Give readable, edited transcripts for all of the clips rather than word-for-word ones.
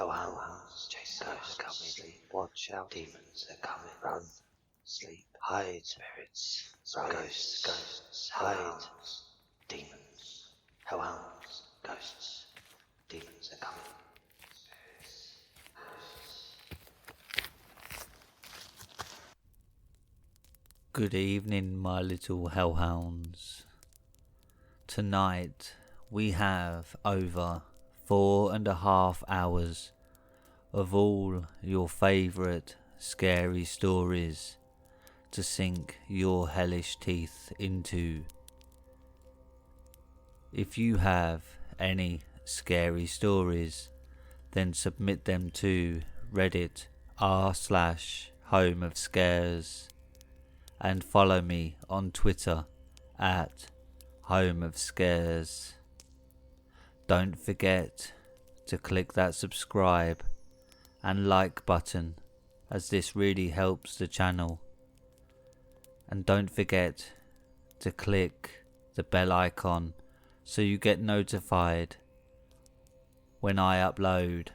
hellhounds, chase ghosts, come sleep, watch out, demons are coming, run, sleep, hide, spirits, ghosts, hide, demons, hellhounds, ghosts, demons are coming. Good evening, my little hellhounds. Tonight we have over 4.5 hours of all your favourite scary stories to sink your hellish teeth into. If you have any scary stories, then submit them to Reddit r/homeofscares and follow me on Twitter at homeofscares. Don't forget to click that subscribe and like button, as this really helps the channel. And don't forget to click the bell icon so you get notified when I upload.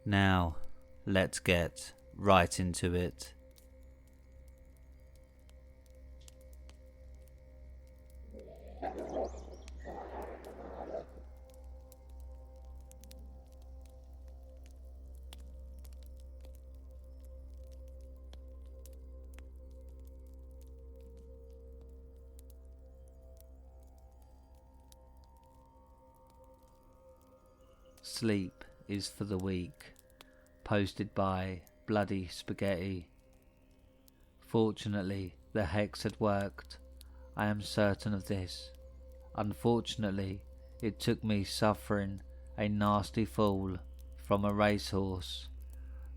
Now, let's get right into it. Sleep is for the weak. Posted by Bloody Spaghetti. Fortunately, the hex had worked. I am certain of this. Unfortunately, it took me suffering a nasty fall from a racehorse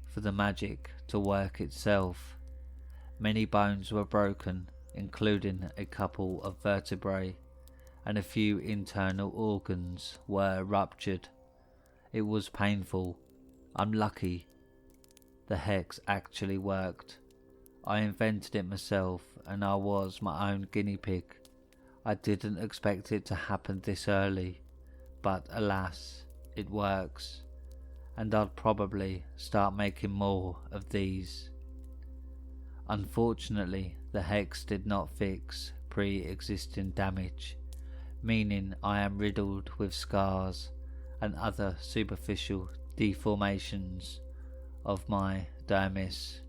for the magic to work itself. Many bones were broken, including a couple of vertebrae, and a few internal organs were ruptured. It was painful. I'm lucky the hex actually worked. I invented it myself and I was my own guinea pig. I didn't expect it to happen this early, but alas, it works, and I'll probably start making more of these. Unfortunately, the hex did not fix pre-existing damage, meaning I am riddled with scars and other superficial deformations of my dermis.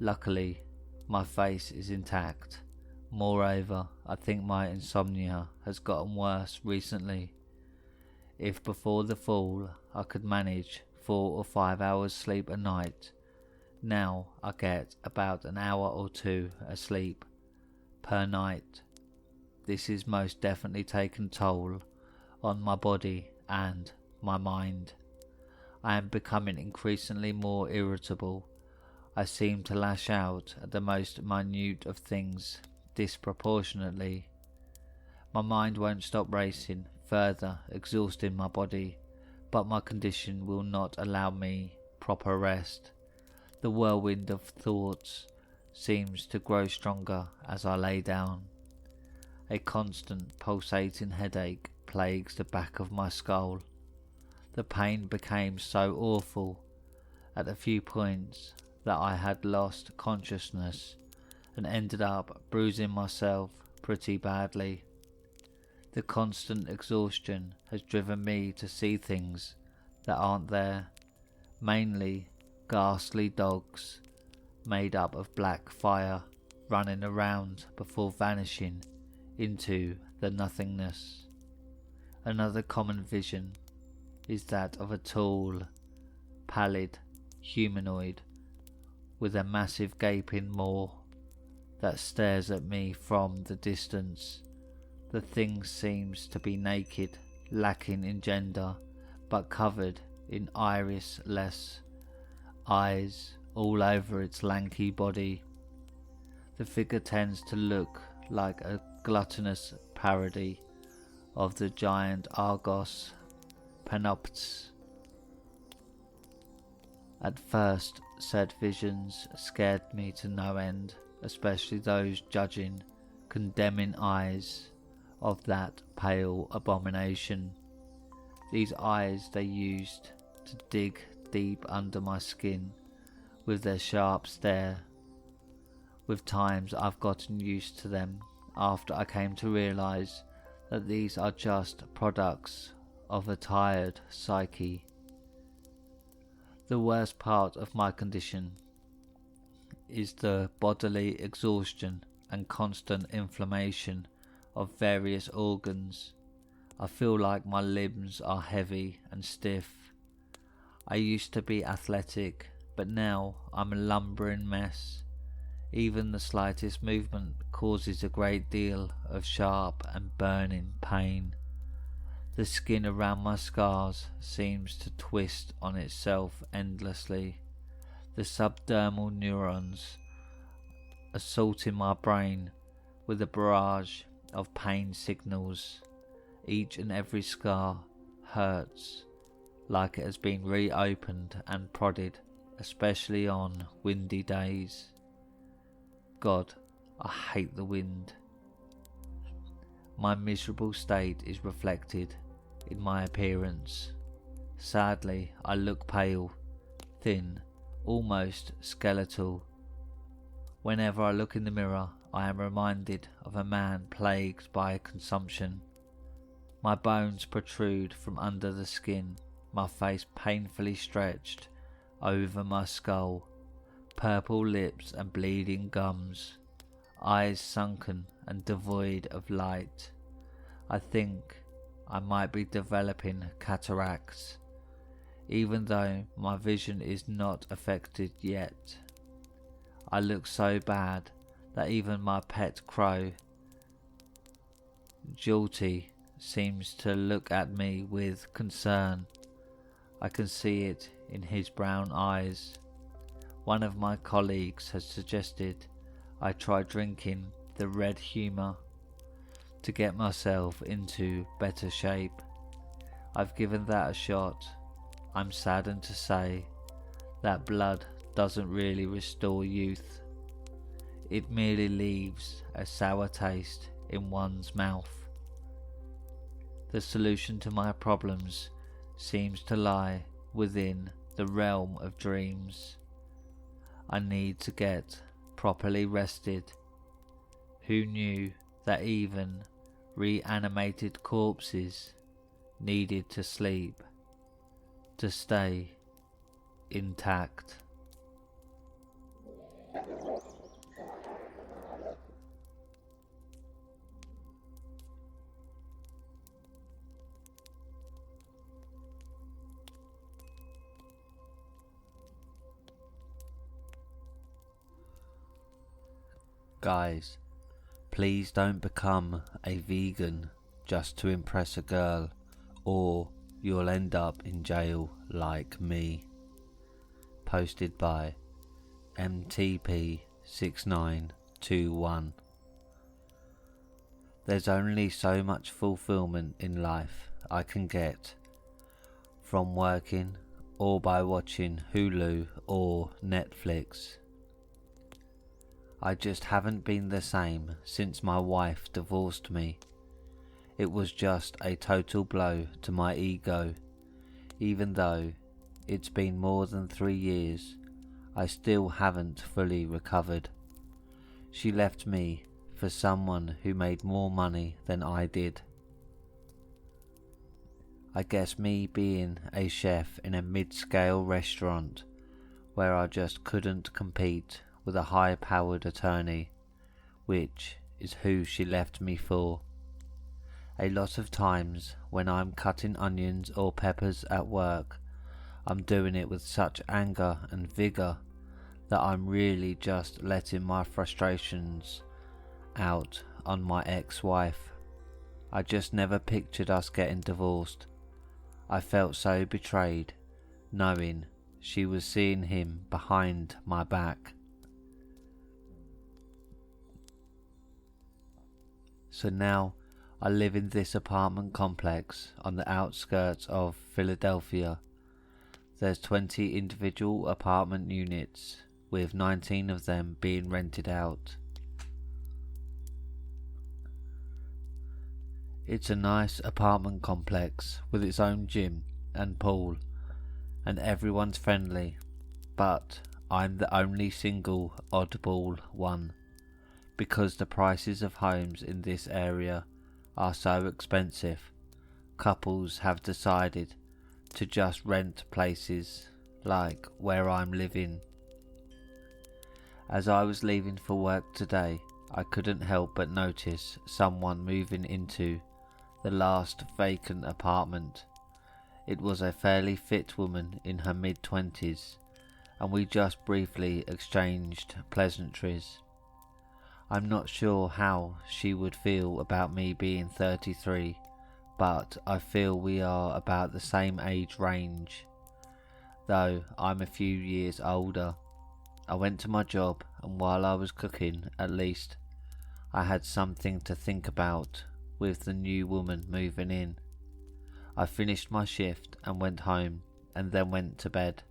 Luckily, my face is intact. Moreover, I think my insomnia has gotten worse recently. If before the fall I could manage 4 or 5 hours sleep a night, now I get about an hour or 2 asleep per night. This is most definitely taken toll on my body and my mind. I am becoming increasingly more irritable. I seem to lash out at the most minute of things disproportionately. My mind won't stop racing, further exhausting my body, but my condition will not allow me proper rest. The whirlwind of thoughts seems to grow stronger as I lay down. A constant pulsating headache plagues the back of my skull. The pain became so awful at a few points that I had lost consciousness and ended up bruising myself pretty badly. The constant exhaustion has driven me to see things that aren't there, mainly ghastly dogs made up of black fire running around before vanishing into the nothingness. Another common vision is that of a tall, pallid humanoid with a massive gaping maw that stares at me from the distance. The thing seems to be naked, lacking in gender, but covered in iris-less eyes all over its lanky body. The figure tends to look like a gluttonous parody of the giant Argos Panoptes. At first, said visions scared me to no end, especially those judging, condemning eyes of that pale abomination. These eyes they used to dig deep under my skin with their sharp stare. With times I've gotten used to them after I came to realise that these are just products of a tired psyche. The worst part of my condition is the bodily exhaustion and constant inflammation of various organs. I feel like my limbs are heavy and stiff. I used to be athletic, but now I'm a lumbering mess. Even the slightest movement causes a great deal of sharp and burning pain. The skin around my scars seems to twist on itself endlessly. The subdermal neurons assaulting my brain with a barrage of pain signals. Each and every scar hurts like it has been reopened and prodded, especially on windy days. God, I hate the wind. My miserable state is reflected in my appearance. Sadly, I look pale, thin, almost skeletal. Whenever I look in the mirror, I am reminded of a man plagued by consumption. My bones protrude from under the skin, my face painfully stretched over my skull, purple lips and bleeding gums, eyes sunken and devoid of light. I think I might be developing cataracts, even though my vision is not affected yet. I look so bad that even my pet crow, Jolty, seems to look at me with concern. I can see it in his brown eyes. One of my colleagues has suggested I try drinking the red humour to get myself into better shape. I've given that a shot. I'm saddened to say that blood doesn't really restore youth. It merely leaves a sour taste in one's mouth. The solution to my problems seems to lie within the realm of dreams. I need to get properly rested. Who knew that even reanimated corpses needed to sleep to stay intact? Guys, please don't become a vegan just to impress a girl, or you'll end up in jail like me. Posted by MTP6921. There's only so much fulfillment in life I can get from working or by watching Hulu or Netflix. I just haven't been the same since my wife divorced me. It was just a total blow to my ego. Even though it's been more than 3 years, I still haven't fully recovered. She left me for someone who made more money than I did. I guess me being a chef in a mid-scale restaurant where I just couldn't compete with a high-powered attorney, which is who she left me for. A lot of times when I'm cutting onions or peppers at work, I'm doing it with such anger and vigour that I'm really just letting my frustrations out on my ex-wife. I just never pictured us getting divorced. I felt so betrayed, knowing she was seeing him behind my back. So now I live in this apartment complex on the outskirts of Philadelphia. There's 20 individual apartment units, with 19 of them being rented out. It's a nice apartment complex with its own gym and pool, and everyone's friendly, but I'm the only single oddball one, because the prices of homes in this area are so expensive. Couples have decided to just rent places like where I'm living. As I was leaving for work today, I couldn't help but notice someone moving into the last vacant apartment. It was a fairly fit woman in her mid-20s, and we just briefly exchanged pleasantries. I'm not sure how she would feel about me being 33, but I feel we are about the same age range, though I'm a few years older. I went to my job, and while I was cooking, at least, I had something to think about with the new woman moving in. I finished my shift and went home, and then went to bed.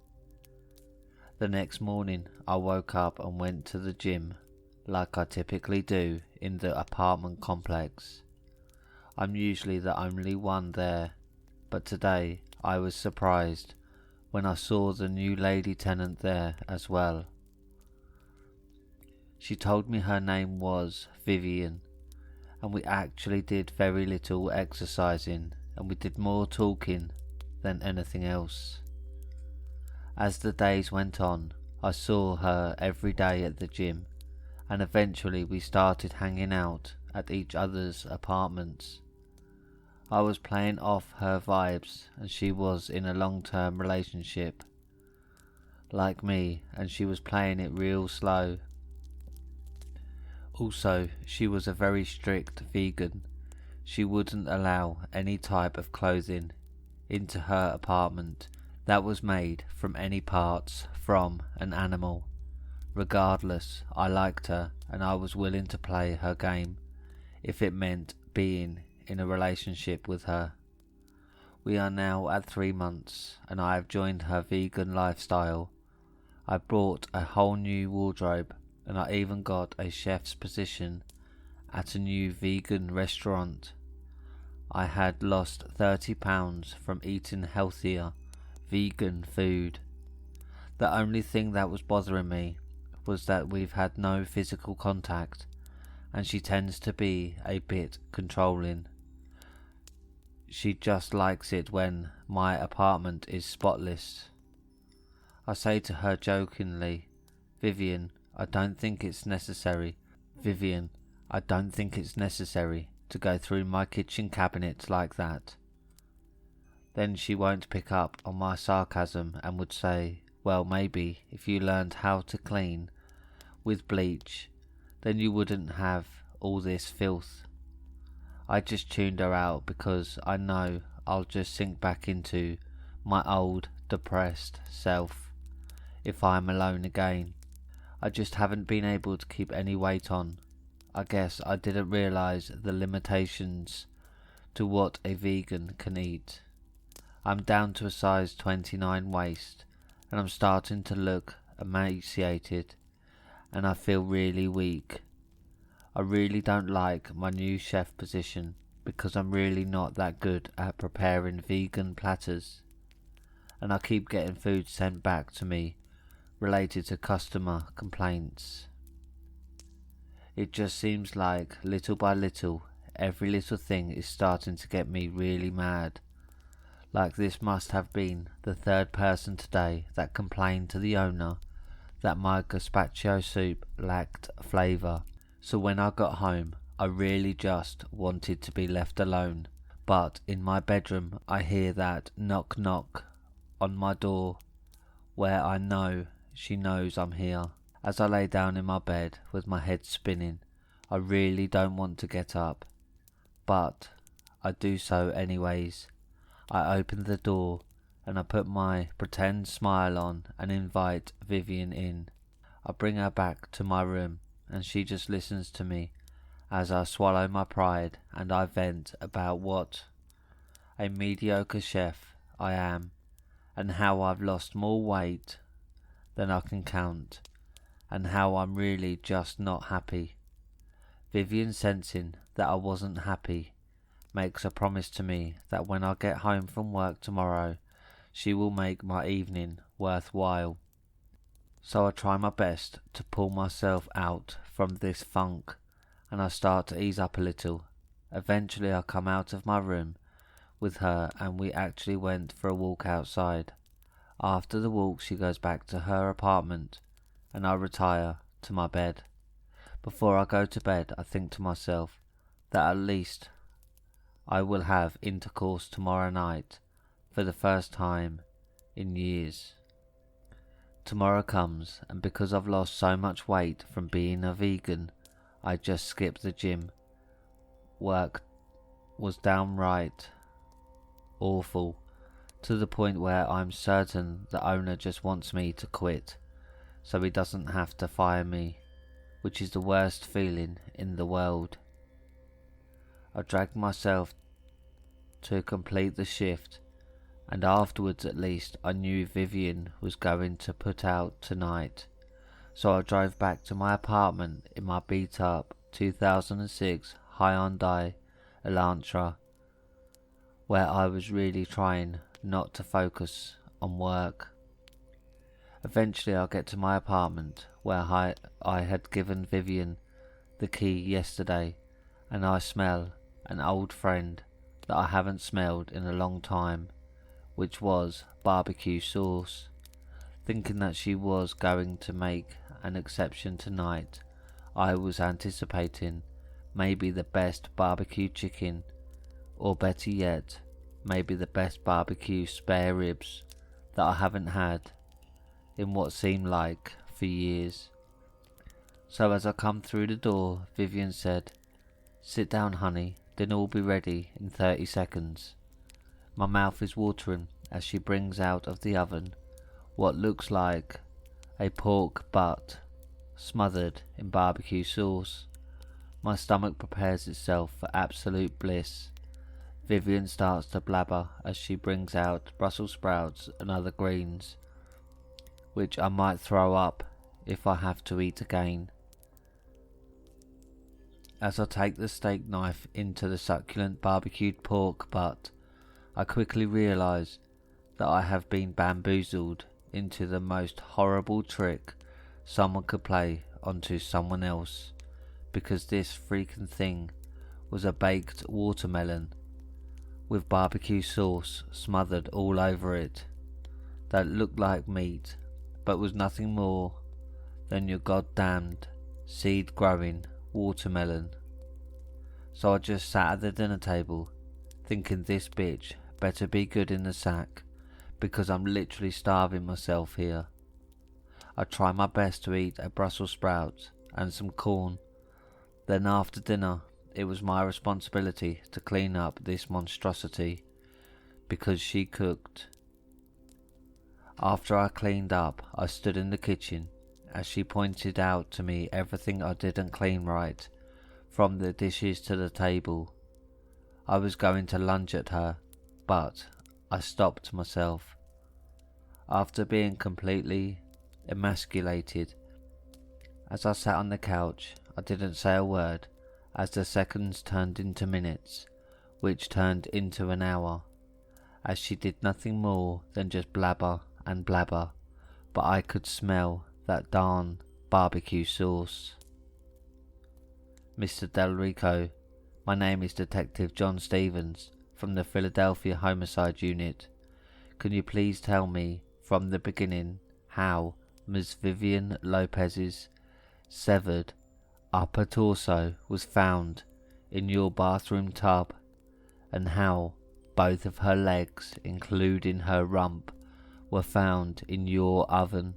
The next morning I woke up and went to the gym, like I typically do in the apartment complex. I'm usually the only one there, but today I was surprised when I saw the new lady tenant there as well. She told me her name was Vivian, and we actually did very little exercising, and we did more talking than anything else. As the days went on, I saw her every day at the gym, and eventually we started hanging out at each other's apartments. I was playing off her vibes, and she was in a long-term relationship like me, and she was playing it real slow. Also, she was a very strict vegan. She wouldn't allow any type of clothing into her apartment that was made from any parts from an animal. Regardless, I liked her, and I was willing to play her game if it meant being in a relationship with her. We are now at 3 months, and I have joined her vegan lifestyle. I bought a whole new wardrobe, and I even got a chef's position at a new vegan restaurant. I had lost 30 pounds from eating healthier vegan food. The only thing that was bothering me was that we've had no physical contact, and she tends to be a bit controlling. She just likes it when my apartment is spotless. I say to her jokingly, Vivian, I don't think it's necessary to go through my kitchen cabinet like that. Then she won't pick up on my sarcasm and would say, well, maybe if you learned how to clean with bleach, then you wouldn't have all this filth. I just tuned her out because I know I'll just sink back into my old, depressed self if I'm alone again. I just haven't been able to keep any weight on. I guess I didn't realise the limitations to what a vegan can eat. I'm down to a size 29 waist, and I'm starting to look emaciated, and I feel really weak. I really don't like my new chef position because I'm really not that good at preparing vegan platters, and I keep getting food sent back to me related to customer complaints. It just seems like little by little every little thing is starting to get me really mad. Like this must have been the third person today that complained to the owner that my gazpacho soup lacked flavour. So when I got home, I really just wanted to be left alone. But in my bedroom I hear that knock knock on my door, where I know she knows I'm here. As I lay down in my bed with my head spinning, I really don't want to get up, but I do so anyways. I open the door and I put my pretend smile on and invite Vivian in. I bring her back to my room, and she just listens to me as I swallow my pride and I vent about what a mediocre chef I am, and how I've lost more weight than I can count, and how I'm really just not happy. Vivian, sensing that I wasn't happy, makes a promise to me that when I get home from work tomorrow, she will make my evening worthwhile. So I try my best to pull myself out from this funk, and I start to ease up a little. Eventually I come out of my room with her, and we actually went for a walk outside. After the walk she goes back to her apartment, and I retire to my bed. Before I go to bed I think to myself that at least I will have intercourse tomorrow night for the first time in years. Tomorrow comes, and because I've lost so much weight from being a vegan, I just skip the gym. Work was downright awful, to the point where I'm certain the owner just wants me to quit, so he doesn't have to fire me, which is the worst feeling in the world. I dragged myself to complete the shift, and afterwards at least I knew Vivian was going to put out tonight, so I drove back to my apartment in my beat up 2006 Hyundai Elantra, where I was really trying not to focus on work. Eventually I get to my apartment where I had given Vivian the key yesterday, and I smell an old friend that I haven't smelled in a long time, which was barbecue sauce. Thinking that she was going to make an exception tonight, I was anticipating maybe the best barbecue chicken, or better yet, maybe the best barbecue spare ribs that I haven't had in what seemed like for years. So as I come through the door, Vivian said, "Sit down, honey, dinner will be ready in 30 seconds. My mouth is watering as she brings out of the oven what looks like a pork butt smothered in barbecue sauce. My stomach prepares itself for absolute bliss. Vivian starts to blabber as she brings out Brussels sprouts and other greens, which I might throw up if I have to eat again. As I take the steak knife into the succulent barbecued pork butt, I quickly realise that I have been bamboozled into the most horrible trick someone could play onto someone else, because this freaking thing was a baked watermelon with barbecue sauce smothered all over it, that looked like meat but was nothing more than your goddamned seed growing watermelon. So I just sat at the dinner table thinking this bitch better be good in the sack, because I'm literally starving myself here. I try my best to eat a Brussels sprout and some corn. Then after dinner it was my responsibility to clean up this monstrosity, because she cooked. After I cleaned up, I stood in the kitchen as she pointed out to me everything I didn't clean right, from the dishes to the table. I was going to lunge at her, but I stopped myself. After being completely emasculated, as I sat on the couch, I didn't say a word as the seconds turned into minutes, which turned into an hour, as she did nothing more than just blabber and blabber, but I could smell that darn barbecue sauce. Mr. Del Rico, my name is Detective John Stevens from the Philadelphia Homicide Unit. Can you please tell me from the beginning how Ms. Vivian Lopez's severed upper torso was found in your bathroom tub, and how both of her legs, including her rump, were found in your oven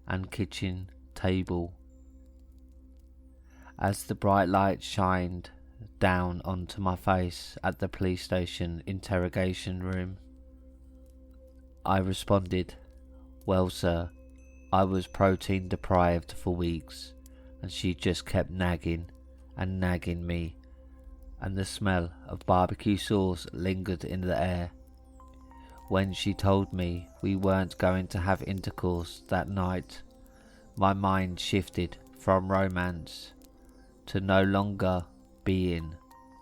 and kitchen table? As the bright light shined down onto my face at the police station interrogation room, I responded, "Well, sir, I was protein deprived for weeks, and she just kept nagging and nagging me, and the smell of barbecue sauce lingered in the air. When she told me we weren't going to have intercourse that night, my mind shifted from romance to no longer being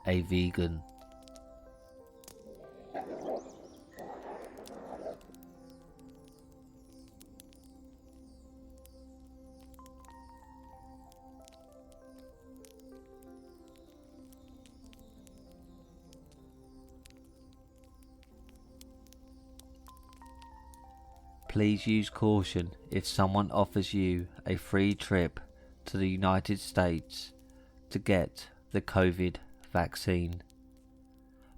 a vegan." Please use caution if someone offers you a free trip to the United States to get the COVID vaccine.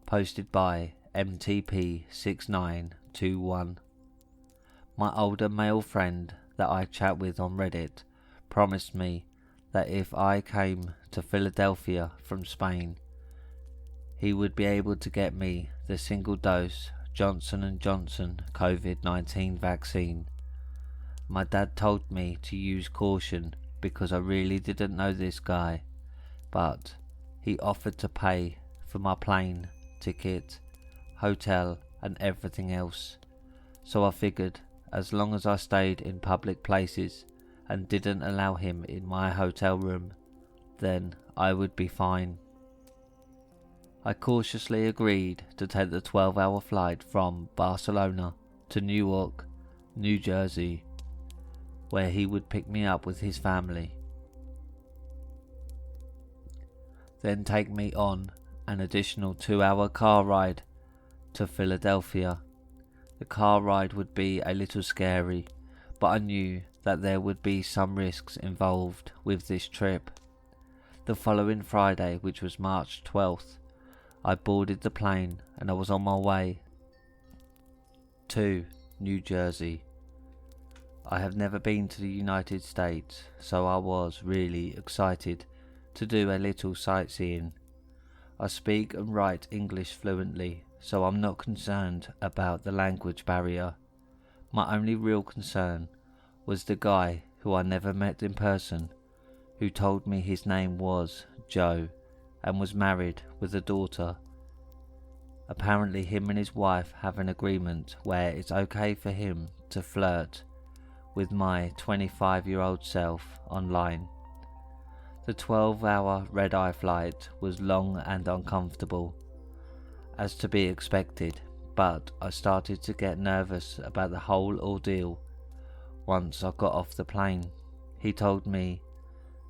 Posted by MTP6921. My older male friend that I chat with on Reddit promised me that if I came to Philadelphia from Spain, he would be able to get me the single-dose Johnson & Johnson COVID-19 vaccine. My dad told me to use caution because I really didn't know this guy, but he offered to pay for my plane ticket, hotel and everything else. So I figured as long as I stayed in public places and didn't allow him in my hotel room, then I would be fine. I cautiously agreed to take the 12-hour flight from Barcelona to Newark, New Jersey, where he would pick me up with his family, then take me on an additional 2-hour car ride to Philadelphia. The car ride would be a little scary, but I knew that there would be some risks involved with this trip. The following Friday, which was March 12th, I boarded the plane and I was on my way to New Jersey. I have never been to the United States, so I was really excited to do a little sightseeing. I speak and write English fluently, so I'm not concerned about the language barrier. My only real concern was the guy who I never met in person, who told me his name was Joe and was married with a daughter. Apparently him and his wife have an agreement where it's okay for him to flirt with my 25-year-old self online. The 12-hour red-eye flight was long and uncomfortable, as to be expected, but I started to get nervous about the whole ordeal once I got off the plane. He told me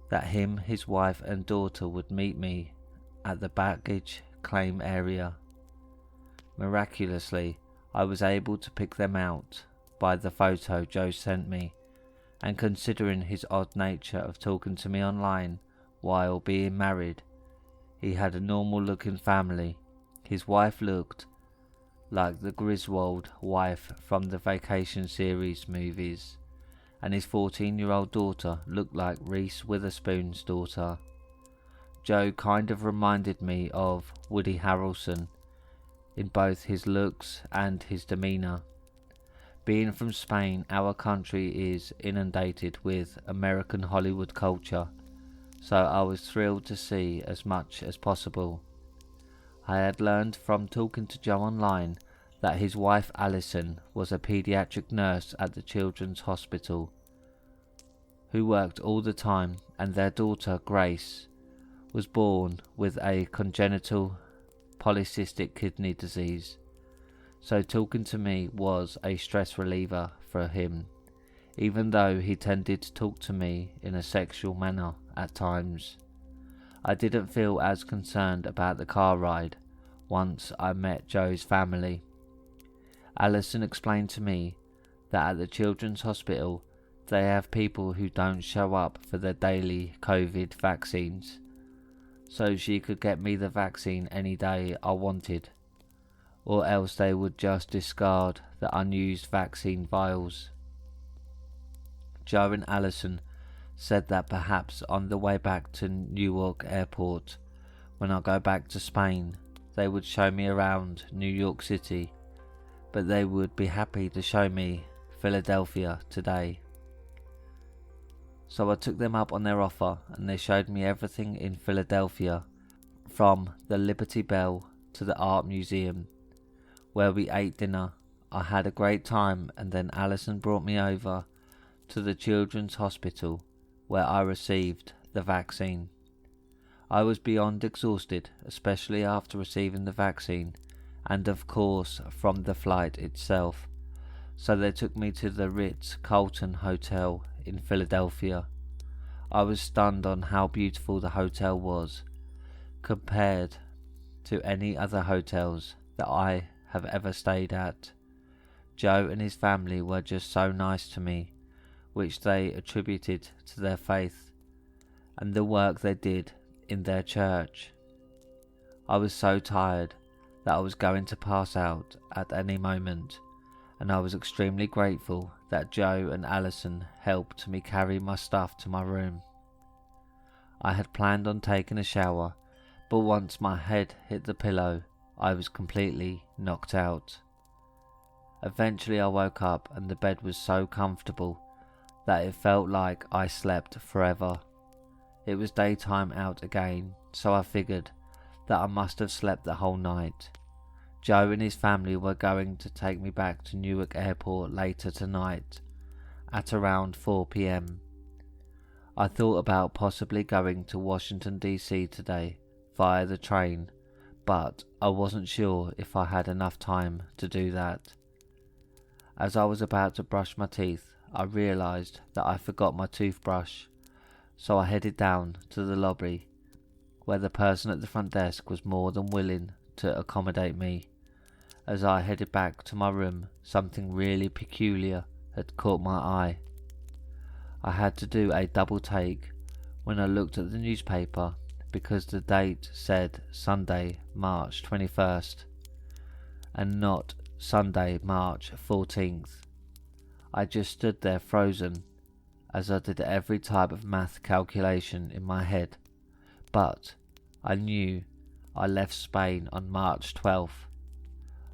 that him, his wife and daughter would meet me at the baggage claim area. Miraculously, I was able to pick them out by the photo Joe sent me, and considering his odd nature of talking to me online while being married, he had a normal looking family. His wife looked like the Griswold wife from the Vacation series movies, and his 14-year-old daughter looked like Reese Witherspoon's daughter. Joe kind of reminded me of Woody Harrelson in both his looks and his demeanour. Being from Spain, our country is inundated with American Hollywood culture, so I was thrilled to see as much as possible. I had learned from talking to Joe online that his wife Alison was a paediatric nurse at the children's hospital, who worked all the time, and their daughter Grace was born with a congenital polycystic kidney disease. So talking to me was a stress reliever for him, even though he tended to talk to me in a sexual manner at times. I didn't feel as concerned about the car ride once I met Joe's family. Alison explained to me that at the children's hospital they have people who don't show up for their daily COVID vaccines, so she could get me the vaccine any day I wanted, or else they would just discard the unused vaccine vials. Joe and Alison said that perhaps on the way back to Newark Airport, when I go back to Spain, they would show me around New York City, but they would be happy to show me Philadelphia today. So I took them up on their offer, and they showed me everything in Philadelphia, from the Liberty Bell to the Art Museum, where we ate dinner. I had a great time, and then Alison brought me over to the children's hospital where I received the vaccine. I was beyond exhausted, especially after receiving the vaccine and of course from the flight itself, so they took me to the Ritz-Carlton Hotel in Philadelphia. I was stunned on how beautiful the hotel was compared to any other hotels that I have ever stayed at. Joe and his family were just so nice to me, which they attributed to their faith and the work they did in their church. I was so tired that I was going to pass out at any moment, and I was extremely grateful that Joe and Alison helped me carry my stuff to my room. I had planned on taking a shower, but once my head hit the pillow, I was completely knocked out. Eventually I woke up and the bed was so comfortable that it felt like I slept forever. It was daytime out again, so I figured that I must have slept the whole night. Joe and his family were going to take me back to Newark Airport later tonight at around 4 p.m. I thought about possibly going to Washington DC today via the train, but I wasn't sure if I had enough time to do that. As I was about to brush my teeth, I realised that I forgot my toothbrush, so I headed down to the lobby, where the person at the front desk was more than willing to accommodate me. As I headed back to my room, something really peculiar had caught my eye. I had to do a double take when I looked at the newspaper because the date said Sunday, March 21st, and not Sunday, March 14th. I just stood there frozen as I did every type of math calculation in my head, but I knew I left Spain on March 12th.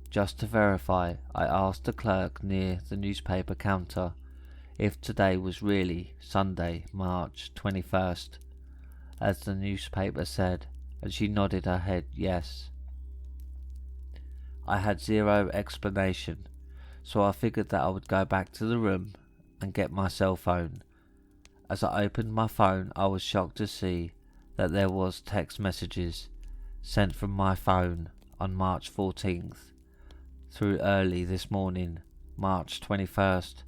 Just to verify, I asked the clerk near the newspaper counter if today was really Sunday, March 21st, as the newspaper said, and she nodded her head yes. I had zero explanation, so I figured that I would go back to the room and get my cell phone. As I opened my phone, I was shocked to see that there was text messages sent from my phone on March 14th through early this morning, March 21st.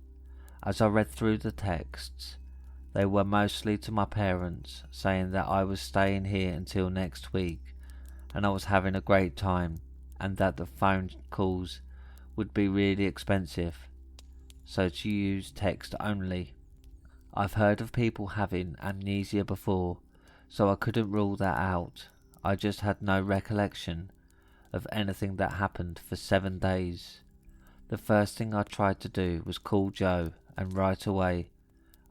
As I read through the texts, they were mostly to my parents, saying that I was staying here until next week and I was having a great time, and that the phone calls would be really expensive, so to use text only. I've heard of people having amnesia before, so I couldn't rule that out. I just had no recollection of anything that happened for 7 days. The first thing I tried to do was call Joe, and right away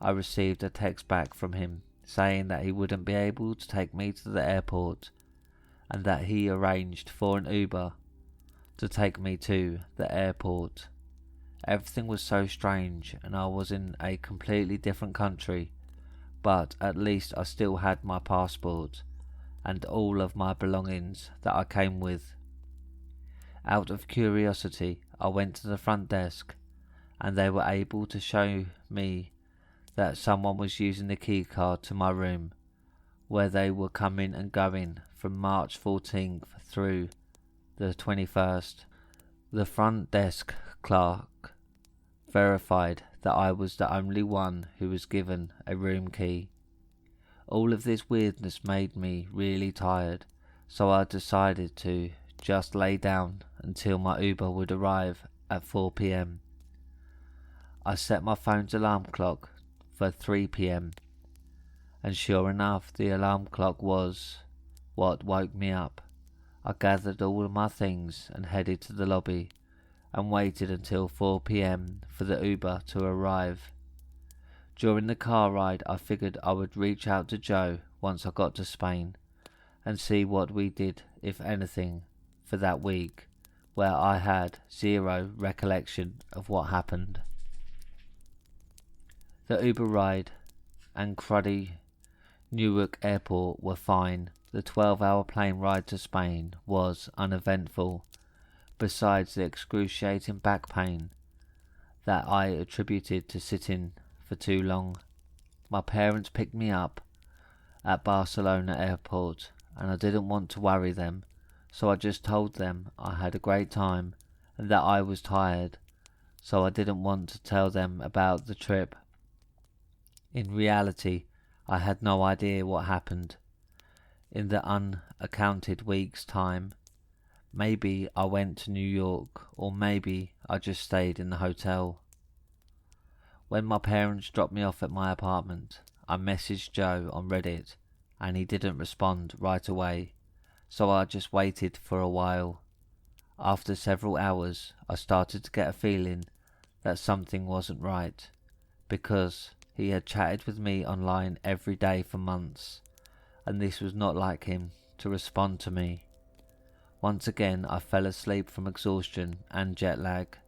I received a text back from him saying that he wouldn't be able to take me to the airport and that he arranged for an Uber to take me to the airport. Everything was so strange, and I was in a completely different country, but at least I still had my passport and all of my belongings that I came with. Out of curiosity, I went to the front desk and they were able to show me that someone was using the key card to my room, where they were coming and going from March 14th through the 21st. The front desk clerk verified that I was the only one who was given a room key. All of this weirdness made me really tired, so I decided to just lay down until my Uber would arrive at 4 p.m. I set my phone's alarm clock for 3 p.m. and sure enough, the alarm clock was what woke me up. I gathered all of my things and headed to the lobby and waited until 4 p.m. for the Uber to arrive. During the car ride, I figured I would reach out to Joe once I got to Spain and see what we did, if anything, for that week, where I had zero recollection of what happened. The Uber ride and cruddy Newark Airport were fine. The 12-hour plane ride to Spain was uneventful, besides the excruciating back pain that I attributed to sitting for too long. My parents picked me up at Barcelona Airport, and I didn't want to worry them, so I just told them I had a great time and that I was tired, so I didn't want to tell them about the trip. In reality, I had no idea what happened in the unaccounted week's time. Maybe I went to New York, or maybe I just stayed in the hotel. When my parents dropped me off at my apartment, I messaged Joe on Reddit and he didn't respond right away, so I just waited for a while. After several hours, I started to get a feeling that something wasn't right, because he had chatted with me online every day for months, and this was not like him to respond to me. Once again, I fell asleep from exhaustion and jet lag,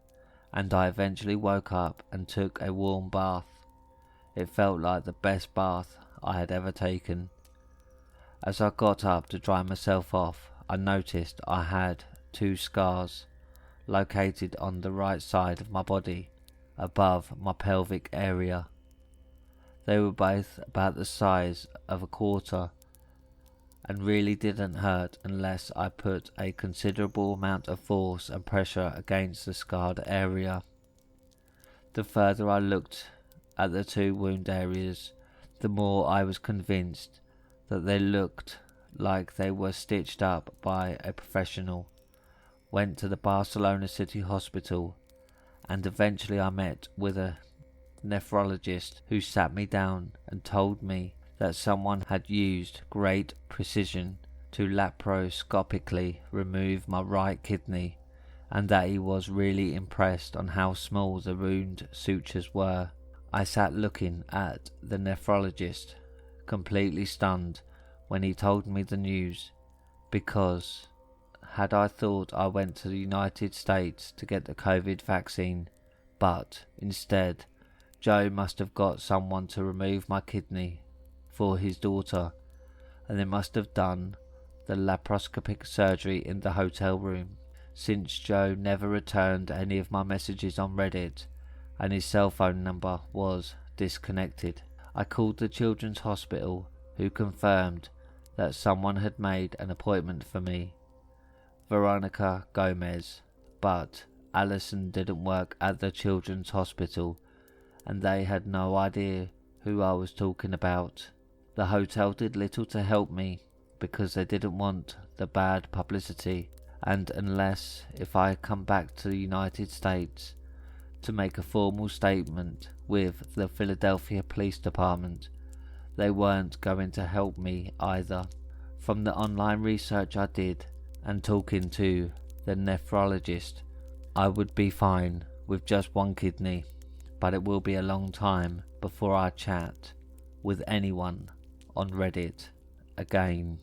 and I eventually woke up and took a warm bath. It felt like the best bath I had ever taken. As I got up to dry myself off, I noticed I had 2 scars located on the right side of my body, above my pelvic area. They were both about the size of a quarter and really didn't hurt unless I put a considerable amount of force and pressure against the scarred area. The further I looked at the 2 wound areas, the more I was convinced that they looked like they were stitched up by a professional. Went to the Barcelona City Hospital, and eventually I met with a nephrologist who sat me down and told me that someone had used great precision to laparoscopically remove my right kidney, and that he was really impressed on how small the wound sutures were. I sat looking at the nephrologist, completely stunned, when he told me the news, because had I thought I went to the United States to get the COVID vaccine, but instead Joe must have got someone to remove my kidney for his daughter, and they must have done the laparoscopic surgery in the hotel room, since Joe never returned any of my messages on Reddit and his cell phone number was disconnected. I called the children's hospital, who confirmed that someone had made an appointment for me, Veronica Gomez, but Alison didn't work at the children's hospital and they had no idea who I was talking about. The hotel did little to help me because they didn't want the bad publicity, and unless if I come back to the United States to make a formal statement with the Philadelphia Police Department, they weren't going to help me either. From the online research I did and talking to the nephrologist, I would be fine with just 1 kidney, but it will be a long time before I chat with anyone on Reddit again.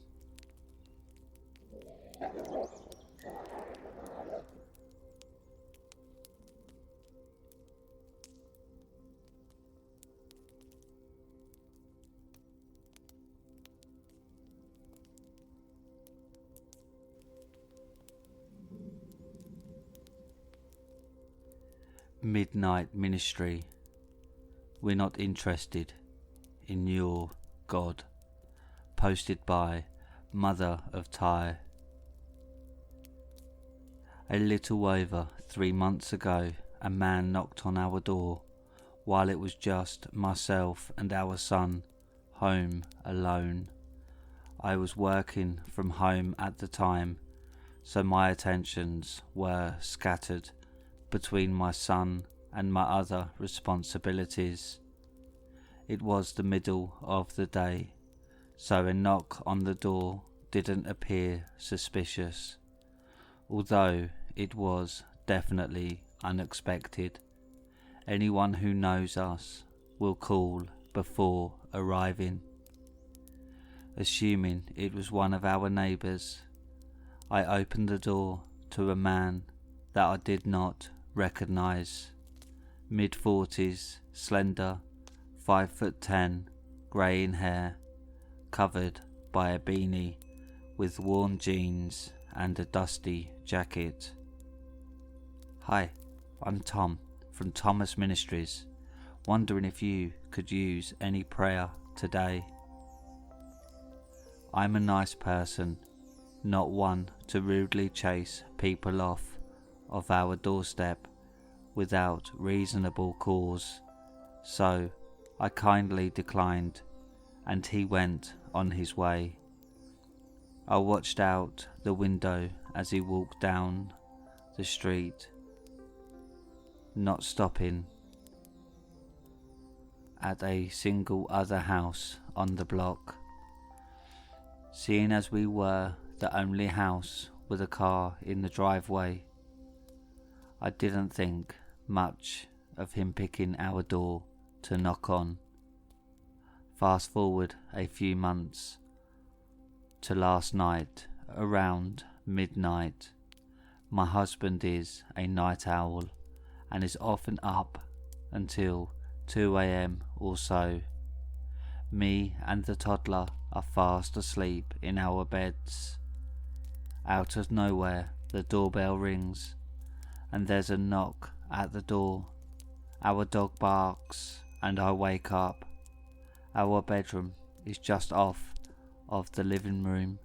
Midnight Ministry. We're not interested in your God. Posted by Mother of Ty. A little over 3 months ago, a man knocked on our door while it was just myself and our son home alone. I was working from home at the time, so my attentions were scattered between my son and my other responsibilities. It was the middle of the day, so a knock on the door didn't appear suspicious, although it was definitely unexpected. Anyone who knows us will call before arriving. Assuming it was one of our neighbours, I opened the door to a man that I did not recognise. Mid-40s, slender, 5'10", grey in hair, covered by a beanie, with worn jeans and a dusty jacket. Hi, I'm Tom from Thomas Ministries, wondering if you could use any prayer today. I'm a nice person, not one to rudely chase people off of our doorstep without reasonable cause, so I kindly declined and he went on his way. I watched out the window as he walked down the street, not stopping at a single other house on the block. Seeing as we were the only house with a car in the driveway, I didn't think much of him picking our door to knock on. Fast forward a few months to last night, around midnight. My husband is a night owl and is often up until 2 a.m. or so. Me and the toddler are fast asleep in our beds. Out of nowhere, the doorbell rings and there's a knock at the door. Our dog barks and I wake up. Our bedroom is just off of the living room,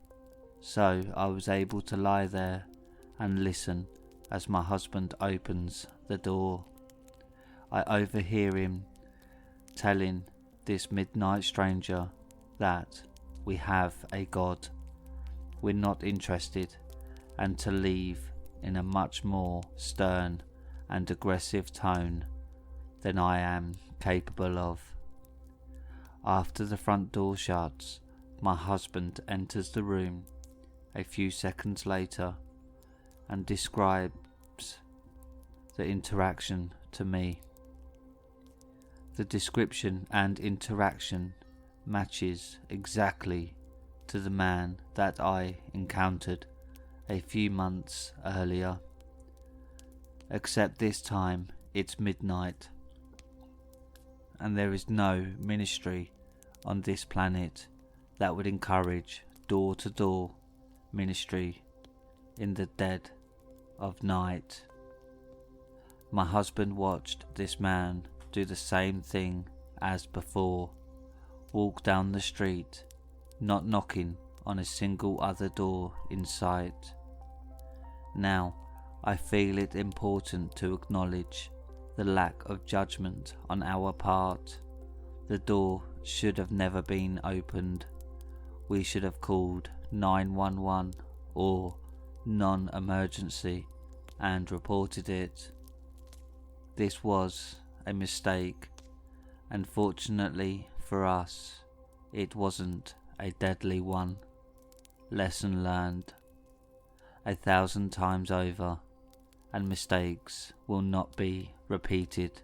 so I was able to lie there and listen as my husband opens the door. I overhear him telling this midnight stranger that we have a God, we're not interested, and to leave in a much more stern and aggressive tone than I am capable of. After the front door shuts, my husband enters the room a few seconds later and describes the interaction to me. The description and interaction matches exactly to the man that I encountered a few months earlier, except this time it's midnight and there is no ministry on this planet that would encourage door-to-door ministry in the dead of night. My husband watched this man do the same thing as before, walk down the street, not knocking on a single other door in sight. Now, I feel it important to acknowledge the lack of judgment on our part. The door should have never been opened. We should have called 911 or non-emergency and reported it. This was a mistake, and fortunately for us, it wasn't a deadly one. Lesson learned 1,000 times over, and mistakes will not be repeated.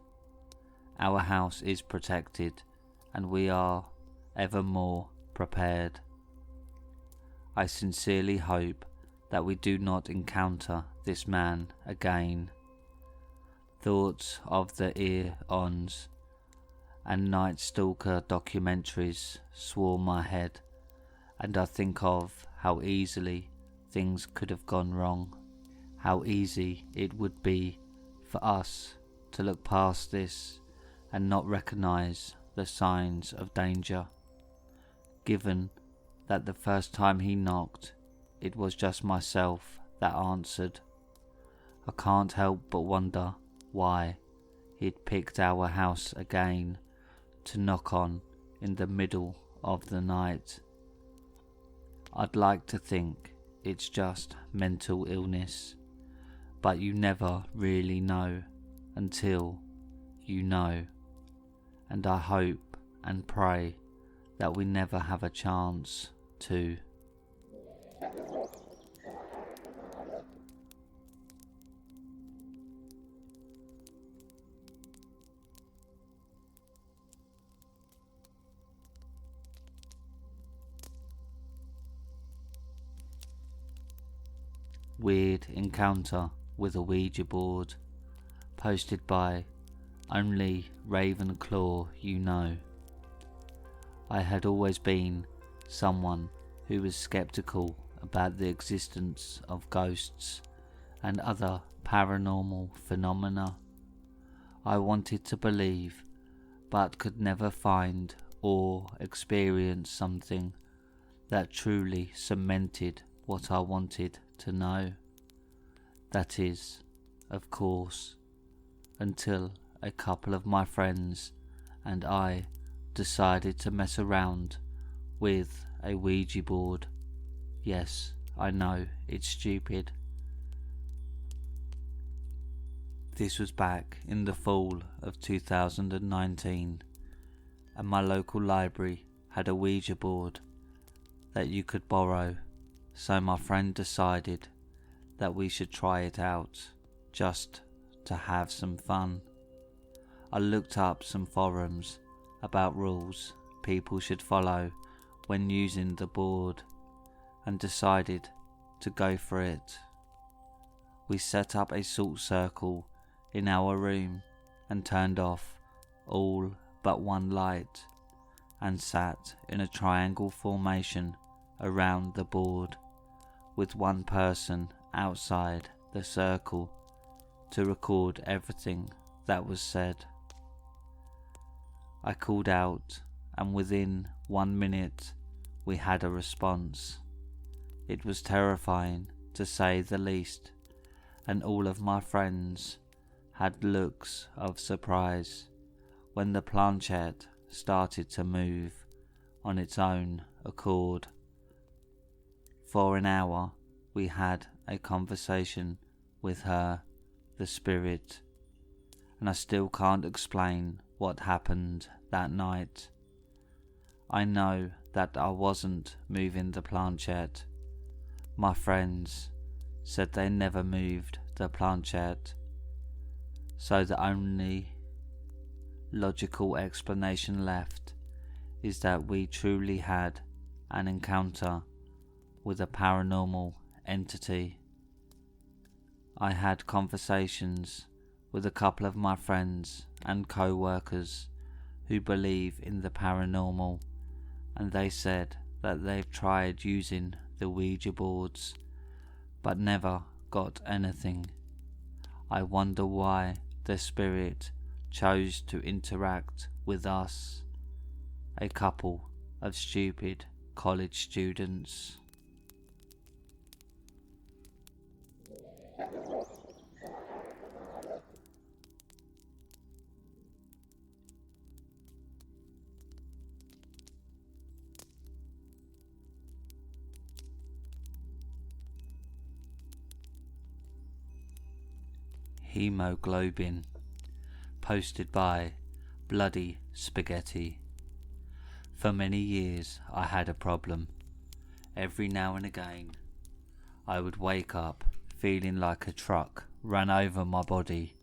Our house is protected, and we are ever more prepared. I sincerely hope that we do not encounter this man again. Thoughts of the ear-ons and Night Stalker documentaries swarm my head, and I think of how easily things could have gone wrong, how easy it would be for us to look past this and not recognize the signs of danger, given that the first time he knocked, it was just myself that answered. I can't help but wonder why he'd picked our house again to knock on in the middle of the night. I'd like to think it's just mental illness, but you never really know until you know, and I hope and pray that we never have a chance to. Weird encounter with a Ouija board, posted by Only Ravenclaw You Know. I had always been someone who was skeptical about the existence of ghosts and other paranormal phenomena. I wanted to believe, but could never find or experience something that truly cemented what I wanted to know. That is, of course, until a couple of my friends and I decided to mess around with a Ouija board. Yes, I know it's stupid. This was back in the fall of 2019, and my local library had a Ouija board that you could borrow, so my friend decided that we should try it out, just to have some fun. I looked up some forums about rules people should follow when using the board and decided to go for it. We set up a salt circle in our room and turned off all but one light and sat in a triangle formation around the board with one person outside the circle to record everything that was said. I called out, and within 1 minute we had a response. It was terrifying, to say the least, and all of my friends had looks of surprise when the planchette started to move on its own accord. For an hour we had a conversation with her, the spirit, and I still can't explain what happened that night. I know that I wasn't moving the planchette. My friends said they never moved the planchette, so the only logical explanation left is that we truly had an encounter with a paranormal entity. I had conversations with a couple of my friends and co-workers who believe in the paranormal, and they said that they've tried using the Ouija boards but never got anything. I wonder why the spirit chose to interact with us, a couple of stupid college students. Hemoglobin, posted by Bloody Spaghetti. For many years I had a problem. Every now and again I would wake up feeling like a truck ran over my body,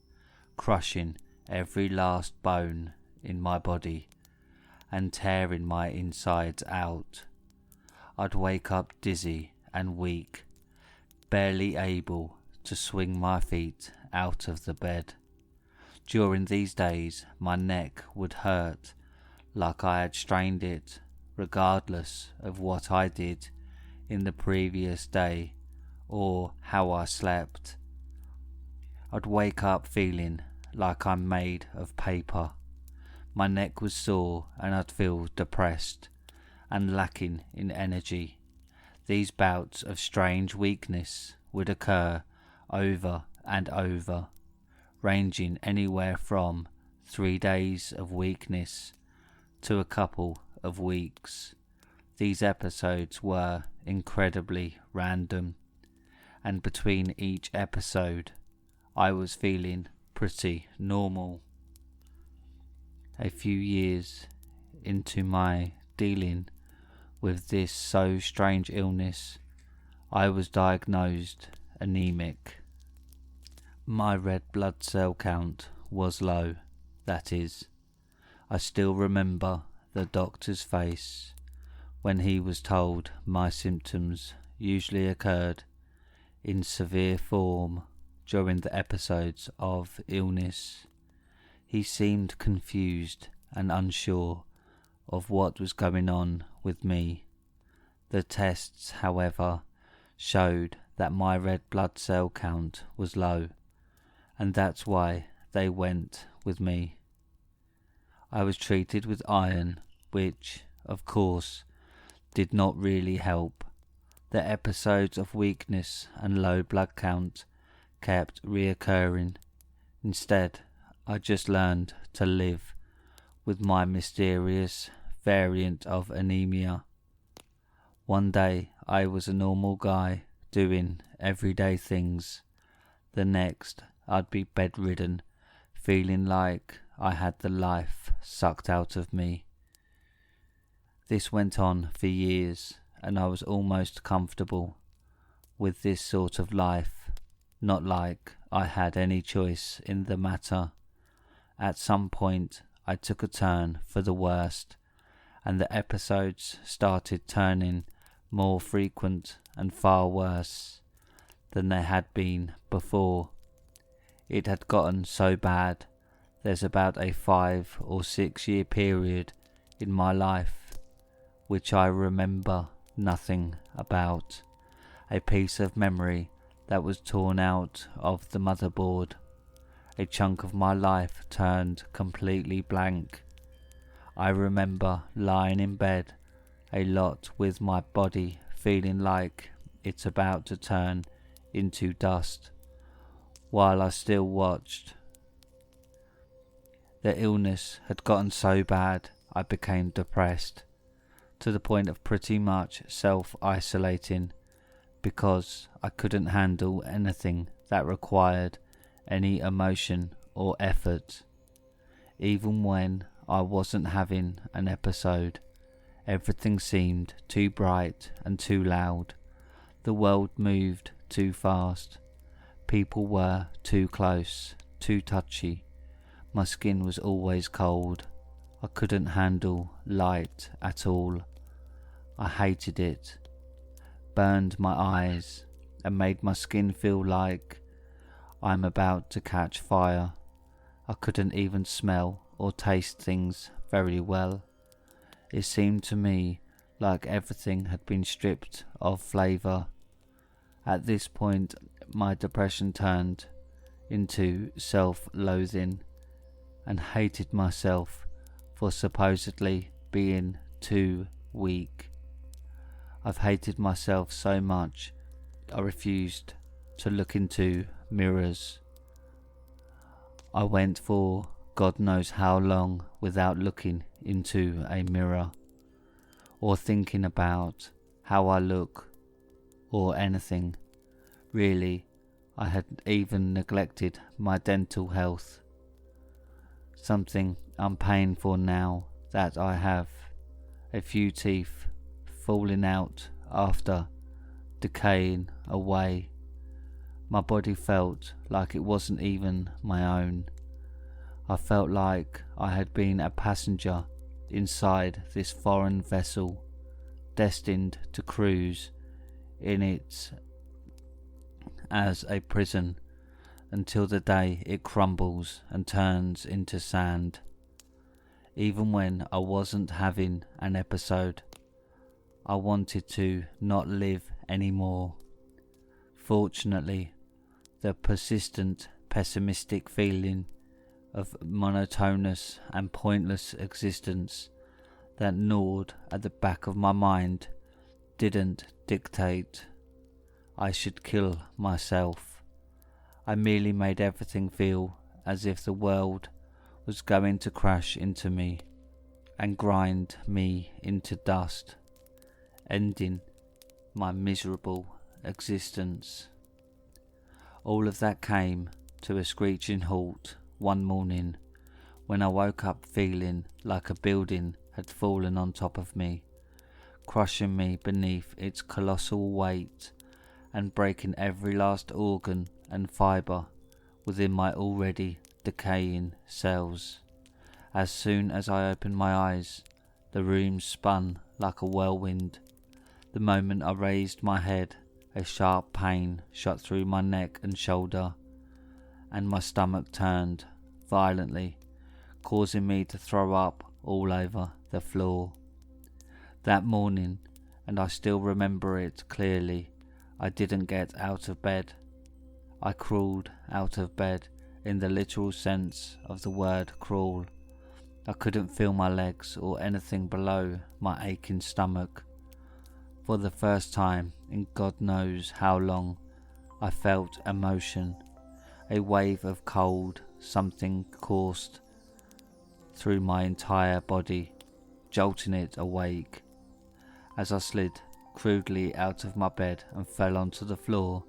crushing every last bone in my body and tearing my insides out. I'd wake up dizzy and weak, barely able to swing my feet out of the bed. During these days my neck would hurt like I had strained it, regardless of what I did in the previous day or how I slept. I'd wake up feeling like I'm made of paper. My neck was sore and I'd feel depressed and lacking in energy. These bouts of strange weakness would occur over and over, ranging anywhere from 3 days of weakness to a couple of weeks. These episodes were incredibly random, and between each episode I was feeling pretty normal. A few years into my dealing with this so strange illness, I was diagnosed anemic. My red blood cell count was low, that is. I still remember the doctor's face when he was told my symptoms usually occurred in severe form during the episodes of illness. He seemed confused and unsure of what was going on with me. The tests, however, showed that my red blood cell count was low, and that's why they went with me. I was treated with iron, which, of course, did not really help. The episodes of weakness and low blood count kept reoccurring. Instead, I just learned to live with my mysterious variant of anemia. One day I was a normal guy doing everyday things. The next I'd be bedridden, feeling like I had the life sucked out of me. This went on for years, and I was almost comfortable with this sort of life, not like I had any choice in the matter. At some point I took a turn for the worst, and the episodes started turning more frequent and far worse than they had been before. It had gotten so bad, there's about a 5 or 6 year period in my life which I remember nothing about, a piece of memory that was torn out of the motherboard. A chunk of my life turned completely blank. I remember lying in bed a lot with my body feeling like it's about to turn into dust while I still watched. The illness had gotten so bad I became depressed, to the point of pretty much self-isolating, because I couldn't handle anything that required any emotion or effort. Even when I wasn't having an episode, everything seemed too bright and too loud. The world moved too fast. People were too close, too touchy. My skin was always cold. I couldn't handle light at all. I hated it. Burned my eyes and made my skin feel like I'm about to catch fire. I couldn't even smell or taste things very well. It seemed to me like everything had been stripped of flavour. At this point, my depression turned into self-loathing, and hated myself for supposedly being too weak. I've hated myself so much I refused to look into mirrors. I went for God knows how long without looking into a mirror or thinking about how I look or anything. Really, I had even neglected my dental health, something I'm paying for now that I have a few teeth falling out after decaying away. My body felt like it wasn't even my own. I felt like I had been a passenger inside this foreign vessel, destined to cruise in it as a prison until the day it crumbles and turns into sand. Even when I wasn't having an episode, I wanted to not live anymore. Fortunately, the persistent pessimistic feeling of monotonous and pointless existence that gnawed at the back of my mind didn't dictate I should kill myself. I merely made everything feel as if the world was going to crash into me and grind me into dust, ending my miserable existence. All of that came to a screeching halt one morning when I woke up feeling like a building had fallen on top of me, crushing me beneath its colossal weight and breaking every last organ and fibre within my already decaying cells. As soon as I opened my eyes, the room spun like a whirlwind. The moment I raised my head, a sharp pain shot through my neck and shoulder, and my stomach turned violently, causing me to throw up all over the floor. That morning, and I still remember it clearly, I didn't get out of bed. I crawled out of bed in the literal sense of the word crawl. I couldn't feel my legs or anything below my aching stomach. For the first time in God knows how long, I felt emotion. A wave of cold, something coursed through my entire body, jolting it awake. As I slid crudely out of my bed and fell onto the floor.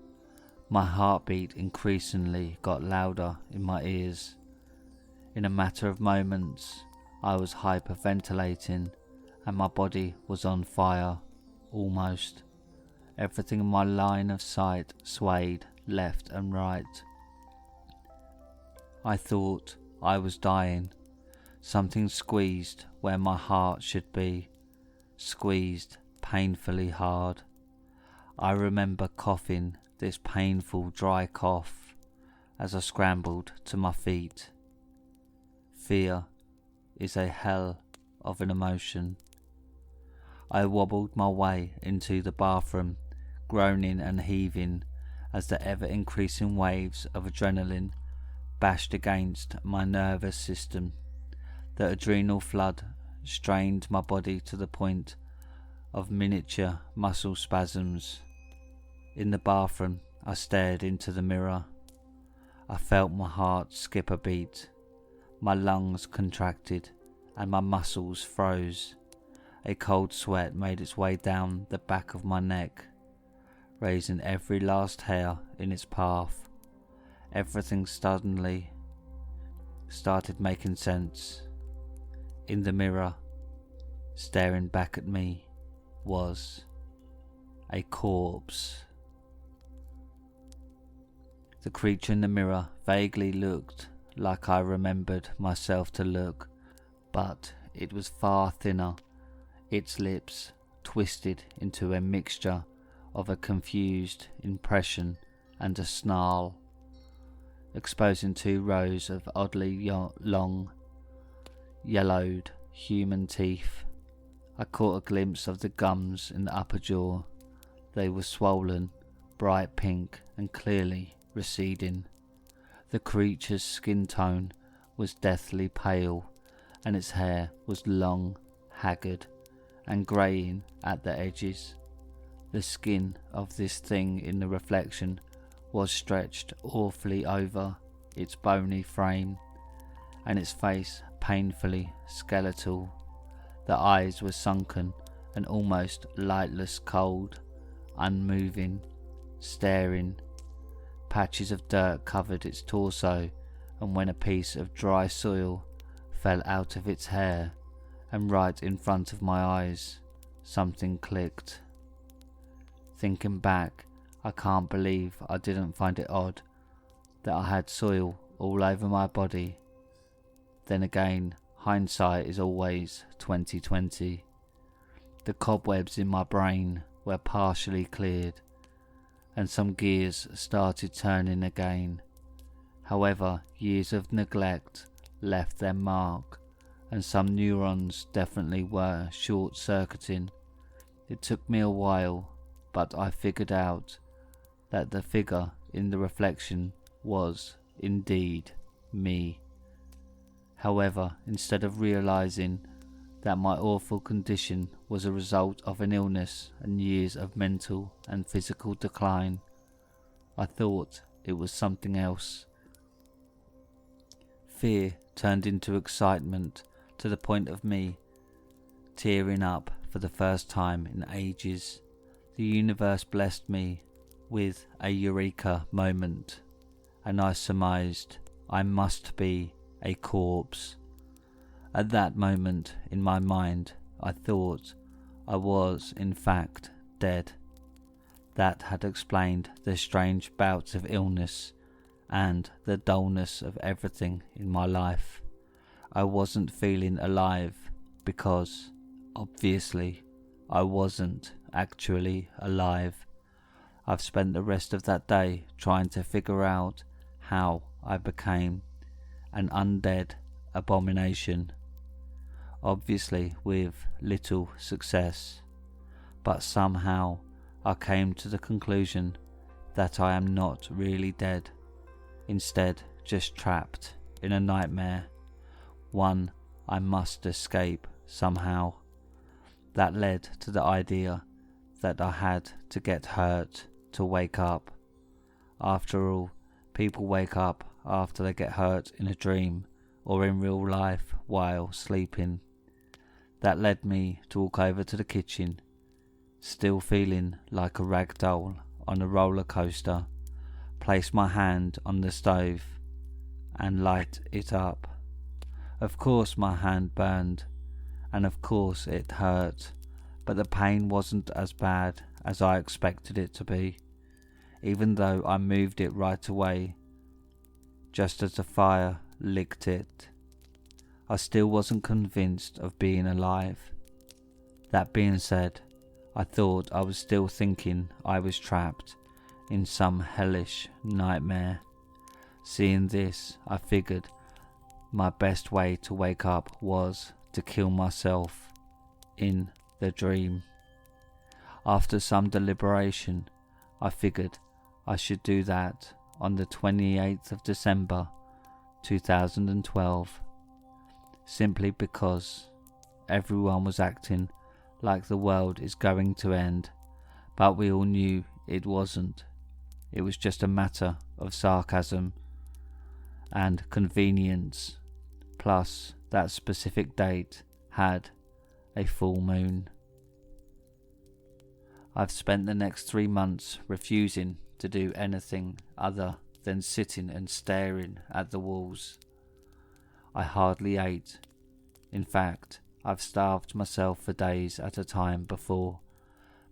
My heartbeat increasingly got louder in my ears. In a matter of moments, I was hyperventilating and my body was on fire, almost. Everything in my line of sight swayed left and right. I thought I was dying. Something squeezed where my heart should be, squeezed painfully hard. I remember coughing this painful dry cough as I scrambled to my feet. Fear is a hell of an emotion. I wobbled my way into the bathroom, groaning and heaving as the ever-increasing waves of adrenaline bashed against my nervous system. The adrenal flood strained my body to the point of miniature muscle spasms. In the bathroom, I stared into the mirror. I felt my heart skip a beat. My lungs contracted and my muscles froze. A cold sweat made its way down the back of my neck, raising every last hair in its path. Everything suddenly started making sense. In the mirror, staring back at me, was a corpse. The creature in the mirror vaguely looked like I remembered myself to look, but it was far thinner, its lips twisted into a mixture of a confused impression and a snarl, exposing 2 rows of oddly long, yellowed human teeth. I caught a glimpse of the gums in the upper jaw. They were swollen, bright pink and clearly receding. The creature's skin tone was deathly pale, and its hair was long, haggard, and greying at the edges. The skin of this thing in the reflection was stretched awfully over its bony frame, and its face painfully skeletal. The eyes were sunken and almost lightless, cold, unmoving, staring. Patches of dirt covered its torso, and when a piece of dry soil fell out of its hair and right in front of my eyes, something clicked. Thinking back, I can't believe I didn't find it odd that I had soil all over my body. Then again, hindsight is always 20/20. The cobwebs in my brain were partially cleared, and some gears started turning again. However, years of neglect left their mark, and some neurons definitely were short-circuiting. It took me a while, but I figured out that the figure in the reflection was indeed me. However, instead of realizing that my awful condition was a result of an illness and years of mental and physical decline, I thought it was something else. Fear turned into excitement to the point of me tearing up for the first time in ages. The universe blessed me with a eureka moment, and I surmised I must be a corpse. At that moment in my mind, I thought I was in fact dead. That had explained the strange bouts of illness and the dullness of everything in my life. I wasn't feeling alive because, obviously, I wasn't actually alive. I've spent the rest of that day trying to figure out how I became an undead abomination. Obviously with little success, but somehow I came to the conclusion that I am not really dead, instead just trapped in a nightmare, one I must escape somehow. That led to the idea that I had to get hurt to wake up. After all, people wake up after they get hurt in a dream or in real life while sleeping. That led me to walk over to the kitchen, still feeling like a rag doll on a roller coaster, place my hand on the stove and light it up. Of course my hand burned, and of course it hurt, but the pain wasn't as bad as I expected it to be, even though I moved it right away, just as the fire licked it. I still wasn't convinced of being alive. That being said, I thought I was still thinking I was trapped in some hellish nightmare. Seeing this, I figured my best way to wake up was to kill myself in the dream. After some deliberation, I figured I should do that on the 28th of December 2012, simply because everyone was acting like the world is going to end, but we all knew it wasn't. It was just a matter of sarcasm and convenience, plus that specific date had a full moon. I've spent the next 3 months refusing to do anything other than sitting and staring at the walls. I hardly ate. In fact, I've starved myself for days at a time before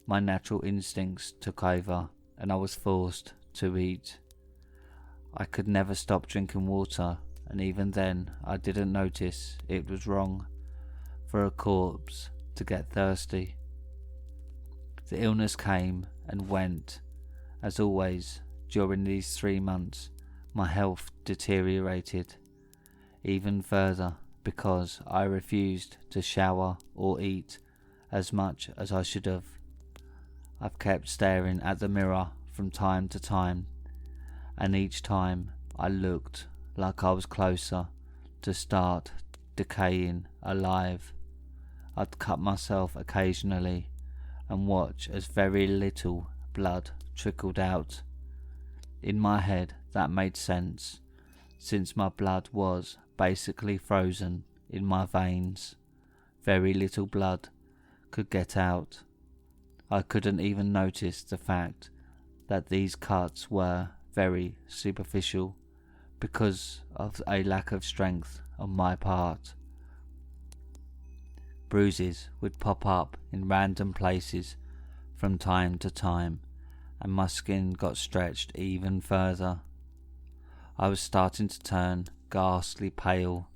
my natural instincts took over and I was forced to eat. I could never stop drinking water, and even then I didn't notice it was wrong for a corpse to get thirsty. The illness came and went. As always, during these 3 months, my health deteriorated even further because I refused to shower or eat as much as I should have. I've kept staring at the mirror from time to time, and each time I looked like I was closer to start decaying alive. I'd cut myself occasionally and watch as very little blood trickled out. In my head that made sense, since my blood was basically frozen in my veins. Very little blood could get out. I couldn't even notice the fact that these cuts were very superficial because of a lack of strength on my part. Bruises would pop up in random places from time to time, and my skin got stretched even further. I was starting to turn ghastly pale.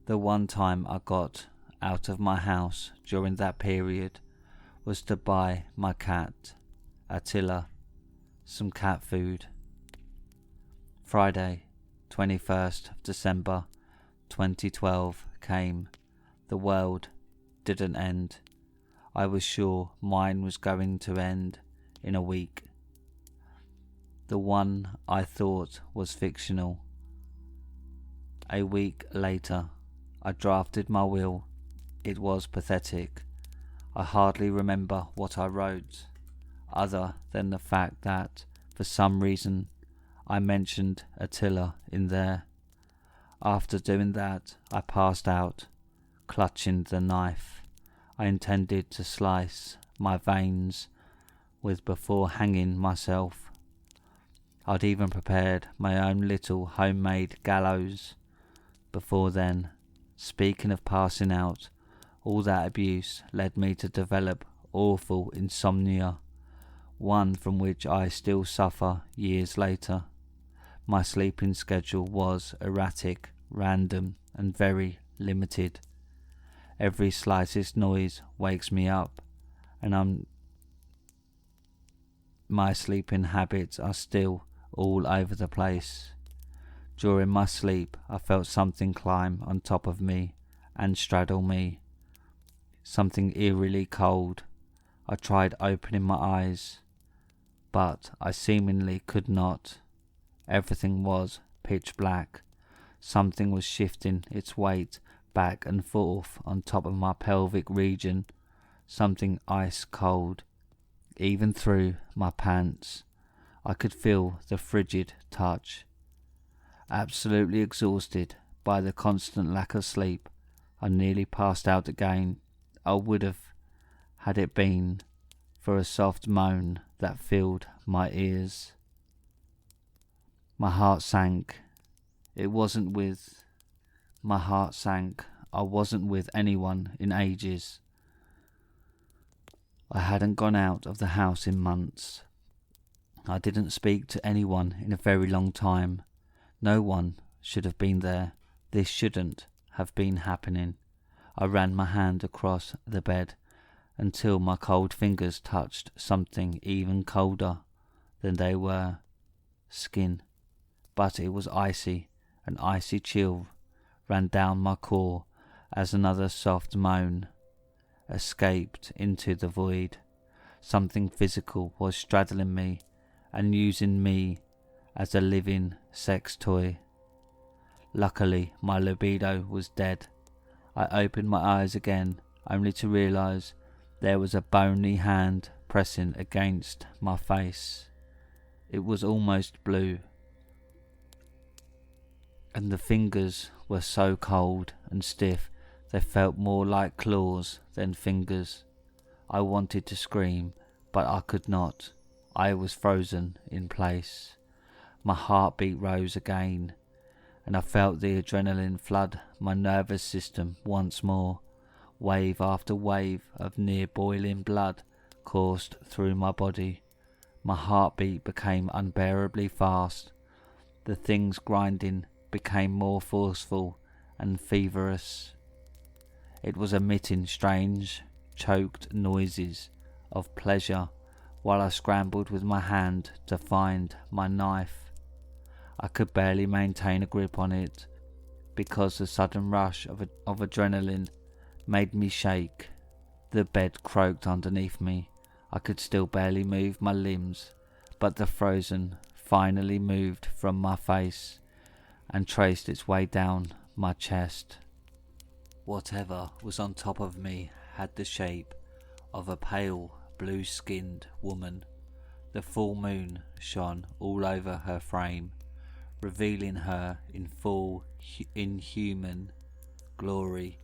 The one time I got out of my house during that period was to buy my cat, Attila, some cat food. Friday, 21st of December 2012 came. The world didn't end. I was sure mine was going to end in a week. The one I thought was fictional. A week later, I drafted my will. It was pathetic. I hardly remember what I wrote, other than the fact that, for some reason, I mentioned Attila in there. After doing that, I passed out, clutching the knife I intended to slice my veins with before hanging myself. I'd even prepared my own little homemade gallows before then. Speaking of passing out, all that abuse led me to develop awful insomnia, one from which I still suffer years later. My sleeping schedule was erratic, random, and very limited. Every slightest noise wakes me up, and my sleeping habits are still all over the place. During my sleep, I felt something climb on top of me and straddle me. Something eerily cold. I tried opening my eyes, but I seemingly could not. Everything was pitch black. Something was shifting its weight back and forth on top of my pelvic region. Something ice cold. Even through my pants, I could feel the frigid touch. Absolutely exhausted by the constant lack of sleep, I nearly passed out again. I would have, had it been for a soft moan that filled my ears. My heart sank. I wasn't with anyone in ages. I hadn't gone out of the house in months. I didn't speak to anyone in a very long time. No one should have been there. This shouldn't have been happening. I ran my hand across the bed until my cold fingers touched something even colder than they were. Skin. But it was icy. An icy chill ran down my core as another soft moan escaped into the void. Something physical was straddling me and using me as a living sex toy. Luckily, my libido was dead. I opened my eyes again, only to realise there was a bony hand pressing against my face. It was almost blue, and the fingers were so cold and stiff they felt more like claws than fingers. I wanted to scream, but I could not. I was frozen in place. My heartbeat rose again, and I felt the adrenaline flood my nervous system once more. Wave after wave of near boiling blood coursed through my body. My heartbeat became unbearably fast. The things grinding became more forceful and feverish. It was emitting strange, choked noises of pleasure while I scrambled with my hand to find my knife. I could barely maintain a grip on it because the sudden rush of adrenaline made me shake. The bed croaked underneath me. I could still barely move my limbs, but the frozen finally moved from my face and traced its way down my chest. Whatever was on top of me had the shape of a pale, blue-skinned woman. The full moon shone all over her frame, revealing her in full inhuman glory.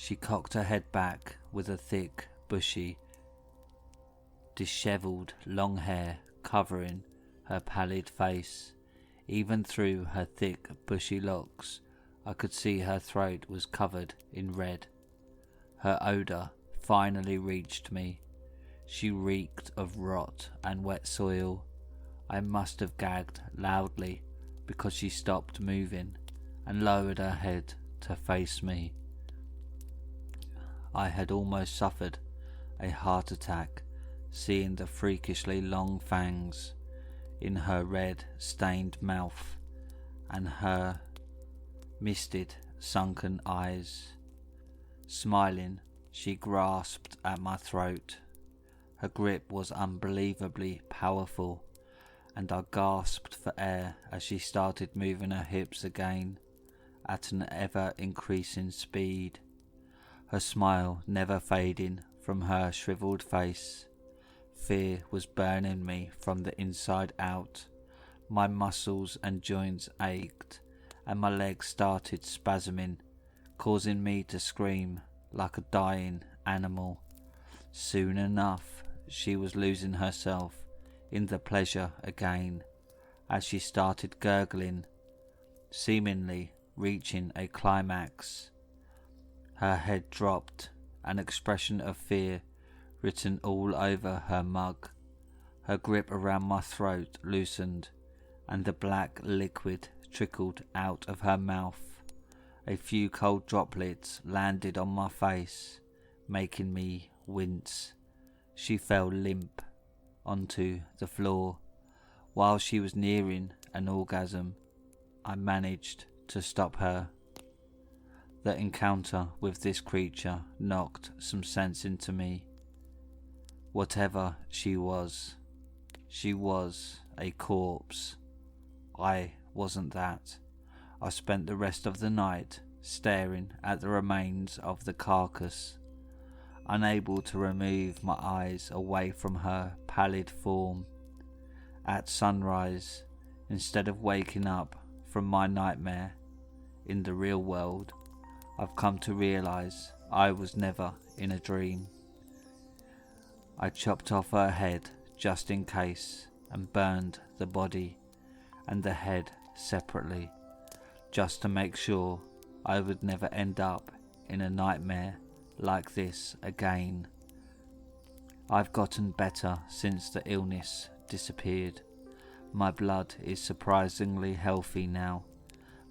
She cocked her head back with a thick, bushy, dishevelled long hair covering her pallid face. Even through her thick, bushy locks, I could see her throat was covered in red. Her odour finally reached me. She reeked of rot and wet soil. I must have gagged loudly because she stopped moving and lowered her head to face me. I had almost suffered a heart attack seeing the freakishly long fangs in her red stained mouth and her misted sunken eyes. Smiling, she grasped at my throat. Her grip was unbelievably powerful, and I gasped for air as she started moving her hips again at an ever-increasing speed, her smile never fading from her shriveled face. Fear was burning me from the inside out. My muscles and joints ached, and my legs started spasming, causing me to scream like a dying animal. Soon enough, she was losing herself in the pleasure again, as she started gurgling, seemingly reaching a climax. Her head dropped, an expression of fear written all over her mug. Her grip around my throat loosened, and the black liquid trickled out of her mouth. A few cold droplets landed on my face, making me wince. She fell limp onto the floor. While she was nearing an orgasm, I managed to stop her. The encounter with this creature knocked some sense into me. Whatever she was a corpse. I wasn't that. I spent the rest of the night staring at the remains of the carcass, unable to remove my eyes away from her pallid form. At sunrise, instead of waking up from my nightmare in the real world, I've come to realise I was never in a dream. I chopped off her head just in case and burned the body and the head separately, just to make sure I would never end up in a nightmare like this again. I've gotten better since the illness disappeared. My blood is surprisingly healthy now.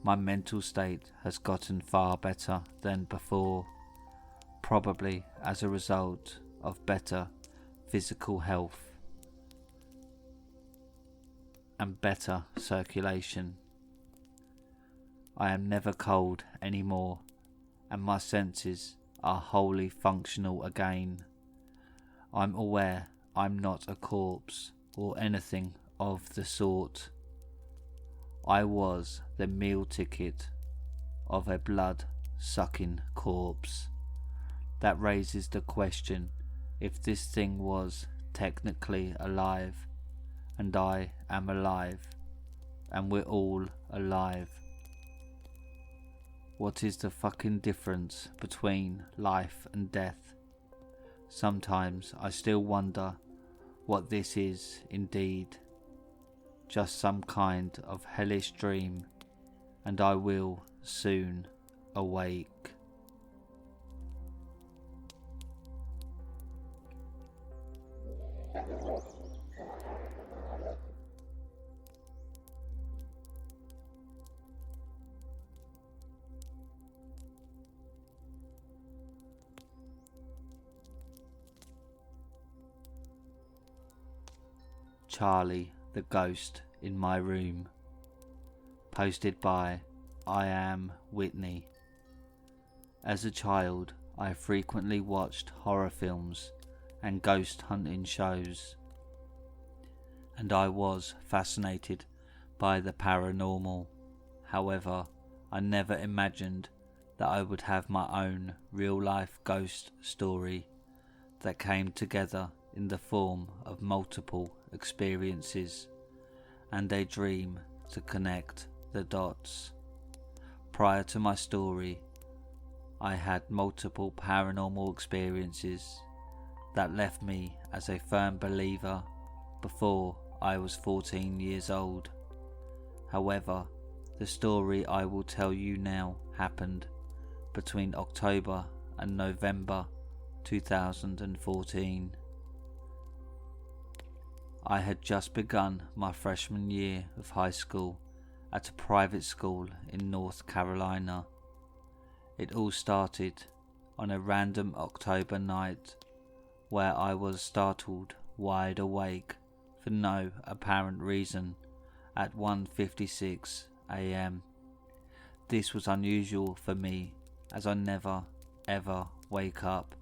My mental state has gotten far better than before, probably as a result of better physical health and better circulation. I am never cold anymore, and my senses are wholly functional again. I'm aware I'm not a corpse or anything of the sort. I was the meal ticket of a blood-sucking corpse. That raises the question if this thing was technically alive, and I am alive, and we're all alive. What is the fucking difference between life and death? Sometimes I still wonder what this is indeed. Just some kind of hellish dream, and I will soon awake. Charlie the Ghost in My Room. Posted by I Am Whitney. As a child, I frequently watched horror films and ghost hunting shows, and I was fascinated by the paranormal. However, I never imagined that I would have my own real-life ghost story that came together in the form of multiple experiences and a dream to connect the dots. Prior to my story, I had multiple paranormal experiences that left me as a firm believer before I was 14 years old. However, the story I will tell you now happened between October and November 2014. I had just begun my freshman year of high school at a private school in North Carolina. It all started on a random October night where I was startled wide awake for no apparent reason at 1:56 a.m. This was unusual for me, as I never ever wake up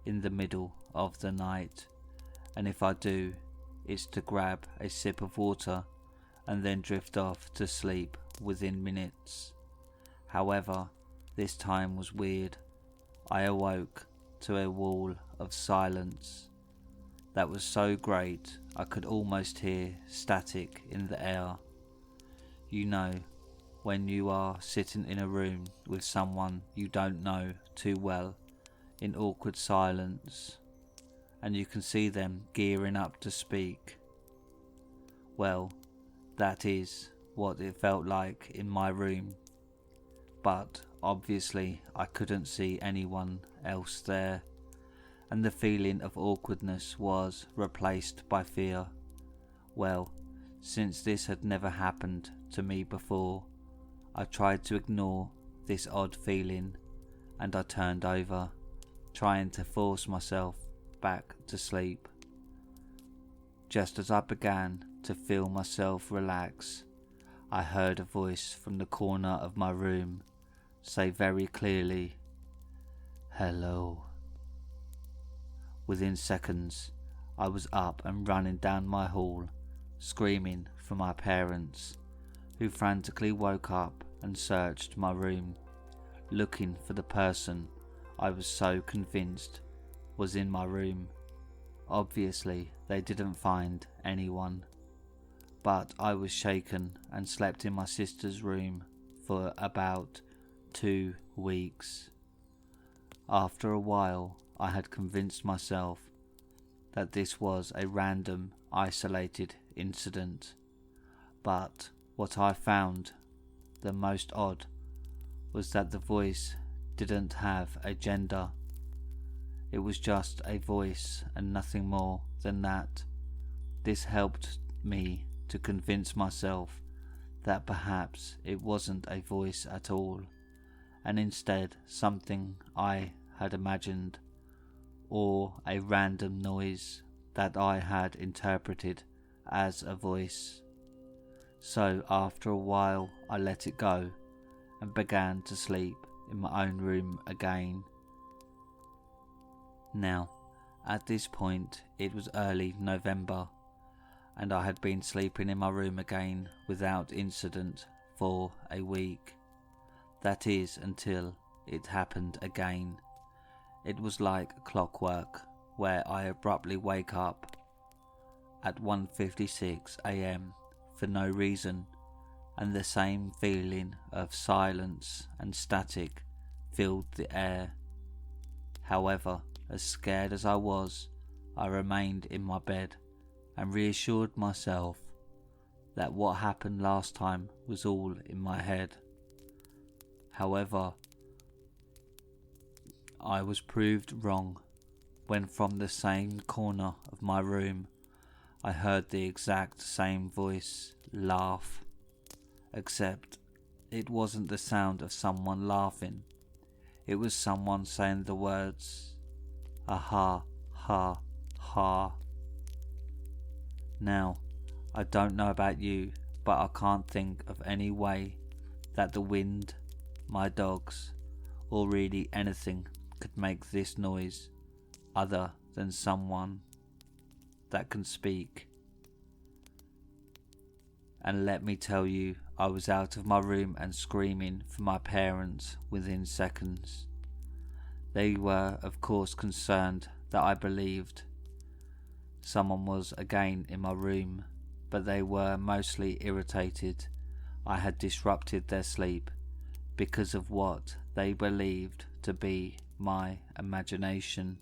in the middle of the night, and if I do, it's to grab a sip of water and then drift off to sleep within minutes. However, this time was weird. I awoke to a wall of silence that was so great I could almost hear static in the air. You know, when you are sitting in a room with someone you don't know too well in awkward silence, and you can see them gearing up to speak. Well, that is what it felt like in my room, but obviously I couldn't see anyone else there, and the feeling of awkwardness was replaced by fear. Well, since this had never happened to me before, I tried to ignore this odd feeling, and I turned over, trying to force myself back to sleep. Just as I began to feel myself relax, I heard a voice from the corner of my room say very clearly, "Hello." Within seconds, I was up and running down my hall, screaming for my parents, who frantically woke up and searched my room, looking for the person I was so convinced was in my room. Obviously, they didn't find anyone, but I was shaken and slept in my sister's room for about 2 weeks. After a while, I had convinced myself that this was a random, isolated incident. But what I found the most odd was that the voice didn't have a gender. It was just a voice and nothing more than that. This helped me to convince myself that perhaps it wasn't a voice at all, and instead something I had imagined, or a random noise that I had interpreted as a voice. So after a while I let it go and began to sleep in my own room again. Now, at this point it was early November, and I had been sleeping in my room again without incident for a week. That is, until it happened again. It was like clockwork, where I abruptly wake up at 1:56 a.m. for no reason, and the same feeling of silence and static filled the air. However, as scared as I was, I remained in my bed and reassured myself that what happened last time was all in my head. However, I was proved wrong when from the same corner of my room I heard the exact same voice laugh, except it wasn't the sound of someone laughing. It was someone saying the words, "Aha, ha, ha." Now, I don't know about you, but I can't think of any way that the wind, my dogs, or really anything could make this noise other than someone that can speak. And let me tell you, I was out of my room and screaming for my parents within seconds. They were of course concerned that I believed someone was again in my room, but they were mostly irritated I had disrupted their sleep because of what they believed to be my imagination.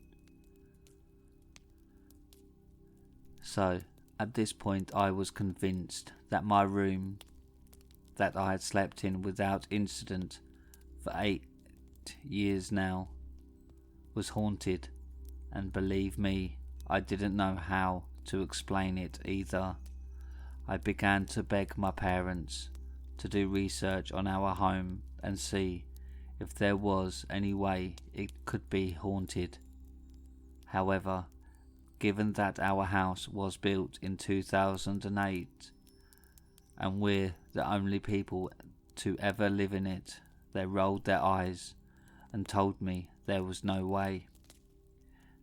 So, at this point I was convinced that my room that I had slept in without incident for 8 years now was haunted, and believe me, I didn't know how to explain it either. I began to beg my parents to do research on our home and see if there was any way it could be haunted. However, given that our house was built in 2008 and we're the only people to ever live in it, they rolled their eyes and told me there was no way.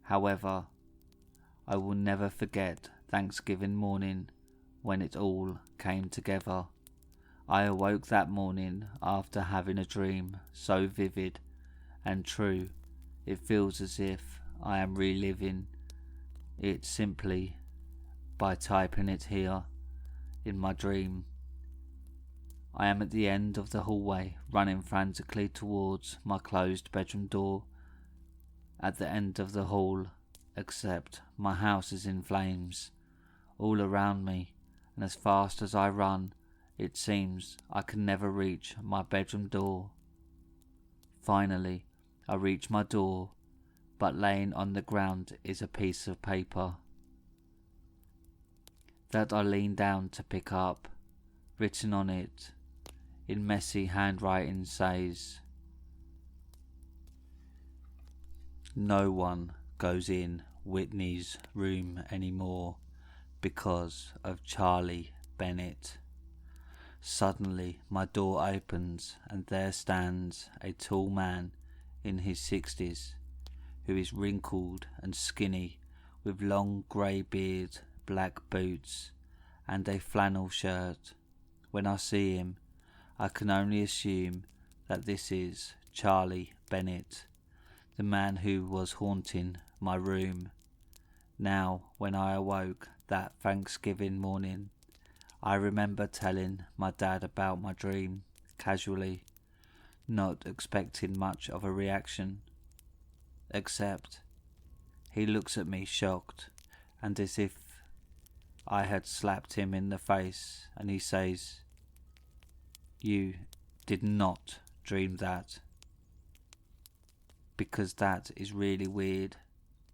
However, I will never forget Thanksgiving morning when it all came together. I awoke that morning after having a dream so vivid and true it feels as if I am reliving it simply by typing it here in my dream. I am at the end of the hallway, running frantically towards my closed bedroom door at the end of the hall, except my house is in flames all around me, and as fast as I run, it seems I can never reach my bedroom door. Finally, I reach my door, but laying on the ground is a piece of paper that I lean down to pick up. Written on it, in messy handwriting, says, "No one goes in Whitney's room anymore because of Charlie Bennett." Suddenly my door opens and there stands a tall man in his 60s who is wrinkled and skinny with long grey beard, black boots and a flannel shirt. When I see him, I can only assume that this is Charlie Bennett, the man who was haunting my room. Now, when I awoke that Thanksgiving morning, I remember telling my dad about my dream casually, not expecting much of a reaction, except he looks at me shocked and as if I had slapped him in the face, and he says, "You did not dream that." Because that is really weird.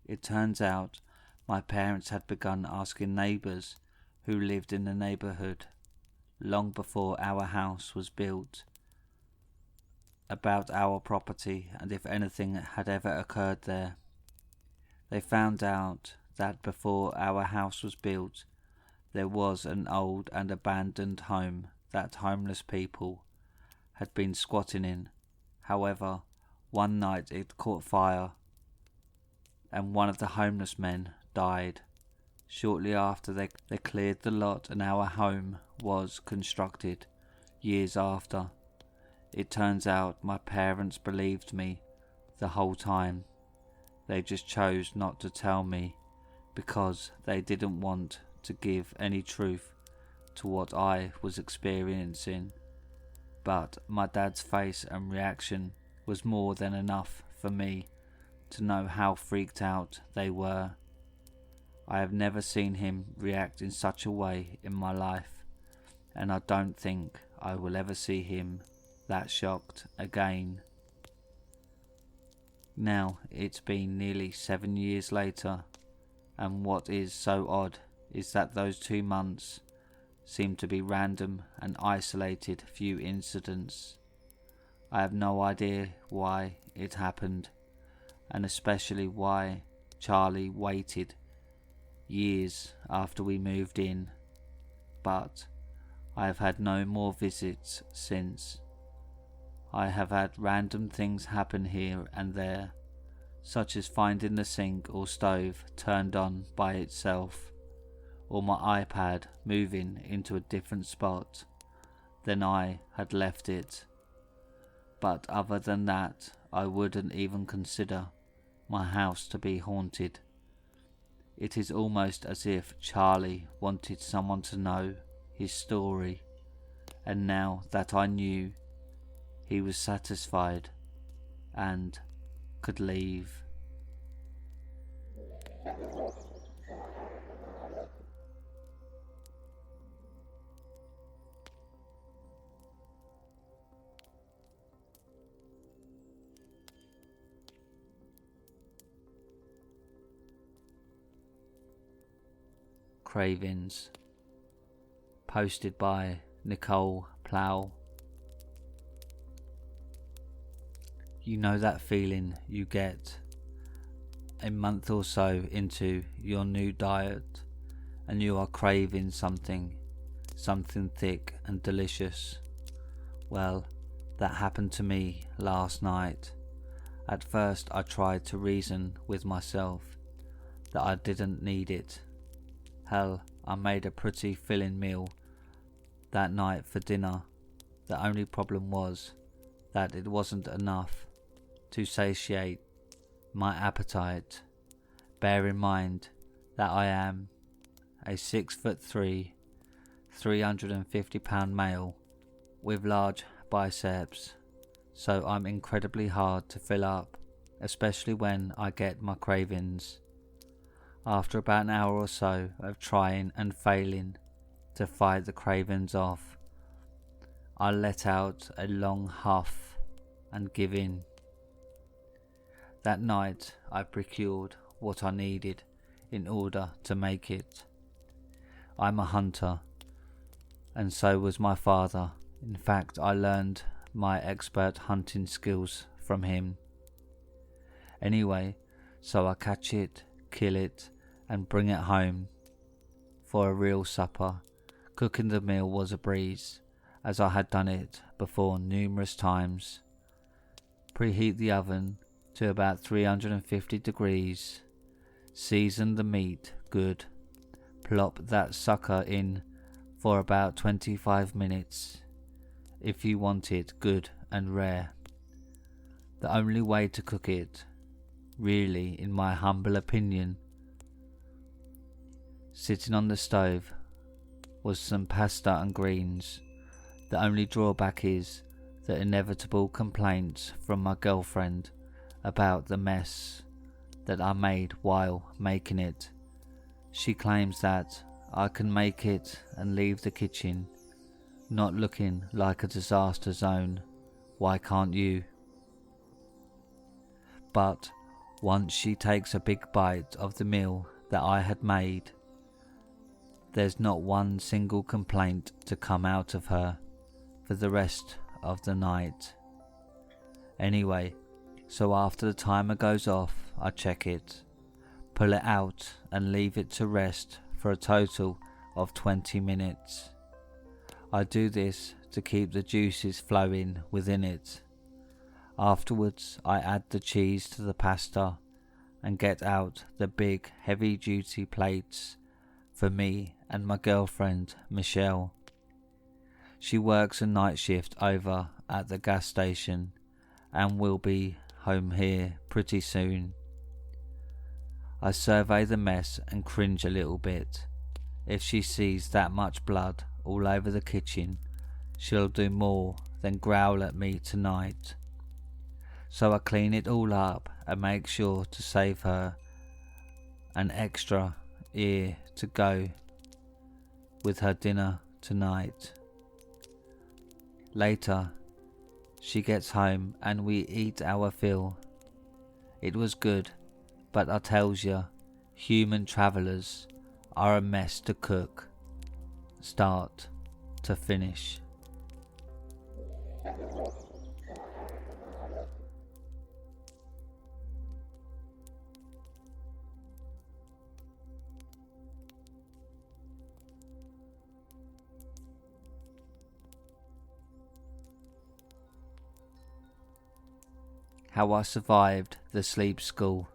It turns out my parents had begun asking neighbours who lived in the neighbourhood long before our house was built about our property and if anything had ever occurred there. They found out that before our house was built, there was an old and abandoned home that homeless people had been squatting in. However, one night it caught fire and one of the homeless men died. Shortly after they cleared the lot and our home was constructed. Years after, it turns out my parents believed me the whole time. They just chose not to tell me because they didn't want to give any truth to what I was experiencing. But my dad's face and reaction was more than enough for me to know how freaked out they were. I have never seen him react in such a way in my life, and I don't think I will ever see him that shocked again. Now it's been nearly 7 years later, and what is so odd is that those 2 months seem to be random and isolated few incidents. I have no idea why it happened, and especially why Charlie waited years after we moved in, but I have had no more visits since. I have had random things happen here and there, such as finding the sink or stove turned on by itself, or my iPad moving into a different spot than I had left it. But other than that, I wouldn't even consider my house to be haunted. It is almost as if Charlie wanted someone to know his story, and now that I knew, he was satisfied and could leave. Cravings. Posted by Nicole Plow. You know that feeling you get a month or so into your new diet and you are craving something thick and delicious. Well, that happened to me last night. At first I tried to reason with myself that I didn't need it. Hell, I made a pretty filling meal that night for dinner. The only problem was that it wasn't enough to satiate my appetite. Bear in mind that I am a 6'3", 350-pound male with large biceps, so I'm incredibly hard to fill up, especially when I get my cravings. After about an hour or so of trying and failing to fight the cravings off, I let out a long huff and give in. That night I procured what I needed in order to make it. I'm a hunter, and so was my father. In fact, I learned my expert hunting skills from him. Anyway, so I catch it, kill it, and bring it home for a real supper. Cooking the meal was a breeze, as I had done it before numerous times. Preheat the oven to about 350 degrees. Season the meat good. Plop that sucker in for about 25 minutes if you want it good and rare. The only way to cook it, really, in my humble opinion, sitting on the stove, was some pasta and greens. The only drawback is the inevitable complaints from my girlfriend about the mess that I made while making it. She claims that I can make it and leave the kitchen, not looking like a disaster zone. Why can't you? But once she takes a big bite of the meal that I had made, there's not one single complaint to come out of her for the rest of the night. Anyway, so after the timer goes off, I check it, pull it out and leave it to rest for a total of 20 minutes. I do this to keep the juices flowing within it. Afterwards, I add the cheese to the pasta and get out the big heavy-duty plates for me and my girlfriend Michelle. She works a night shift over at the gas station and will be home here pretty soon. I survey the mess and cringe a little bit. If she sees that much blood all over the kitchen, she'll do more than growl at me tonight. So I clean it all up and make sure to save her an extra ear to go with her dinner tonight. Later, she gets home and we eat our fill. It was good, but I tells ya, human travellers are a mess to cook, start to finish. How I Survived the Sleep School,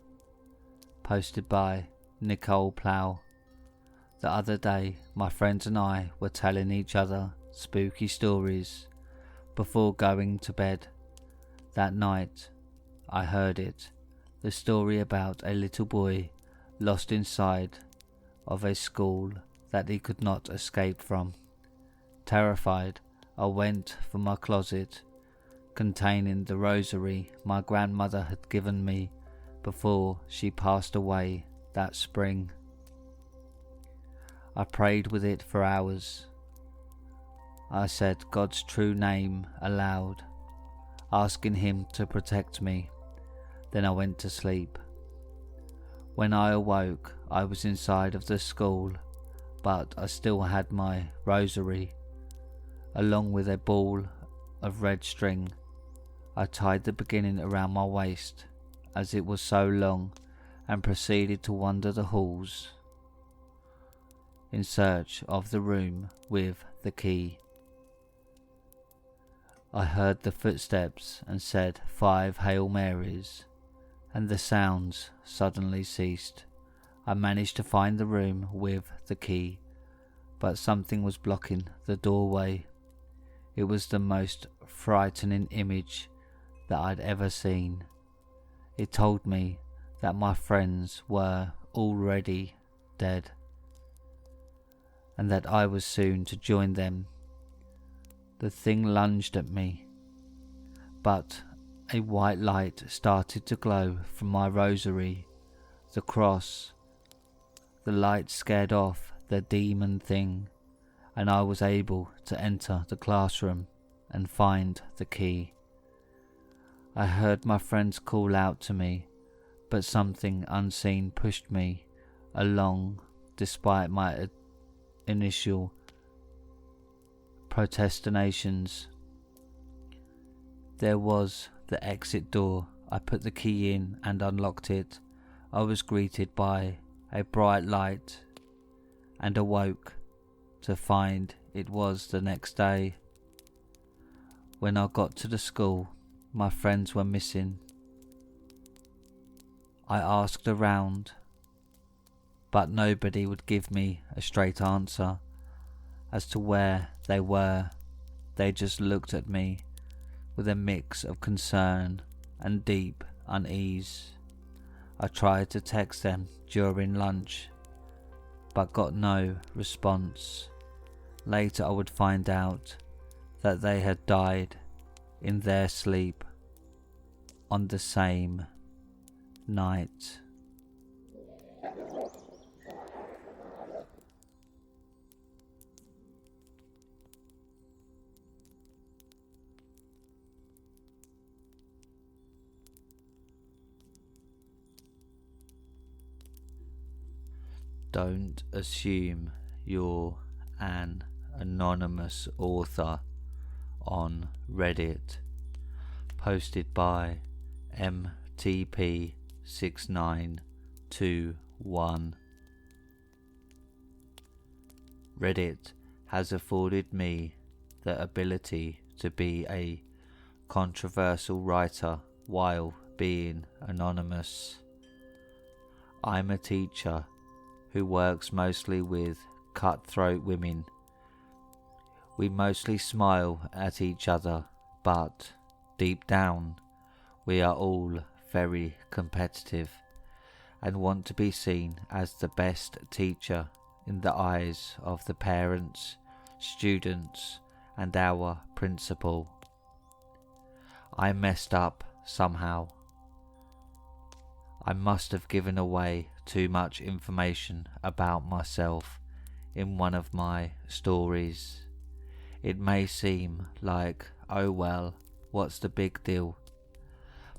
posted by Nicole Plow. The other day, my friends and I were telling each other spooky stories before going to bed. That night, I heard it, the story about a little boy lost inside of a school that he could not escape from. Terrified, I went for my closet containing the rosary my grandmother had given me before she passed away that spring. I prayed with it for hours. I said God's true name aloud, asking him to protect me. Then I went to sleep. When I awoke, I was inside of the school, but I still had my rosary, along with a ball of red string. I tied the beginning around my waist, as it was so long, and proceeded to wander the halls in search of the room with the key. I heard the footsteps and said 5 Hail Marys, and the sounds suddenly ceased. I managed to find the room with the key, but something was blocking the doorway. It was the most frightening image that I'd ever seen. It told me that my friends were already dead, and that I was soon to join them. The thing lunged at me, but a white light started to glow from my rosary, the cross. The light scared off the demon thing, and I was able to enter the classroom and find the key. I heard my friends call out to me, but something unseen pushed me along despite my initial protestations. There was the exit door. I put the key in and unlocked it. I was greeted by a bright light and awoke to find it was the next day. When I got to the school, my friends were missing. I asked around, but nobody would give me a straight answer as to where they were. They just looked at me with a mix of concern and deep unease. I tried to text them during lunch, but got no response. Later I would find out that they had died in their sleep on the same night. Don't assume you're an anonymous author on Reddit. Posted by MTP6921. Reddit has afforded me the ability to be a controversial writer while being anonymous. I'm a teacher who works mostly with cutthroat women. We mostly smile at each other, but deep down we are all very competitive and want to be seen as the best teacher in the eyes of the parents, students, and our principal. I messed up somehow. I must have given away too much information about myself in one of my stories. It may seem like, oh well, what's the big deal?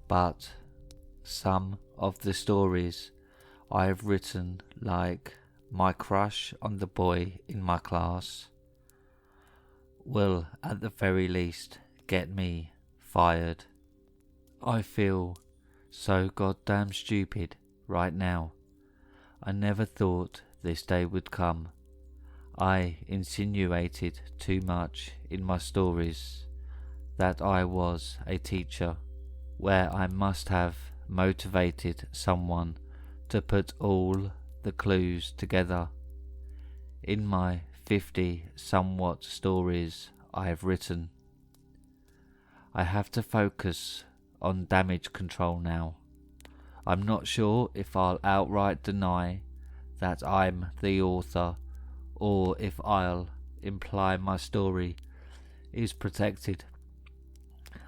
But some of the stories I have written, like my crush on the boy in my class, will at the very least get me fired. I feel so goddamn stupid right now. I never thought this day would come. I insinuated too much in my stories that I was a teacher, where I must have motivated someone to put all the clues together. In my 50 somewhat stories I have written, I have to focus on damage control now. I'm not sure if I'll outright deny that I'm the author, or if I'll imply my story is protected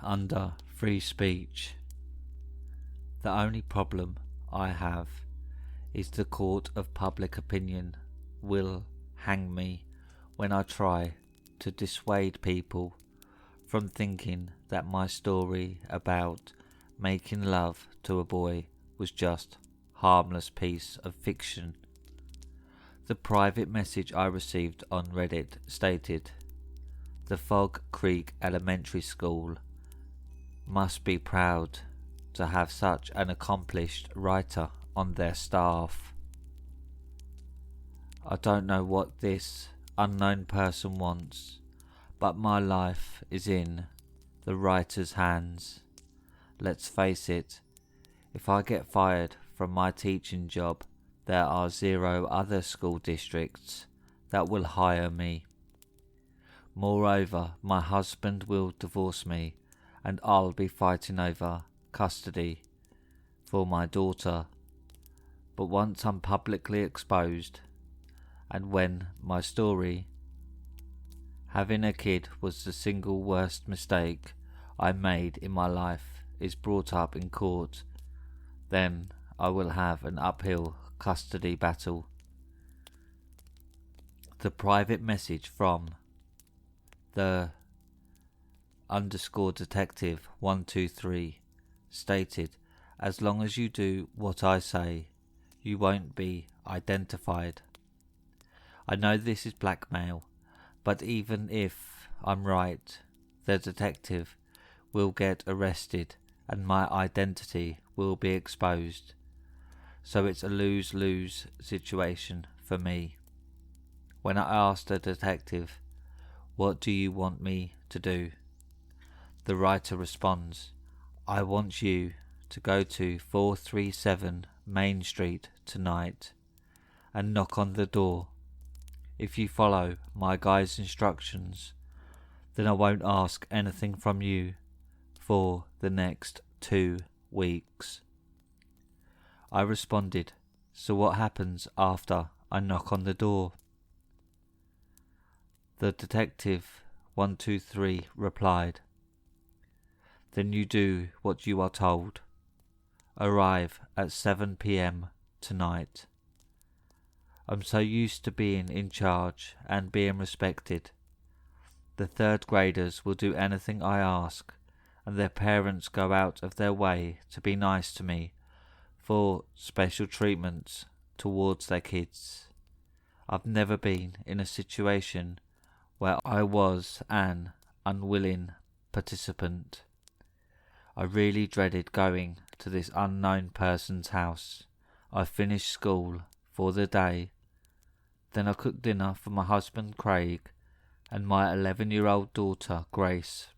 under free speech. The only problem I have is the court of public opinion will hang me when I try to dissuade people from thinking that my story about making love to a boy was just harmless piece of fiction. The private message I received on Reddit stated, "The Fog Creek Elementary School must be proud to have such an accomplished writer on their staff." I don't know what this unknown person wants, but my life is in the writer's hands. Let's face it, if I get fired from my teaching job, there are 0 other school districts that will hire me. Moreover, my husband will divorce me and I'll be fighting over custody for my daughter. But once I'm publicly exposed, and when my story, having a kid was the single worst mistake I made in my life, is brought up in court, then I will have an uphill custody battle. The private message from the _detective 123 stated, "As long as you do what I say, you won't be identified." I know this is blackmail, but even if I'm right, the detective will get arrested and my identity will be exposed. So it's a lose-lose situation for me. When I asked the detective, "What do you want me to do?" the writer responds, "I want you to go to 437 Main Street tonight and knock on the door. If you follow my guy's instructions, then I won't ask anything from you for the next 2 weeks." I responded, "So what happens after I knock on the door?" The detective 123 replied, "Then you do what you are told. Arrive at 7 p.m. tonight." I'm so used to being in charge and being respected. The 3rd graders will do anything I ask, and their parents go out of their way to be nice to me for special treatments towards their kids. I've never been in a situation where I was an unwilling participant. I really dreaded going to this unknown person's house. I finished school for the day. Then I cooked dinner for my husband Craig and my 11-year-old daughter Grace.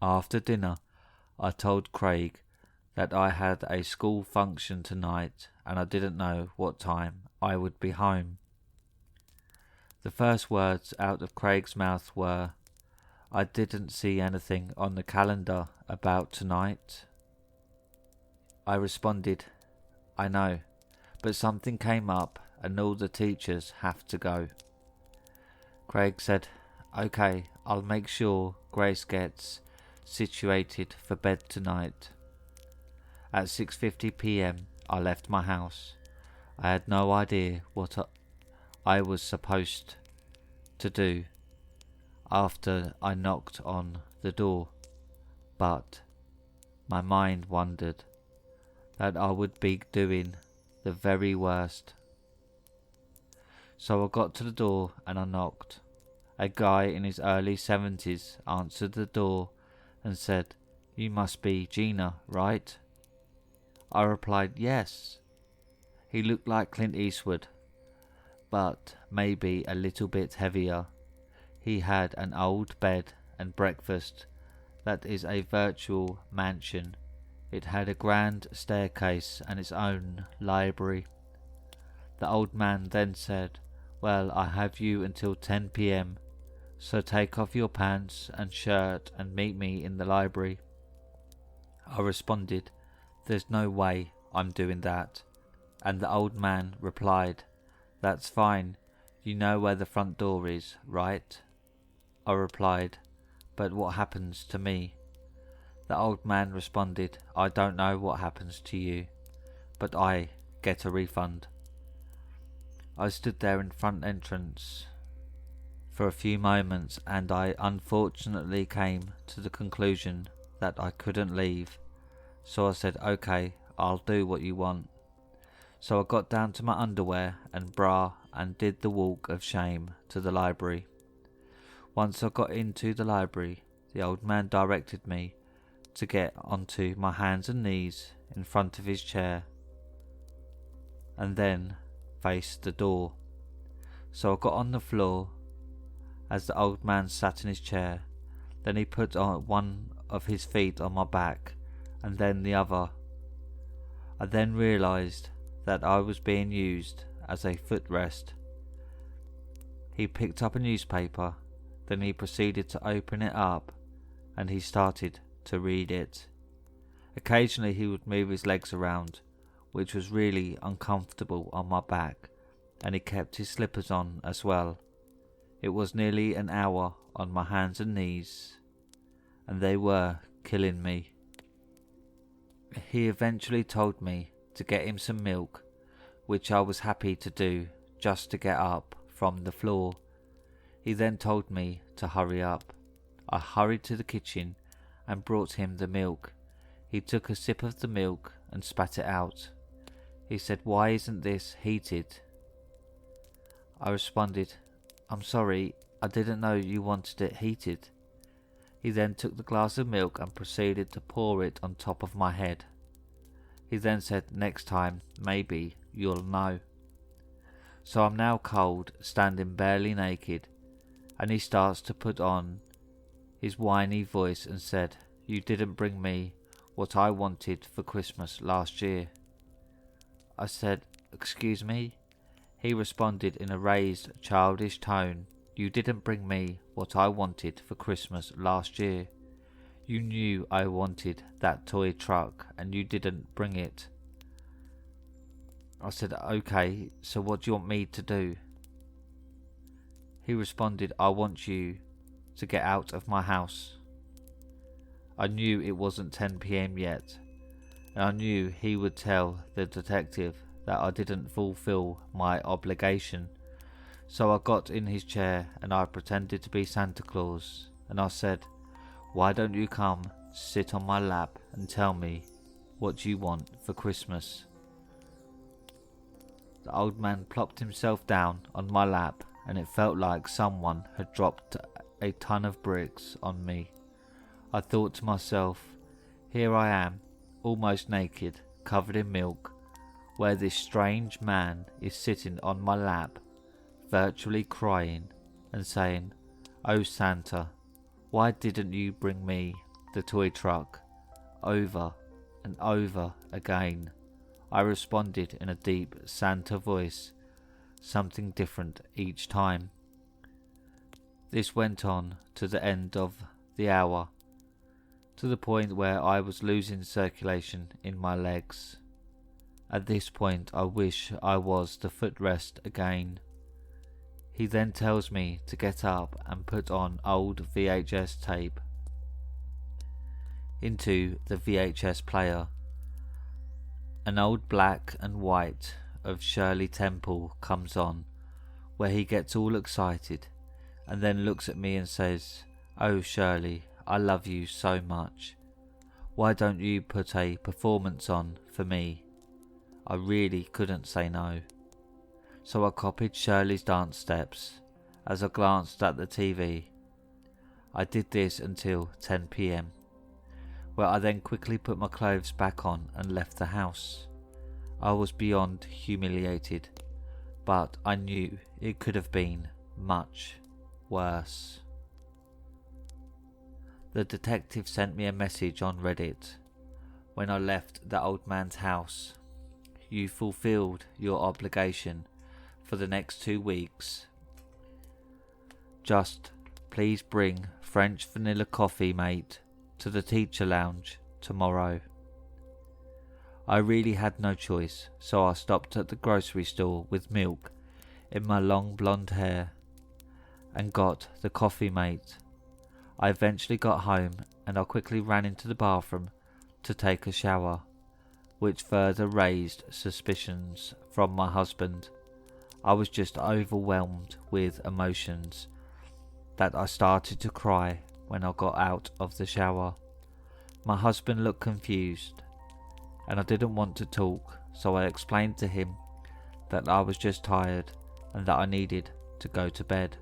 After dinner, I told Craig that I had a school function tonight and I didn't know what time I would be home. The first words out of Craig's mouth were, "I didn't see anything on the calendar about tonight." I responded, "I know, but something came up and all the teachers have to go." Craig said, "Okay, I'll make sure Grace gets situated for bed tonight." At 6:50 p.m. I left my house. I had no idea what I was supposed to do after I knocked on the door, but my mind wondered that I would be doing the very worst. So I got to the door and I knocked. A guy in his early 70s answered the door and said, "You must be Gina, right?" I replied, "Yes." He looked like Clint Eastwood, but maybe a little bit heavier. He had an old bed and breakfast that is a virtual mansion. It had a grand staircase and its own library. The old man then said, "Well, I have you until 10 p.m, so take off your pants and shirt and meet me in the library." I responded, "There's no way I'm doing that." And the old man replied, "That's fine. You know where the front door is, right?" I replied, "But what happens to me?" The old man responded, "I don't know what happens to you, but I get a refund." I stood there in front entrance for a few moments and I unfortunately came to the conclusion that I couldn't leave. So I said, "Okay, I'll do what you want." So I got down to my underwear and bra and did the walk of shame to the library. Once I got into the library, the old man directed me to get onto my hands and knees in front of his chair and then face the door. So I got on the floor as the old man sat in his chair. Then he put on one of his feet on my back and then the other. I then realised that I was being used as a footrest. He picked up a newspaper, then he proceeded to open it up and he started to read it. Occasionally he would move his legs around, which was really uncomfortable on my back, and he kept his slippers on as well. It was nearly an hour on my hands and knees, and they were killing me. He eventually told me to get him some milk, which I was happy to do just to get up from the floor. He then told me to hurry up. I hurried to the kitchen and brought him the milk. He took a sip of the milk and spat it out. He said, "Why isn't this heated?" I responded, "I'm sorry, I didn't know you wanted it heated." He then took the glass of milk and proceeded to pour it on top of my head. He then said, "Next time, maybe you'll know." So I'm now cold, standing barely naked, and he starts to put on his whiny voice and said, "You didn't bring me what I wanted for Christmas last year." I said, "Excuse me?" He responded in a raised, childish tone, "You didn't bring me what I wanted for Christmas last year. You knew I wanted that toy truck and you didn't bring it." I said, "Okay, so what do you want me to do?" He responded, "I want you to get out of my house." I knew it wasn't 10 p.m. yet, and I knew he would tell the detective that I didn't fulfill my obligation. So I got in his chair and I pretended to be Santa Claus, and I said, "Why don't you come sit on my lap and tell me what you want for Christmas?" the old man plopped himself down on my lap, and it felt like someone had dropped a ton of bricks on me. I thought to myself, here I am, almost naked, covered in milk, where this strange man is sitting on my lap, virtually crying and saying, "Oh Santa, why didn't you bring me the toy truck?" over and over again. I responded in a deep Santa voice, something different each time. This went on to the end of the hour, to the point where I was losing circulation in my legs. At this point I wish I was the footrest again. He then tells me to get up and put on old VHS tape into the VHS player. An old black and white of Shirley Temple comes on, where he gets all excited and then looks at me and says, "Oh Shirley, I love you so much. Why don't you put a performance on for me?" I really couldn't say no. So I copied Shirley's dance steps as I glanced at the TV. I did this until 10 p.m, where I then quickly put my clothes back on and left the house. I was beyond humiliated, but I knew it could have been much worse. The detective sent me a message on Reddit when I left the old man's house. "You fulfilled your obligation for the next 2 weeks. Just please bring French vanilla coffee, mate, to the teacher lounge tomorrow." I really had no choice, so I stopped at the grocery store with milk in my long blonde hair and got the coffee, mate. I eventually got home and I quickly ran into the bathroom to take a shower, which further raised suspicions from my husband. I was just overwhelmed with emotions that I started to cry when I got out of the shower. My husband looked confused and I didn't want to talk, so I explained to him that I was just tired and that I needed to go to bed.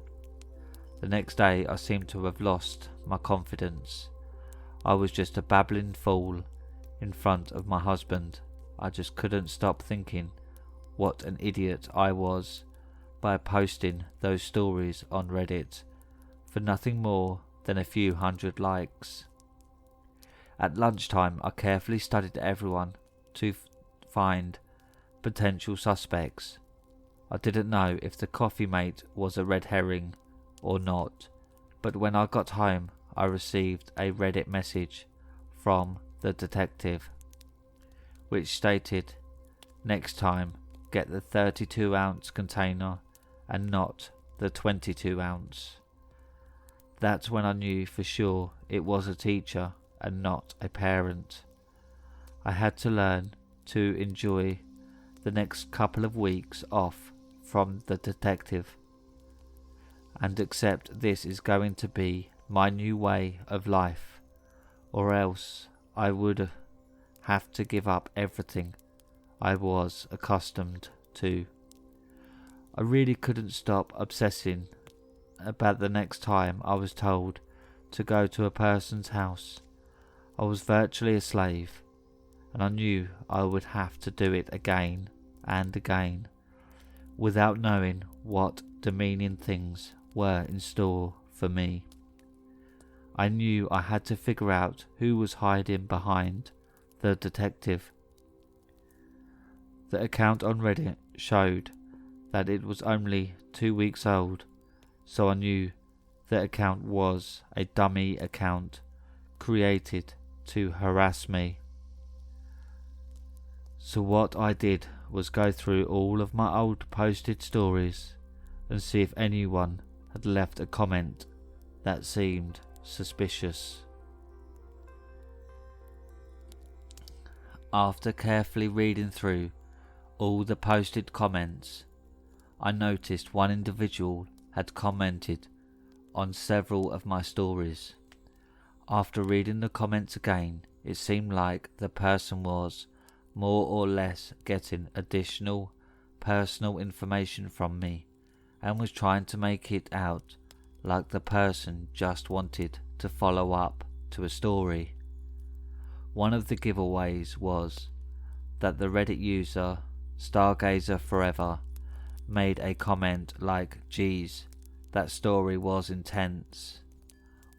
The next day I seemed to have lost my confidence. I was just a babbling fool in front of my husband. I just couldn't stop thinking what an idiot I was by posting those stories on Reddit for nothing more than a few hundred likes. At lunchtime I carefully studied everyone to find potential suspects. I didn't know if the coffee mate was a red herring or not, but when I got home I received a Reddit message from the detective which stated, "Next time get the 32-ounce container and not the 22-ounce. That's when I knew for sure it was a teacher and not a parent. I had to learn to enjoy the next couple of weeks off from the detective and accept this is going to be my new way of life, or else I would have to give up everything I was accustomed to." I really couldn't stop obsessing about the next time I was told to go to a person's house. I was virtually a slave, and I knew I would have to do it again and again, without knowing what demeaning things were in store for me. I knew I had to figure out who was hiding behind the detective. The account on Reddit showed that it was only 2 weeks old, so I knew the account was a dummy account created to harass me. So what I did was go through all of my old posted stories and see if anyone had left a comment that seemed suspicious. After carefully reading through all the posted comments, I noticed one individual had commented on several of my stories. After reading the comments again, it seemed like the person was more or less getting additional personal information from me and was trying to make it out like the person just wanted to follow up to a story. One of the giveaways was that the Reddit user Stargazer Forever made a comment like, "Geez, that story was intense.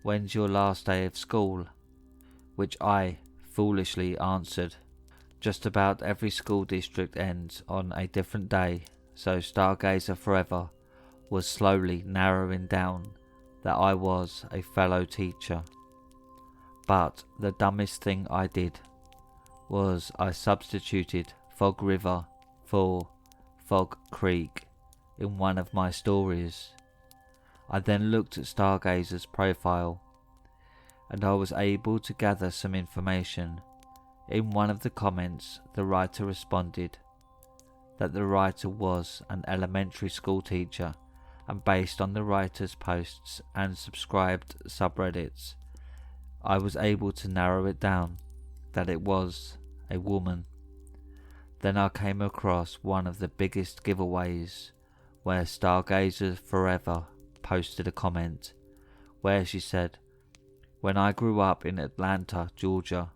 When's your last day of school?" Which I foolishly answered, "Just about every school district ends on a different day," so Stargazer Forever was slowly narrowing down that I was a fellow teacher. But the dumbest thing I did was I substituted Fog River for Fog Creek in one of my stories. I then looked at Stargazer's profile and I was able to gather some information. In one of the comments, the writer responded that the writer was an elementary school teacher, and based on the writer's posts and subscribed subreddits, I was able to narrow it down that it was a woman. Then I came across one of the biggest giveaways where Stargazer Forever posted a comment where she said, "When I grew up in Atlanta, Georgia,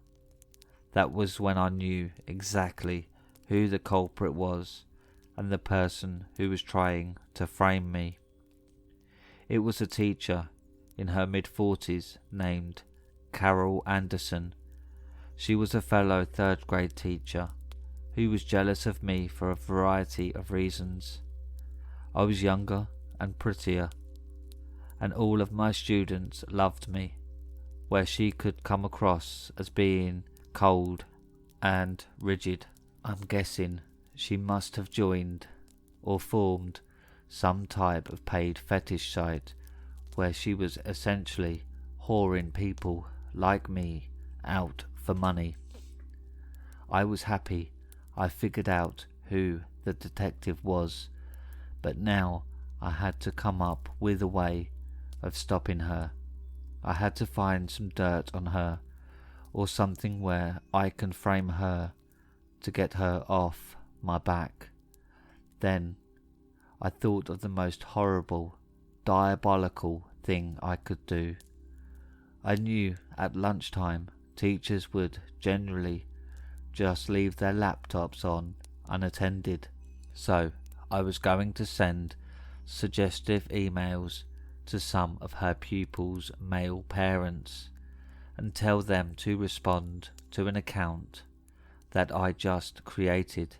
that was when I knew exactly who the culprit was and the person who was trying to frame me. It was a teacher in her mid-40s named Carol Anderson. She was a fellow third grade teacher who was jealous of me for a variety of reasons. I was younger and prettier, and all of my students loved me, where she could come across as being cold and rigid. I'm guessing she must have joined or formed some type of paid fetish site where she was essentially whoring people like me out for money. I was happy I figured out who the detective was, but now I had to come up with a way of stopping her. I had to find some dirt on her, or something where I can frame her to get her off my back. Then I thought of the most horrible, diabolical thing I could do. I knew at lunchtime teachers would generally just leave their laptops on unattended, so I was going to send suggestive emails to some of her pupils' male parents and tell them to respond to an account that I just created.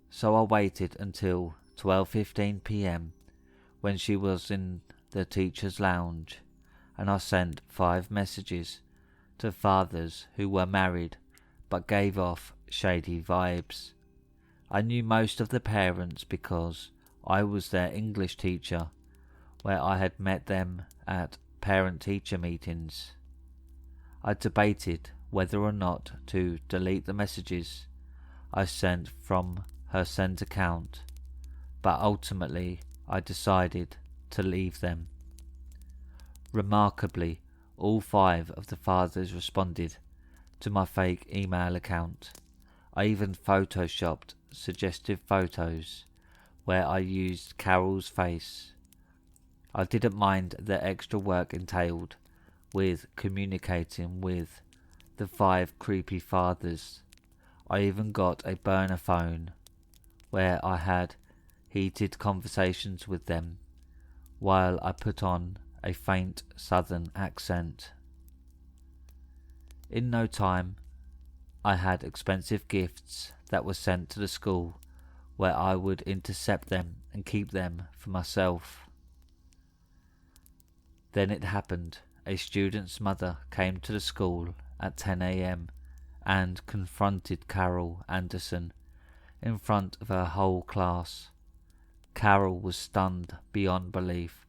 So I waited until 12:15 p.m. when she was in the teacher's lounge, and I sent 5 messages to fathers who were married but gave off shady vibes. I knew most of the parents because I was their English teacher, where I had met them at parent-teacher meetings. I debated whether or not to delete the messages I sent from her sent account, but ultimately I decided to leave them. Remarkably, all 5 of the fathers responded to my fake email account. I even photoshopped suggestive photos where I used Carol's face. I didn't mind the extra work entailed with communicating with the 5 creepy fathers. I even got a burner phone where I had heated conversations with them while I put on a faint southern accent. In no time, I had expensive gifts that were sent to the school where I would intercept them and keep them for myself. Then it happened. A student's mother came to the school at 10 a.m. and confronted Carol Anderson in front of her whole class. Carol was stunned beyond belief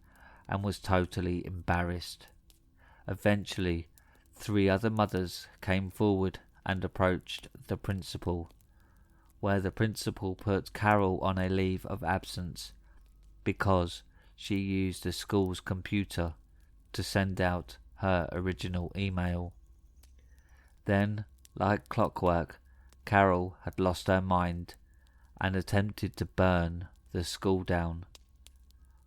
and was totally embarrassed. Eventually, 3 other mothers came forward and approached the principal, where the principal put Carol on a leave of absence because she used the school's computer to send out her original email. Then, like clockwork, Carol had lost her mind and attempted to burn the school down,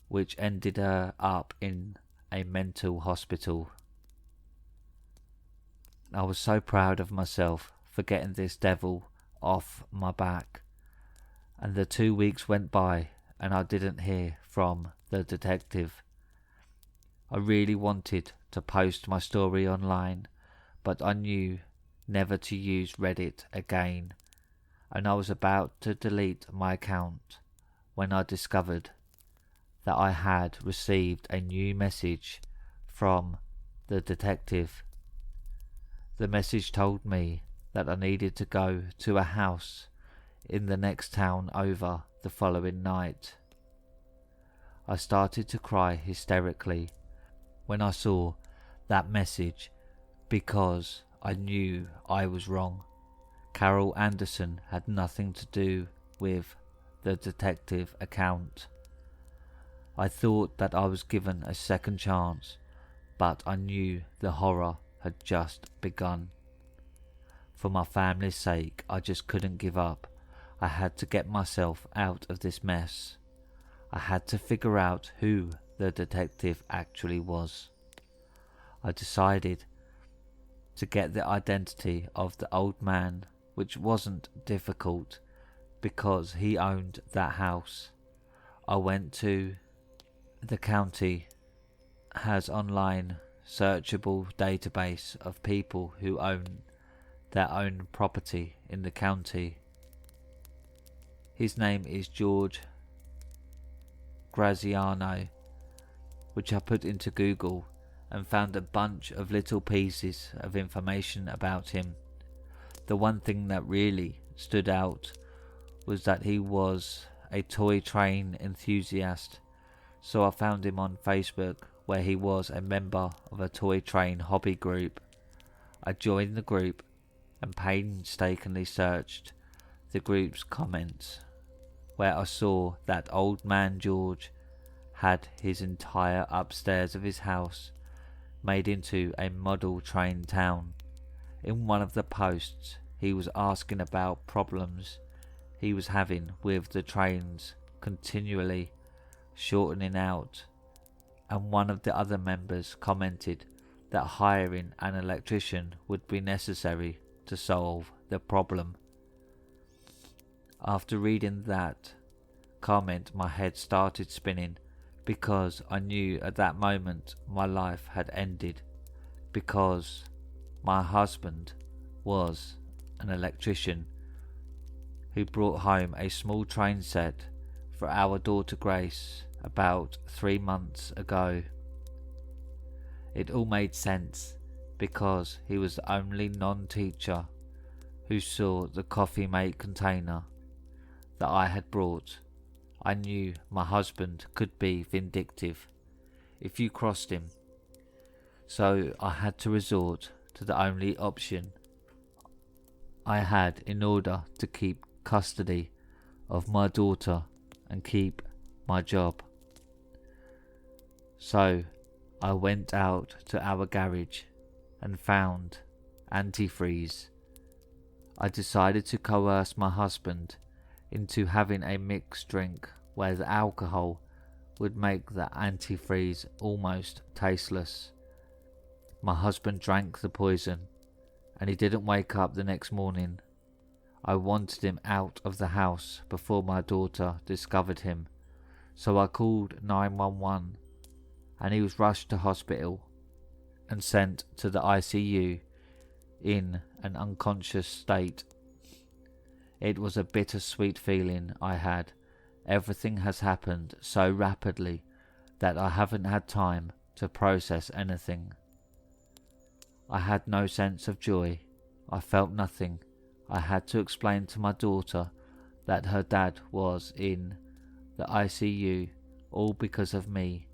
which ended her up in a mental hospital. I was so proud of myself for getting this devil off my back, and the 2 weeks went by and I didn't hear from the detective. I really wanted to post my story online, but I knew never to use Reddit again, and I was about to delete my account when I discovered that I had received a new message from the detective. The message told me that I needed to go to a house in the next town over the following night. I started to cry hysterically when I saw that message because I knew I was wrong. Carol Anderson had nothing to do with the detective account. I thought that I was given a second chance, but I knew the horror had just begun. For my family's sake, I just couldn't give up. I had to get myself out of this mess. I had to figure out who the detective actually was. I decided to get the identity of the old man, which wasn't difficult because he owned that house. I went to the county has online searchable database of people who own their own property in the county. His name is George Graziano, which I put into Google and found a bunch of little pieces of information about him. The one thing that really stood out was that he was a toy train enthusiast, so I found him on Facebook, where he was a member of a toy train hobby group. I joined the group and painstakingly searched the group's comments, where I saw that old man George had his entire upstairs of his house made into a model train town. In one of the posts, he was asking about problems he was having with the trains continually shortening out, and one of the other members commented that hiring an electrician would be necessary to solve the problem. After reading that comment, my head started spinning because I knew at that moment my life had ended, because my husband was an electrician who brought home a small train set for our daughter Grace about 3 months ago. It all made sense because he was the only non-teacher who saw the coffee mate container that I had brought. I knew my husband could be vindictive if you crossed him, so I had to resort to the only option I had in order to keep custody of my daughter and keep my job. So I went out to our garage and found antifreeze. I decided to coerce my husband into having a mixed drink where the alcohol would make the antifreeze almost tasteless. My husband drank the poison and he didn't wake up the next morning. I wanted him out of the house before my daughter discovered him, so I called 911 and he was rushed to hospital and sent to the ICU in an unconscious state. It was a bittersweet feeling I had. Everything has happened so rapidly that I haven't had time to process anything. I had no sense of joy. I felt nothing. I had to explain to my daughter that her dad was in the ICU, all because of me.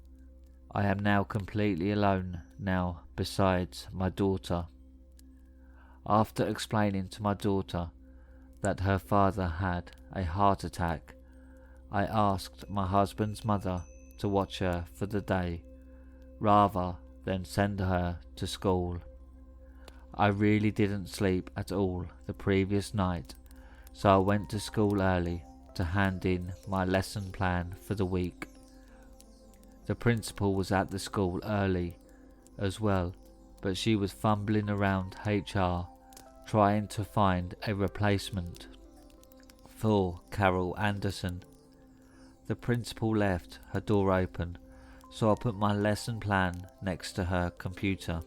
I am now completely alone now besides my daughter. After explaining to my daughter that her father had a heart attack, I asked my husband's mother to watch her for the day, rather than send her to school. I really didn't sleep at all the previous night, so I went to school early to hand in my lesson plan for the week. The principal was at the school early as well, but she was fumbling around HR trying to find a replacement for Carol Anderson. The principal left her door open, so I put my lesson plan next to her computer.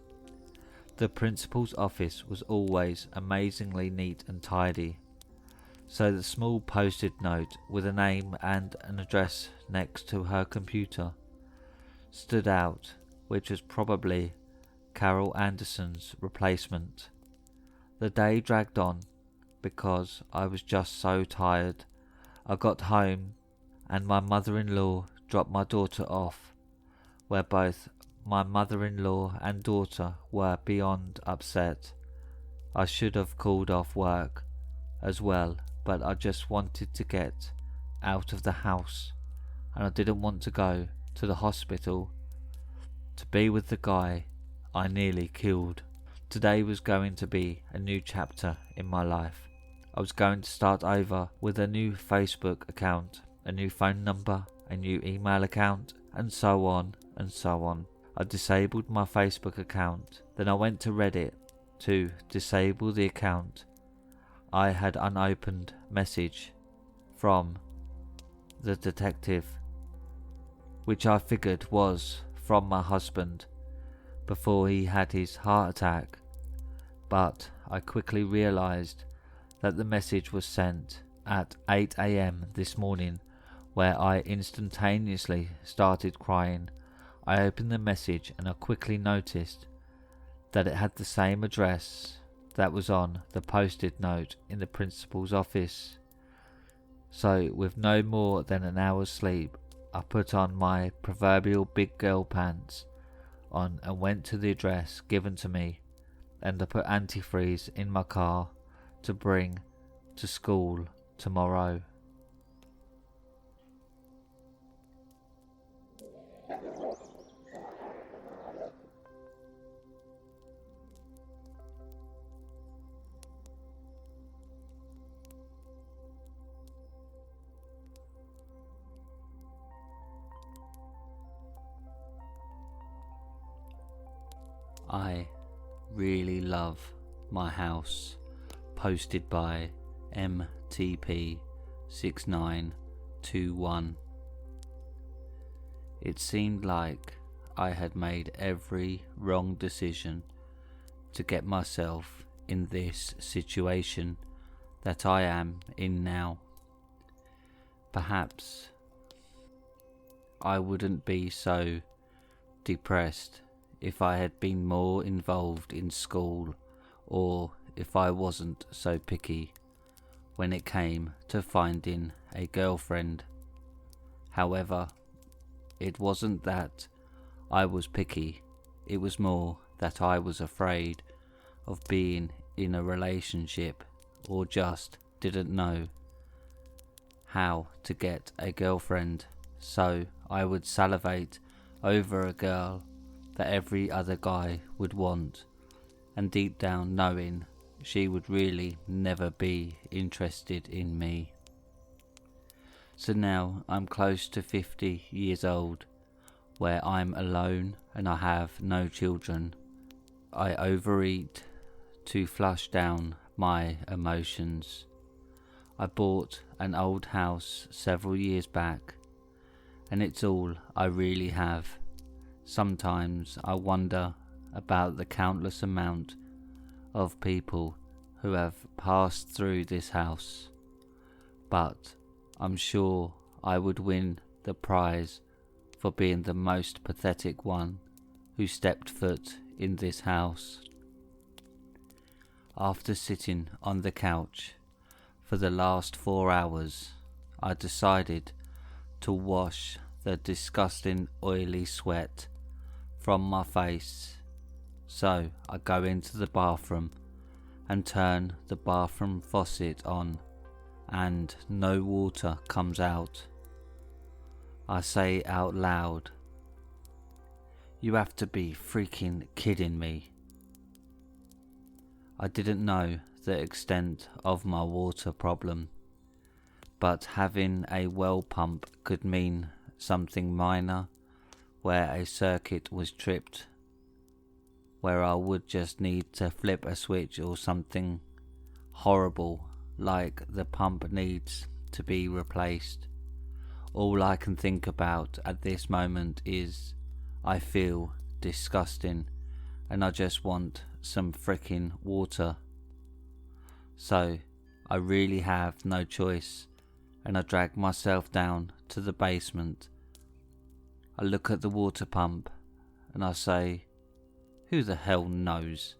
The principal's office was always amazingly neat and tidy, so the small post-it note with a name and an address next to her computer stood out, which was probably Carol Anderson's replacement. The day dragged on because I was just so tired. I got home and my mother-in-law dropped my daughter off, where both my mother-in-law and daughter were beyond upset. I should have called off work as well, but I just wanted to get out of the house, and I didn't want to go to the hospital to be with the guy I nearly killed. Today was going to be a new chapter in my life. I was going to start over with a new Facebook account, a new phone number, a new email account, and so on and so on. I disabled my Facebook account. Then I went to Reddit to disable the account. I had unopened message from the detective, which I figured was from my husband before he had his heart attack, but I quickly realised that the message was sent at 8 AM this morning, where I instantaneously started crying. I opened the message and I quickly noticed that it had the same address that was on the post-it note in the principal's office. So with no more than an hour's sleep, I put on my proverbial big girl pants on and went to the address given to me, and I put antifreeze in my car to bring to school tomorrow. I really love my house. Posted by MTP6921. It seemed like I had made every wrong decision to get myself in this situation that I am in now. Perhaps I wouldn't be so depressed if I had been more involved in school, or if I wasn't so picky when it came to finding a girlfriend. However, it wasn't that I was picky, it was more that I was afraid of being in a relationship, or just didn't know how to get a girlfriend, so I would salivate over a girl that every other guy would want, and deep down knowing she would really never be interested in me. So now I'm close to 50 years old, where I'm alone and I have no children. I overeat to flush down my emotions. I bought an old house several years back, and it's all I really have. Sometimes I wonder about the countless amount of people who have passed through this house, but I'm sure I would win the prize for being the most pathetic one who stepped foot in this house. After sitting on the couch for the last 4 hours, I decided to wash the disgusting oily sweat from my face. So I go into the bathroom and turn the bathroom faucet on, and no water comes out. I say out loud, "You have to be freaking kidding me." I didn't know the extent of my water problem, but having a well pump could mean something minor, where a circuit was tripped, where I would just need to flip a switch, or something horrible like the pump needs to be replaced. All I can think about at this moment is I feel disgusting and I just want some frickin' water. So I really have no choice, and I drag myself down to the basement. I look at the water pump and I say, who the hell knows?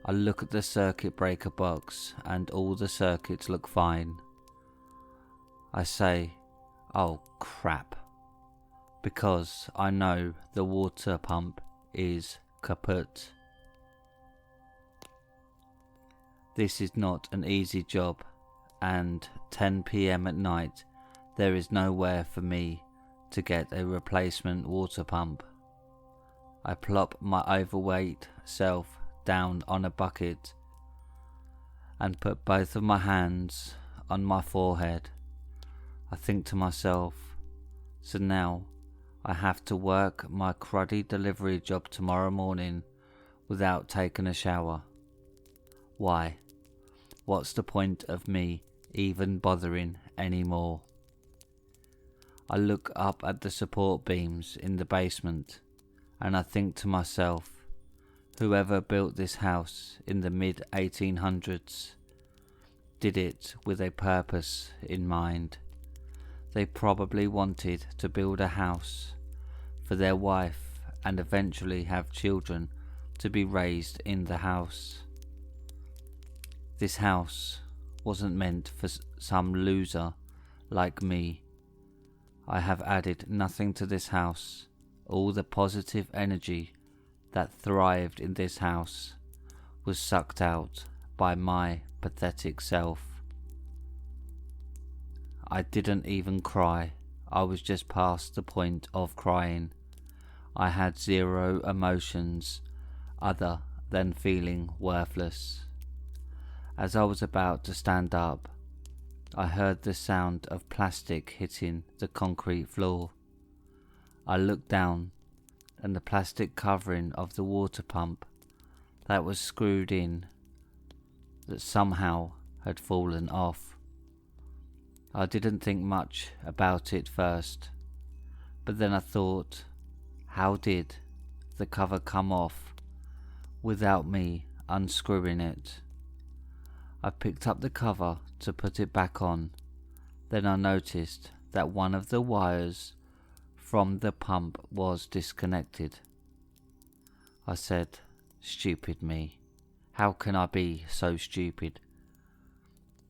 I look at the circuit breaker box and all the circuits look fine. I say, oh crap, because I know the water pump is kaput. This is not an easy job, and 10 PM at night there is nowhere for me to get a replacement water pump. I plop my overweight self down on a bucket and put both of my hands on my forehead. I think to myself, so now I have to work my cruddy delivery job tomorrow morning without taking a shower. Why? What's the point of me even bothering anymore? I look up at the support beams in the basement and I think to myself, whoever built this house in the mid-1800s did it with a purpose in mind. They probably wanted to build a house for their wife and eventually have children to be raised in the house. This house wasn't meant for some loser like me. I have added nothing to this house. All the positive energy that thrived in this house was sucked out by my pathetic self. I didn't even cry. I was just past the point of crying. I had zero emotions other than feeling worthless. As I was about to stand up, I heard the sound of plastic hitting the concrete floor. I looked down, and the plastic covering of the water pump that was screwed in that somehow had fallen off. I didn't think much about it first, but then I thought, how did the cover come off without me unscrewing it? I picked up the cover to put it back on. Then I noticed that one of the wires from the pump was disconnected. I said, stupid me. How can I be so stupid?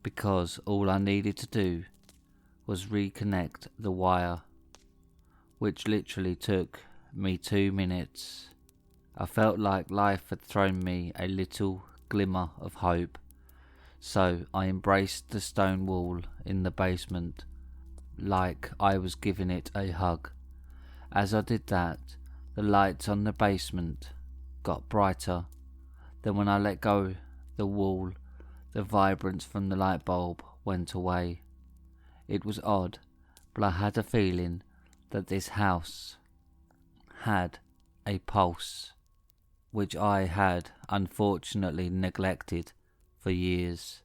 Because all I needed to do was reconnect the wire, which literally took me 2 minutes. I felt like life had thrown me a little glimmer of hope, so I embraced the stone wall in the basement like I was giving it a hug. As I did that, the lights on the basement got brighter. Then when I let go the wall, the vibrance from the light bulb went away. It was odd, but I had a feeling that this house had a pulse, which I had unfortunately neglected for years.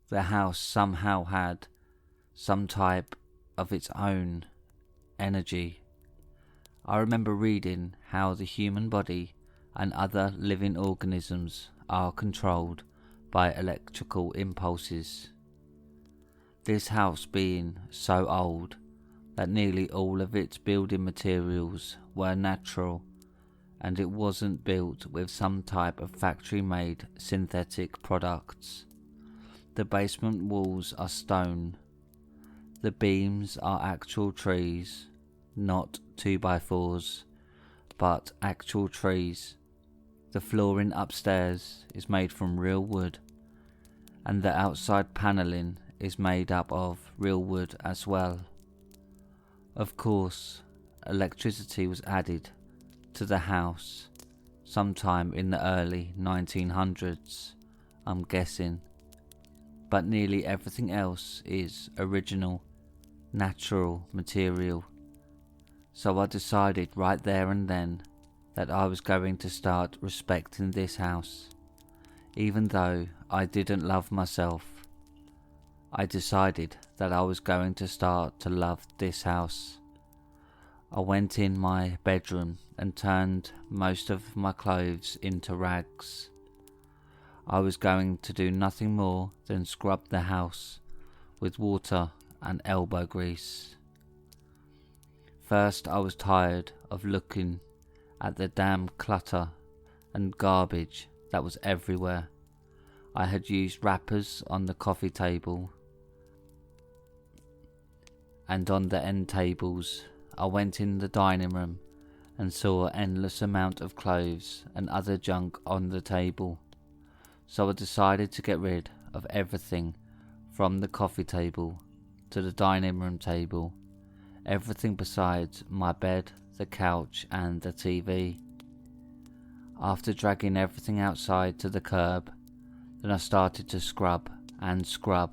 The house somehow had some type of its own energy. I remember reading how the human body and other living organisms are controlled by electrical impulses. This house being so old that nearly all of its building materials were natural, and it wasn't built with some type of factory-made synthetic products. The basement walls are stone. The beams are actual trees, not 2x4s, but actual trees. The flooring upstairs is made from real wood, and the outside panelling is made up of real wood as well. Of course, electricity was added to the house sometime in the early 1900s, I'm guessing. but nearly everything else is original, natural material. So I decided right there and then that I was going to start respecting this house. Even though I didn't love myself, I decided that I was going to start to love this house. I went in my bedroom and turned most of my clothes into rags. I was going to do nothing more than scrub the house with water and elbow grease. First, I was tired of looking at the damn clutter and garbage that was everywhere. I had used wrappers on the coffee table and on the end tables. I went in the dining room and saw an endless amount of clothes and other junk on the table. So I decided to get rid of everything from the coffee table to the dining room table, everything besides my bed, the couch and the TV. After dragging everything outside to the curb, then I started to scrub and scrub.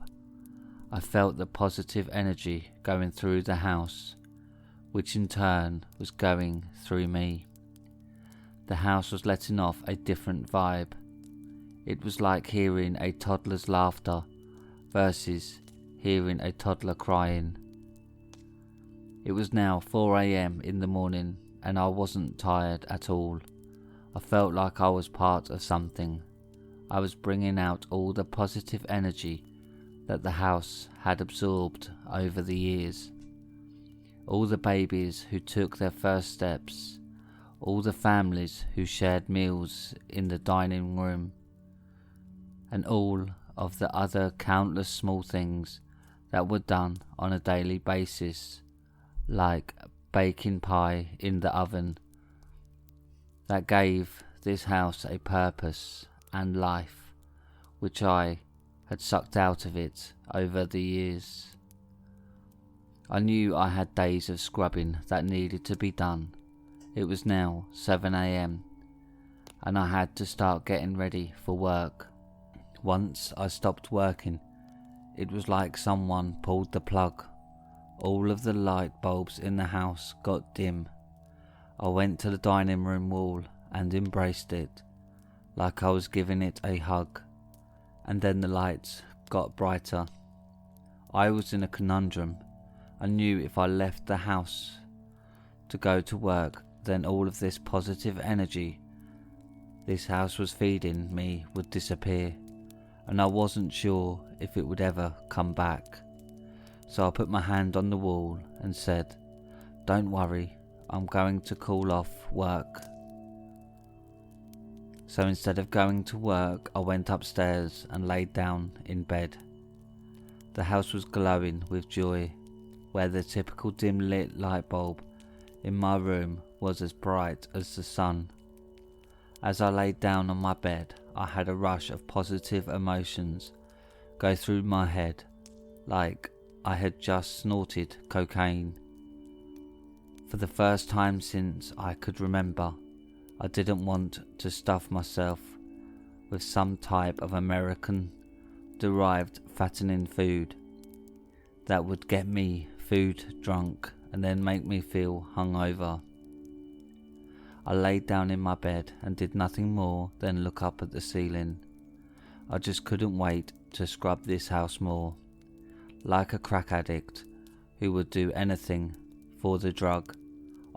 I felt the positive energy going through the house, which in turn was going through me. The house was letting off a different vibe. It was like hearing a toddler's laughter versus hearing a toddler crying. It was now 4 a.m. in the morning and I wasn't tired at all. I felt like I was part of something. I was bringing out all the positive energy that the house had absorbed over the years. All the babies who took their first steps, all the families who shared meals in the dining room, and all of the other countless small things that were done on a daily basis, like baking pie in the oven, that gave this house a purpose and life, which I had sucked out of it over the years. I knew I had days of scrubbing that needed to be done. It was now 7 a.m. and I had to start getting ready for work. Once I stopped working, it was like someone pulled the plug. All of the light bulbs in the house got dim. I went to the dining room wall and embraced it, like I was giving it a hug, and then the lights got brighter. I was in a conundrum. I knew if I left the house to go to work, then all of this positive energy this house was feeding me would disappear, and I wasn't sure if it would ever come back. So I put my hand on the wall and said, "Don't worry, I'm going to call off work." So instead of going to work, I went upstairs and laid down in bed. The house was glowing with joy, where the typical dim lit light bulb in my room was as bright as the sun. As I laid down on my bed, I had a rush of positive emotions go through my head, like I had just snorted cocaine. For the first time since I could remember, I didn't want to stuff myself with some type of American-derived fattening food that would get me food drunk and then make me feel hungover. I laid down in my bed and did nothing more than look up at the ceiling. I just couldn't wait to scrub this house more. Like a crack addict who would do anything for the drug,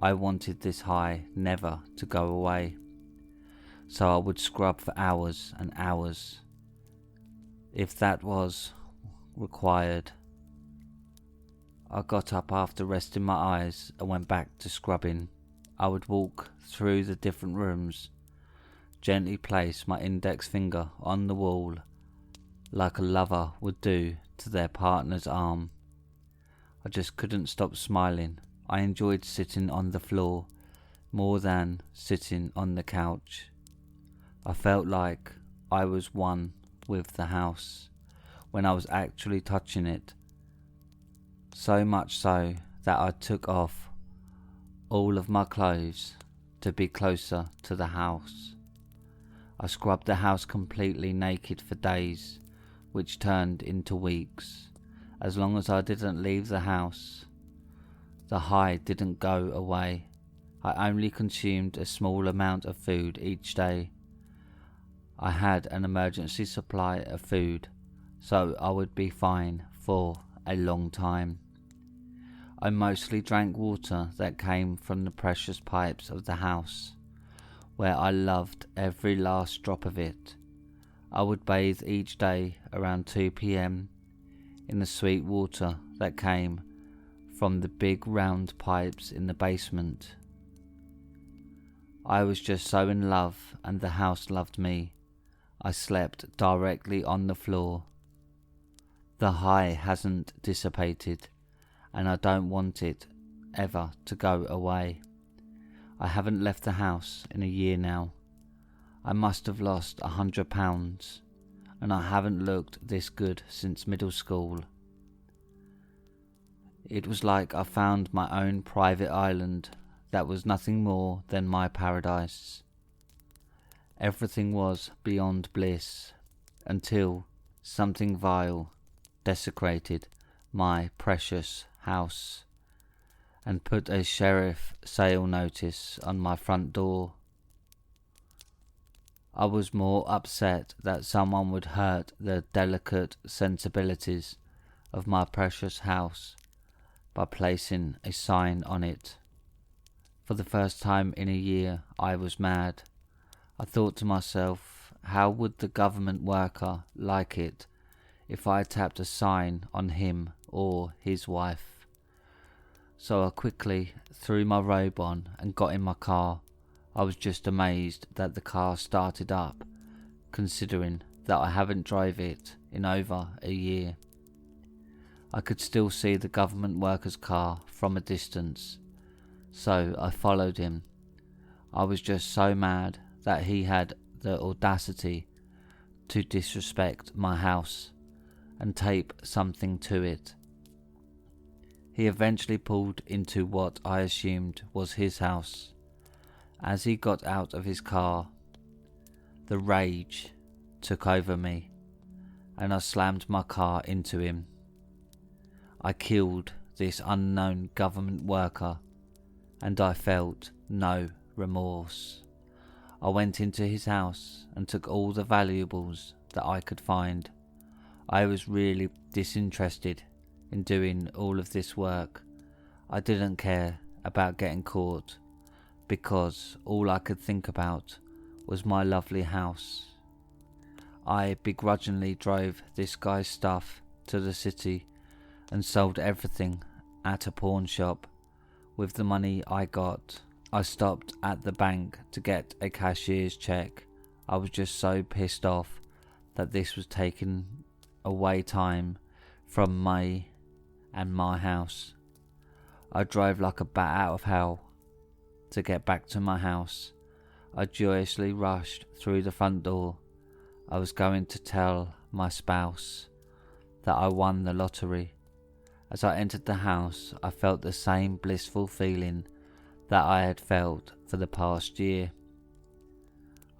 I wanted this high never to go away. So I would scrub for hours and hours, if that was required. I got up after resting my eyes and went back to scrubbing. I would walk through the different rooms, gently place my index finger on the wall like a lover would do to their partner's arm. I just couldn't stop smiling. I enjoyed sitting on the floor more than sitting on the couch. I felt like I was one with the house when I was actually touching it. So much so that I took off all of my clothes to be closer to the house. I scrubbed the house completely naked for days, which turned into weeks. As long as I didn't leave the house, the high didn't go away. I only consumed a small amount of food each day. I had an emergency supply of food, so I would be fine for a long time. I mostly drank water that came from the precious pipes of the house, where I loved every last drop of it. I would bathe each day around 2 p.m. in the sweet water that came from the big round pipes in the basement. I was just so in love, and the house loved me. I slept directly on the floor. The high hasn't dissipated, and I don't want it ever to go away. I haven't left the house in a year now. I must have lost 100 pounds, and I haven't looked this good since middle school. It was like I found my own private island that was nothing more than my paradise. Everything was beyond bliss until something vile desecrated my precious house and put a sheriff sale notice on my front door. I was more upset that someone would hurt the delicate sensibilities of my precious house by placing a sign on it. For the first time in a year, I was mad. I thought to myself, how would the government worker like it if I tapped a sign on him or his wife? So I quickly threw my robe on and got in my car. I was just amazed that the car started up, considering that I haven't drove it in over a year. I could still see the government worker's car from a distance, so I followed him. I was just so mad that he had the audacity to disrespect my house and tape something to it. He eventually pulled into what I assumed was his house. As he got out of his car, the rage took over me, and I slammed my car into him. I killed this unknown government worker, and I felt no remorse. I went into his house and took all the valuables that I could find. I was really disinterested in doing all of this work. I didn't care about getting caught, because all I could think about was my lovely house. I begrudgingly drove this guy's stuff to the city and sold everything at a pawn shop. With the money I got, I stopped at the bank to get a cashier's check. I was just so pissed off that this was taking away time from me and my house. I drove like a bat out of hell to get back to my house. I joyously rushed through the front door. I was going to tell my spouse that I won the lottery. As I entered the house, I felt the same blissful feeling that I had felt for the past year.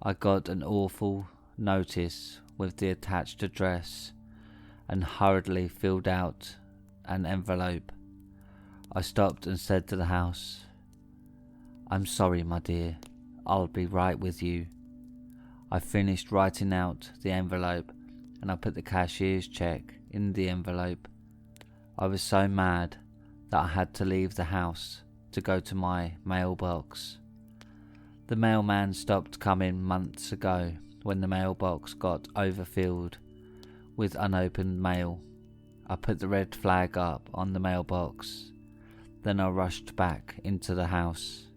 I got an awful notice with the attached address and hurriedly filled out an envelope. I stopped and said to the house, "I'm sorry, my dear. I'll be right with you." I finished writing out the envelope and I put the cashier's check in the envelope. I was so mad that I had to leave the house to go to my mailbox. The mailman stopped coming months ago when the mailbox got overfilled with unopened mail. I put the red flag up on the mailbox. Then I rushed back into the house.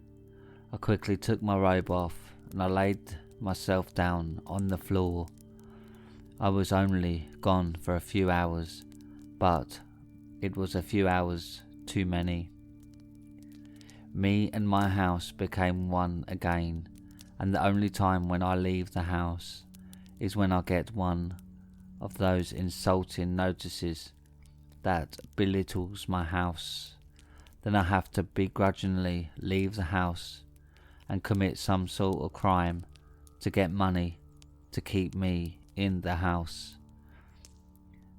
I quickly took my robe off and I laid myself down on the floor. I was only gone for a few hours, but it was a few hours too many. Me and my house became one again, and the only time when I leave the house is when I get one of those insulting notices that belittles my house. Then I have to begrudgingly leave the house and commit some sort of crime to get money to keep me in the house.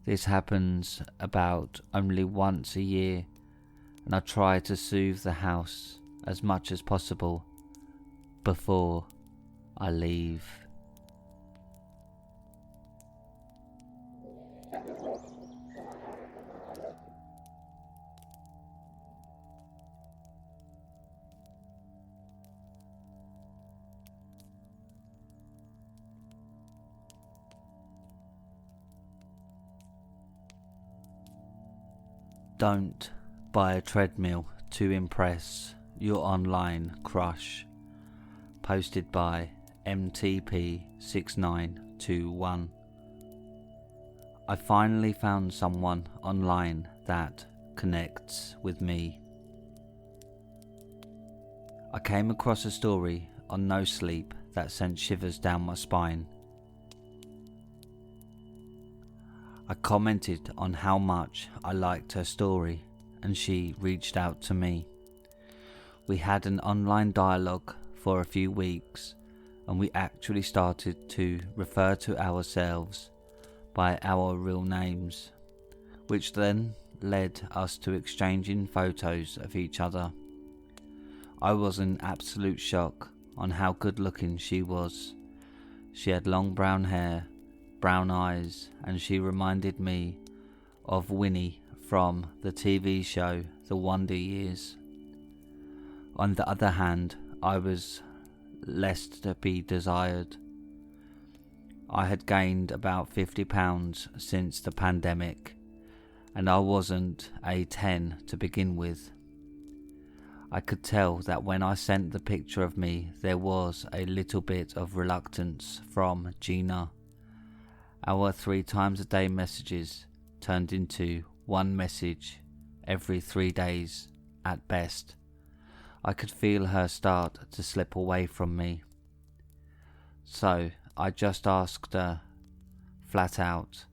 This happens about only once a year, and I try to soothe the house as much as possible before I leave. Don't buy a treadmill to impress your online crush. Posted by MTP6921. I finally found someone online that connects with me. I came across a story on No Sleep that sent shivers down my spine. I commented on how much I liked her story, and she reached out to me. We had an online dialogue for a few weeks, and we actually started to refer to ourselves by our real names, which then led us to exchanging photos of each other. I was in absolute shock on how good looking she was. She had long brown hair, brown eyes, and she reminded me of Winnie from the TV show The Wonder Years. On the other hand, I was less to be desired. I had gained about 50 pounds since the pandemic, and I wasn't a 10 to begin with. I could tell that when I sent the picture of me, there was a little bit of reluctance from Gina. Our 3 times a day messages turned into one message every 3 days at best. I could feel her start to slip away from me. So I just asked her flat out,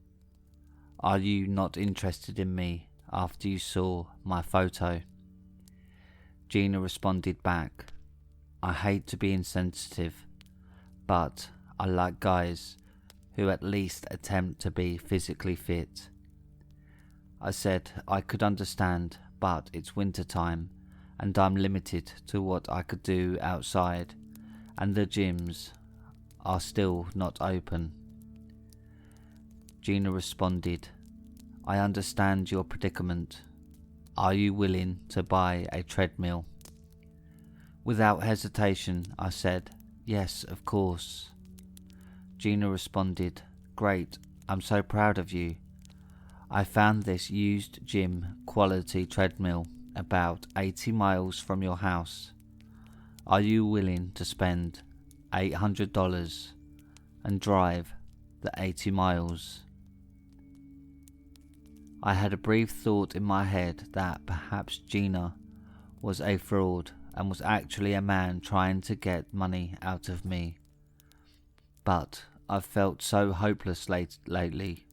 "Are you not interested in me after you saw my photo?" Gina responded back, "I hate to be insensitive, but I like guys who at least attempt to be physically fit." I said I could understand, but it's winter time and I'm limited to what I could do outside, and the gyms are still not open. Gina responded, "I understand your predicament. Are you willing to buy a treadmill?" Without hesitation, I said, "Yes, of course." Gina responded, "Great, I'm so proud of you. I found this used gym quality treadmill about 80 miles from your house. Are you willing to spend $800 and drive the 80 miles? I had a brief thought in my head that perhaps Gina was a fraud and was actually a man trying to get money out of me. But I've felt so hopeless lately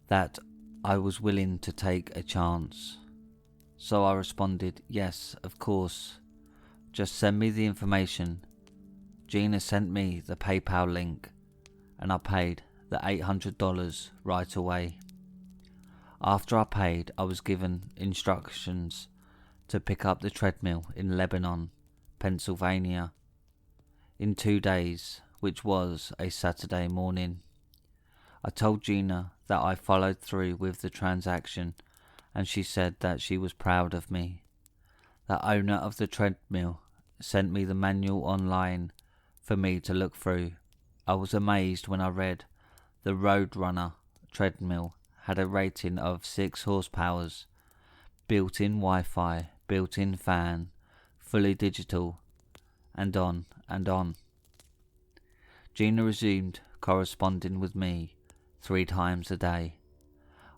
that I was willing to take a chance. So I responded, "Yes, of course. Just send me the information." Gina sent me the PayPal link, and I paid the $800 right away. After I paid, I was given instructions to pick up the treadmill in Lebanon, Pennsylvania, in 2 days, which was a Saturday morning. I told Gina that I followed through with the transaction, and she said that she was proud of me. The owner of the treadmill sent me the manual online for me to look through. I was amazed when I read the Roadrunner treadmill had a rating of 6 horsepower, built-in Wi-Fi, built-in fan, fully digital, and on and on. Gina resumed corresponding with me 3 times a day.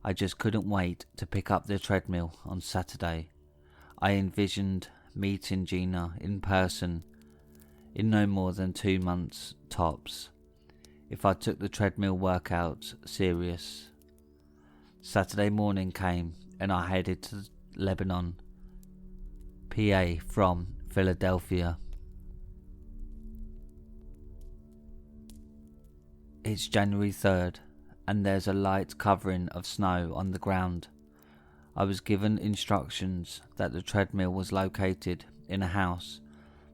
I just couldn't wait to pick up the treadmill on Saturday. I envisioned meeting Gina in person in no more than 2 months tops, if I took the treadmill workouts serious. Saturday morning came and I headed to Lebanon, PA from Philadelphia. It's January 3rd, and there's a light covering of snow on the ground. I was given instructions that the treadmill was located in a house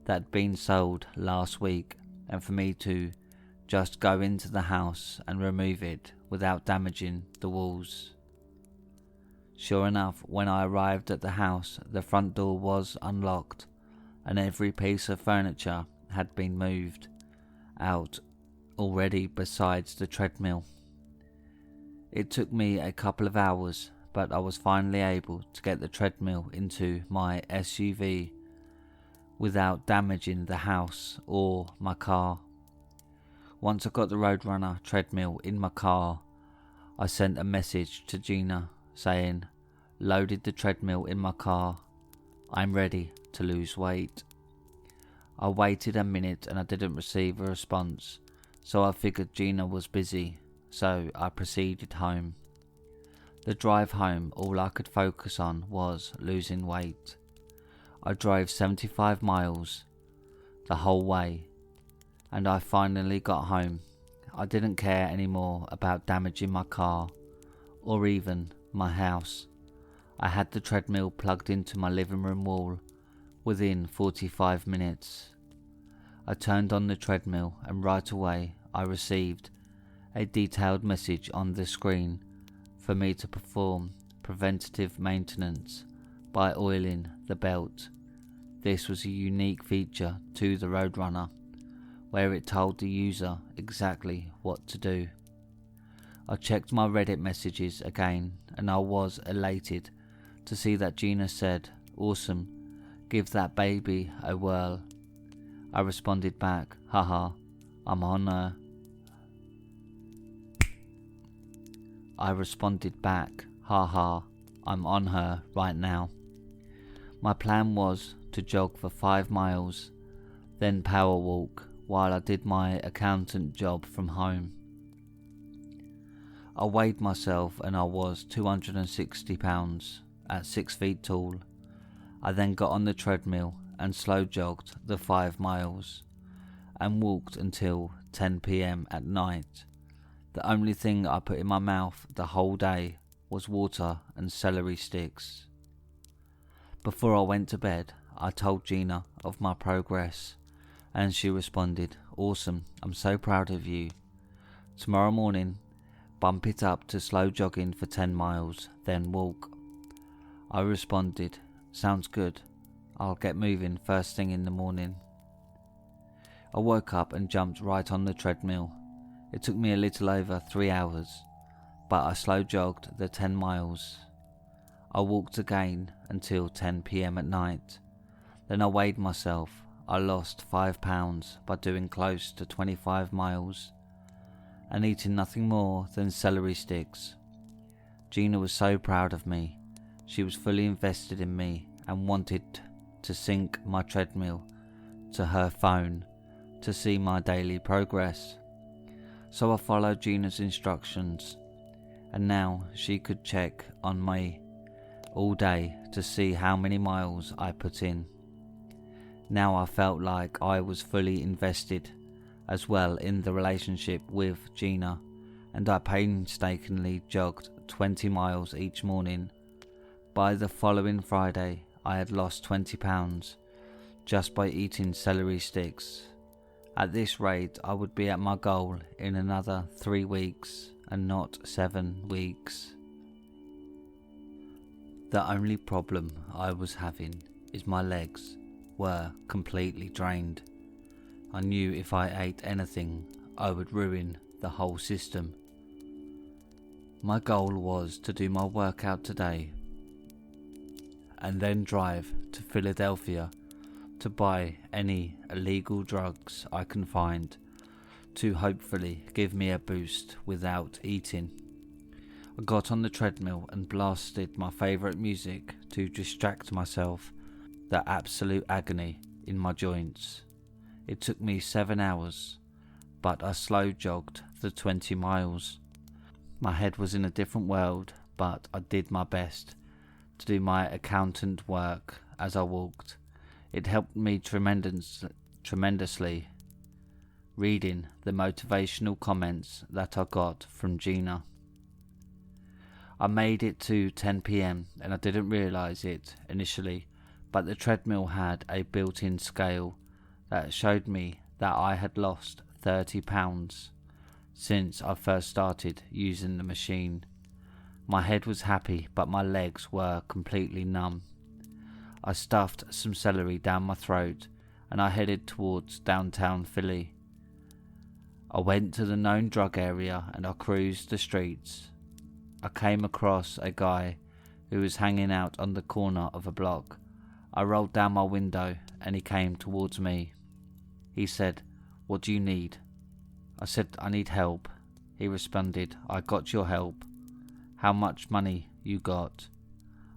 that had been sold last week, and for me to just go into the house and remove it without damaging the walls. Sure enough, when I arrived at the house, the front door was unlocked and every piece of furniture had been moved out already besides the treadmill. It took me a couple of hours, but I was finally able to get the treadmill into my SUV without damaging the house or my car. Once I got the Roadrunner treadmill in my car, I sent a message to Gina saying, "Loaded the treadmill in my car. I'm ready to lose weight." I waited a minute and I didn't receive a response, so I figured Gina was busy, so I proceeded home. The drive home, all I could focus on was losing weight. I drove 75 miles the whole way, and I finally got home. I didn't care anymore about damaging my car or even my house. I had the treadmill plugged into my living room wall within 45 minutes. I turned on the treadmill and right away I received a detailed message on the screen for me to perform preventative maintenance by oiling the belt. This was a unique feature to the Roadrunner, where it told the user exactly what to do. I checked my Reddit messages again and I was elated to see that Gina said, "Awesome, give that baby a whirl." I responded back, "Haha, I'm on her." I'm on her right now. My plan was to jog for 5 miles, then power walk while I did my accountant job from home. I weighed myself and I was 260 pounds at 6 feet tall. I then got on the treadmill and slow jogged the 5 miles and walked until 10 p.m. at night. The only thing I put in my mouth the whole day was water and celery sticks. Before I went to bed, I told Gina of my progress and she responded, "Awesome, I'm so proud of you. Tomorrow morning, bump it up to slow jogging for 10 miles, then walk." I responded, "Sounds good. I'll get moving first thing in the morning." I woke up and jumped right on the treadmill. It took me a little over 3 hours, but I slow jogged the 10 miles. I walked again until 10 p.m. at night. Then I weighed myself. I lost 5 pounds by doing close to 25 miles and eating nothing more than celery sticks. Gina was so proud of me. She was fully invested in me and wanted to sync my treadmill to her phone to see my daily progress. So I followed Gina's instructions, and now she could check on me all day to see how many miles I put in. Now I felt like I was fully invested as well in the relationship with Gina, and I painstakingly jogged 20 miles each morning. By the following Friday, I had lost 20 pounds just by eating celery sticks. At this rate, I would be at my goal in another 3 weeks and not 7 weeks. The only problem I was having is my legs were completely drained. I knew if I ate anything, I would ruin the whole system. My goal was to do my workout today and then drive to Philadelphia to buy any illegal drugs I can find to hopefully give me a boost without eating. I got on the treadmill and blasted my favourite music to distract myself the absolute agony in my joints. It took me 7 hours, but I slow jogged the 20 miles. My head was in a different world, but I did my best to do my accountant work as I walked. It helped me tremendously reading the motivational comments that I got from Gina. I made it to 10 PM and I didn't realise it initially, but the treadmill had a built-in scale that showed me that I had lost 30 pounds since I first started using the machine. My head was happy, but my legs were completely numb. I stuffed some celery down my throat and I headed towards downtown Philly. I went to the known drug area and I cruised the streets. I came across a guy who was hanging out on the corner of a block. I rolled down my window and he came towards me. He said, "What do you need?" I said, "I need help." He responded, "I got your help. How much money you got?"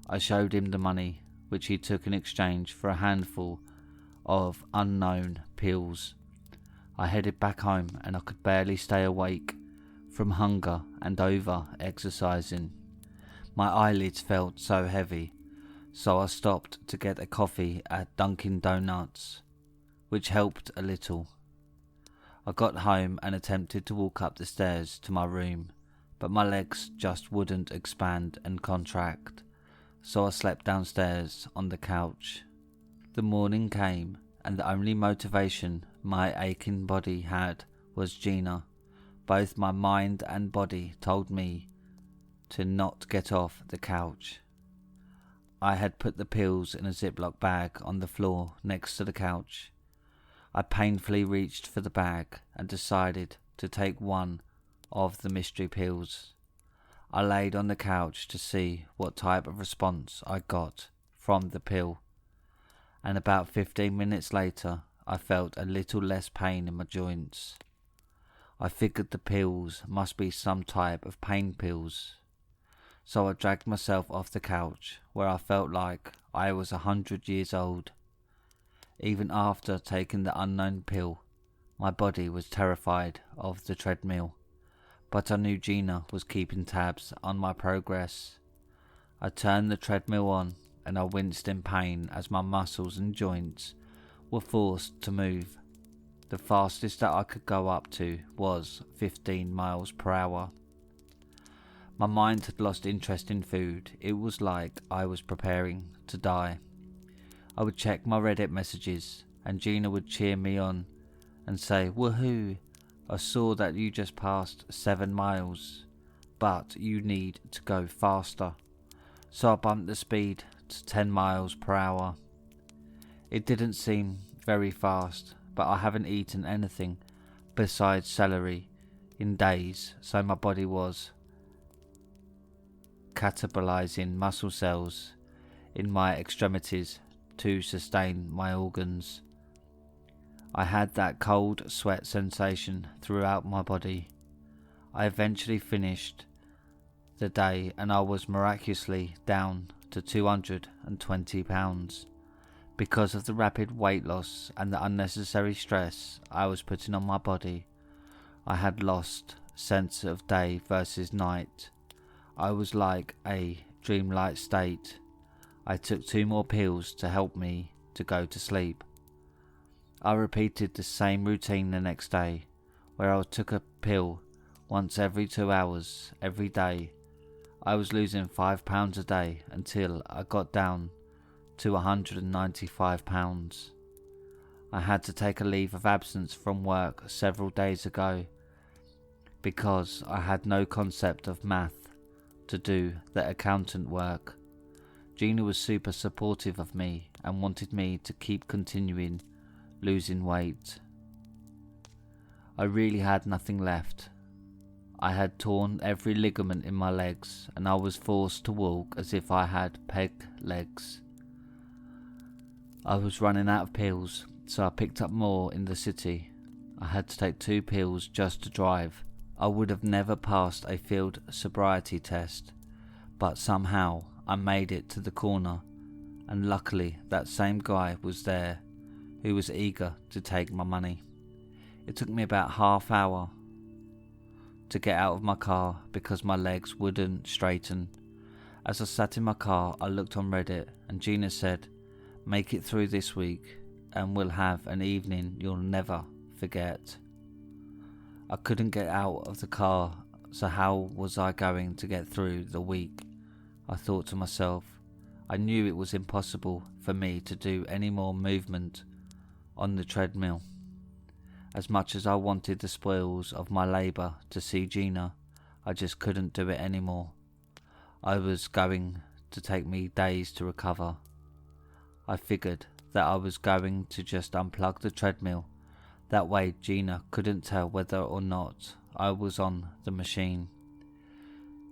I showed him the money, which he took in exchange for a handful of unknown pills. I headed back home and I could barely stay awake from hunger and over exercising. My eyelids felt so heavy, so I stopped to get a coffee at Dunkin' Donuts, which helped a little. I got home and attempted to walk up the stairs to my room, but my legs just wouldn't expand and contract, so I slept downstairs on the couch. The morning came, and the only motivation my aching body had was Gina. Both my mind and body told me to not get off the couch. I had put the pills in a Ziploc bag on the floor next to the couch. I painfully reached for the bag and decided to take one of the mystery pills. I laid on the couch to see what type of response I got from the pill, and about 15 minutes later I felt a little less pain in my joints. I figured the pills must be some type of pain pills, so I dragged myself off the couch where I felt like I was 100 years old. Even after taking the unknown pill, my body was terrified of the treadmill, but I knew Gina was keeping tabs on my progress. I turned the treadmill on and I winced in pain as my muscles and joints were forced to move. The fastest that I could go up to was 15 miles per hour. My mind had lost interest in food. It was like I was preparing to die. I would check my Reddit messages and Gina would cheer me on and say, "Woohoo, I saw that you just passed 7 miles, but you need to go faster." So I bumped the speed to 10 miles per hour. It didn't seem very fast, but I haven't eaten anything besides celery in days, so my body was catabolizing muscle cells in my extremities to sustain my organs. I had that cold sweat sensation throughout my body. I eventually finished the day and I was miraculously down to 220 pounds. Because of the rapid weight loss and the unnecessary stress I was putting on my body, I had lost sense of day versus night. I was like a dreamlike state. I took 2 more pills to help me to go to sleep. I repeated the same routine the next day, where I took a pill once every 2 hours every day. I was losing 5 pounds a day until I got down to 195 pounds. I had to take a leave of absence from work several days ago because I had no concept of math to do the accountant work. Gina was super supportive of me and wanted me to keep continuing losing weight. I really had nothing left. I had torn every ligament in my legs and I was forced to walk as if I had peg legs. I was running out of pills, so I picked up more in the city. I had to take 2 pills just to drive. I would have never passed a field sobriety test, but somehow I made it to the corner, and luckily that same guy was there who was eager to take my money. It took me about half hour to get out of my car because my legs wouldn't straighten. As I sat in my car, I looked on Reddit and Gina said, "Make it through this week and we'll have an evening you'll never forget." I couldn't get out of the car, so how was I going to get through the week? I thought to myself. I knew it was impossible for me to do any more movement on the treadmill. As much as I wanted the spoils of my labour to see Gina, I just couldn't do it anymore. I was going to take me days to recover. I figured that I was going to just unplug the treadmill. That way Gina couldn't tell whether or not I was on the machine.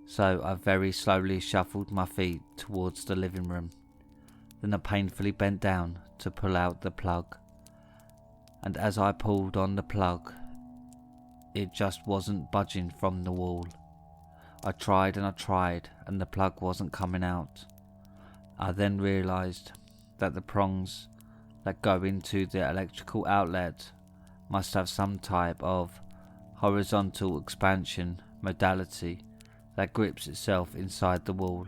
So I very slowly shuffled my feet towards the living room. Then I painfully bent down to pull out the plug. And as I pulled on the plug, it just wasn't budging from the wall. I tried and the plug wasn't coming out. I then realised that the prongs that go into the electrical outlet must have some type of horizontal expansion modality that grips itself inside the wall,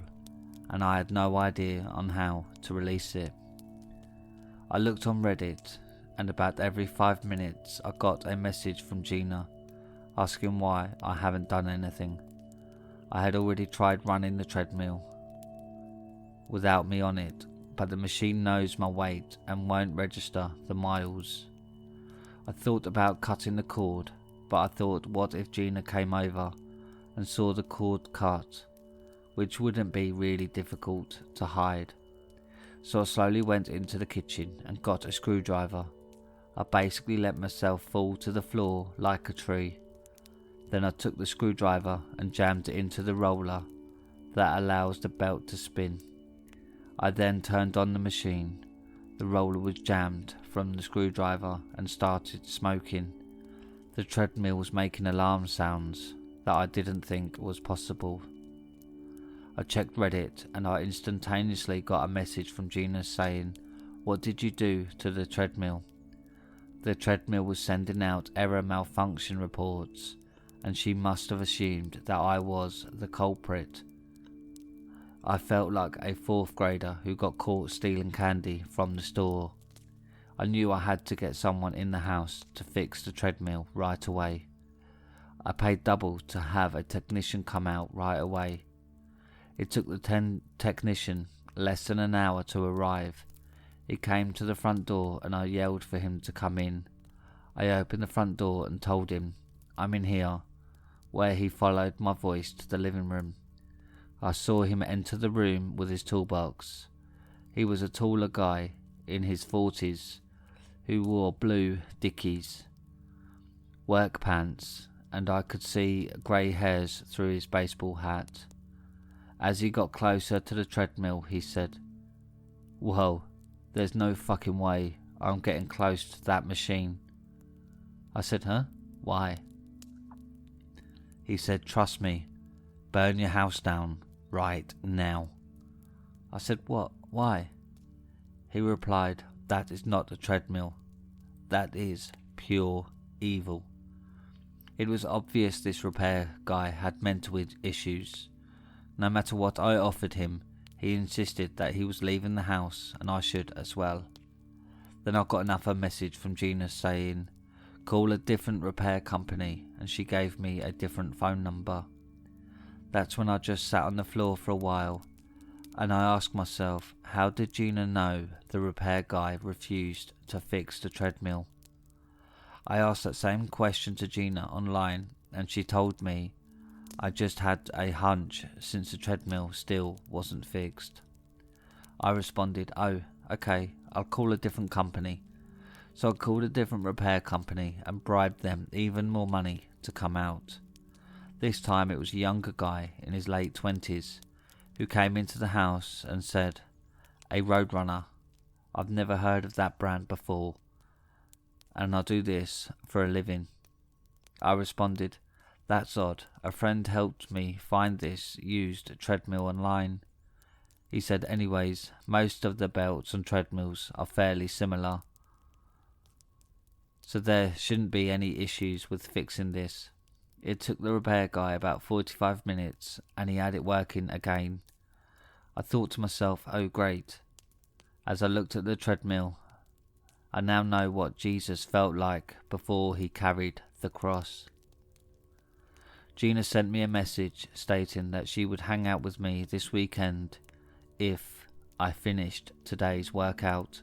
and I had no idea on how to release it. I looked on Reddit, and about every 5 minutes I got a message from Gina asking why I haven't done anything. I had already tried running the treadmill without me on it, but the machine knows my weight and won't register the miles. I thought about cutting the cord, but I thought, what if Gina came over and saw the cord cut, which wouldn't be really difficult to hide. So I slowly went into the kitchen and got a screwdriver. I basically let myself fall to the floor like a tree. Then I took the screwdriver and jammed it into the roller that allows the belt to spin. I then turned on the machine. The roller was jammed from the screwdriver and started smoking. The treadmill was making alarm sounds that I didn't think was possible. I checked Reddit and I instantaneously got a message from Gina saying, "What did you do to the treadmill?" The treadmill was sending out error malfunction reports, and she must have assumed that I was the culprit. I felt like a 4th grader who got caught stealing candy from the store. I knew I had to get someone in the house to fix the treadmill right away. I paid double to have a technician come out right away. It took the technician less than an hour to arrive. He came to the front door and I yelled for him to come in. I opened the front door and told him, "I'm in here," where he followed my voice to the living room. I saw him enter the room with his toolbox. He was a taller guy in his 40s who wore blue Dickies work pants, and I could see grey hairs through his baseball hat. As he got closer to the treadmill, he said, "Whoa, there's no fucking way I'm getting close to that machine." I said, "Huh? Why?" He said, "Trust me, burn your house down right now." I said, "What? Why?" He replied, "That is not a treadmill. That is pure evil." It was obvious this repair guy had mental issues. No matter what I offered him, he insisted that he was leaving the house and I should as well. Then I got another message from Gina saying, "Call a different repair company," and she gave me a different phone number. That's when I just sat on the floor for a while, and I asked myself, how did Gina know the repair guy refused to fix the treadmill? I asked that same question to Gina online, and she told me I just had a hunch since the treadmill still wasn't fixed. I responded, "Oh, okay, I'll call a different company." So I called a different repair company and bribed them even more money to come out. This time it was a younger guy in his late 20s who came into the house and said, "A Roadrunner. I've never heard of that brand before, and I do this for a living." I responded, "That's odd. A friend helped me find this used treadmill online." He said, "Anyways, most of the belts and treadmills are fairly similar, so there shouldn't be any issues with fixing this." It took the repair guy about 45 minutes and he had it working again. I thought to myself, oh great. As I looked at the treadmill, I now know what Jesus felt like before he carried the cross. Gina sent me a message stating that she would hang out with me this weekend if I finished today's workout.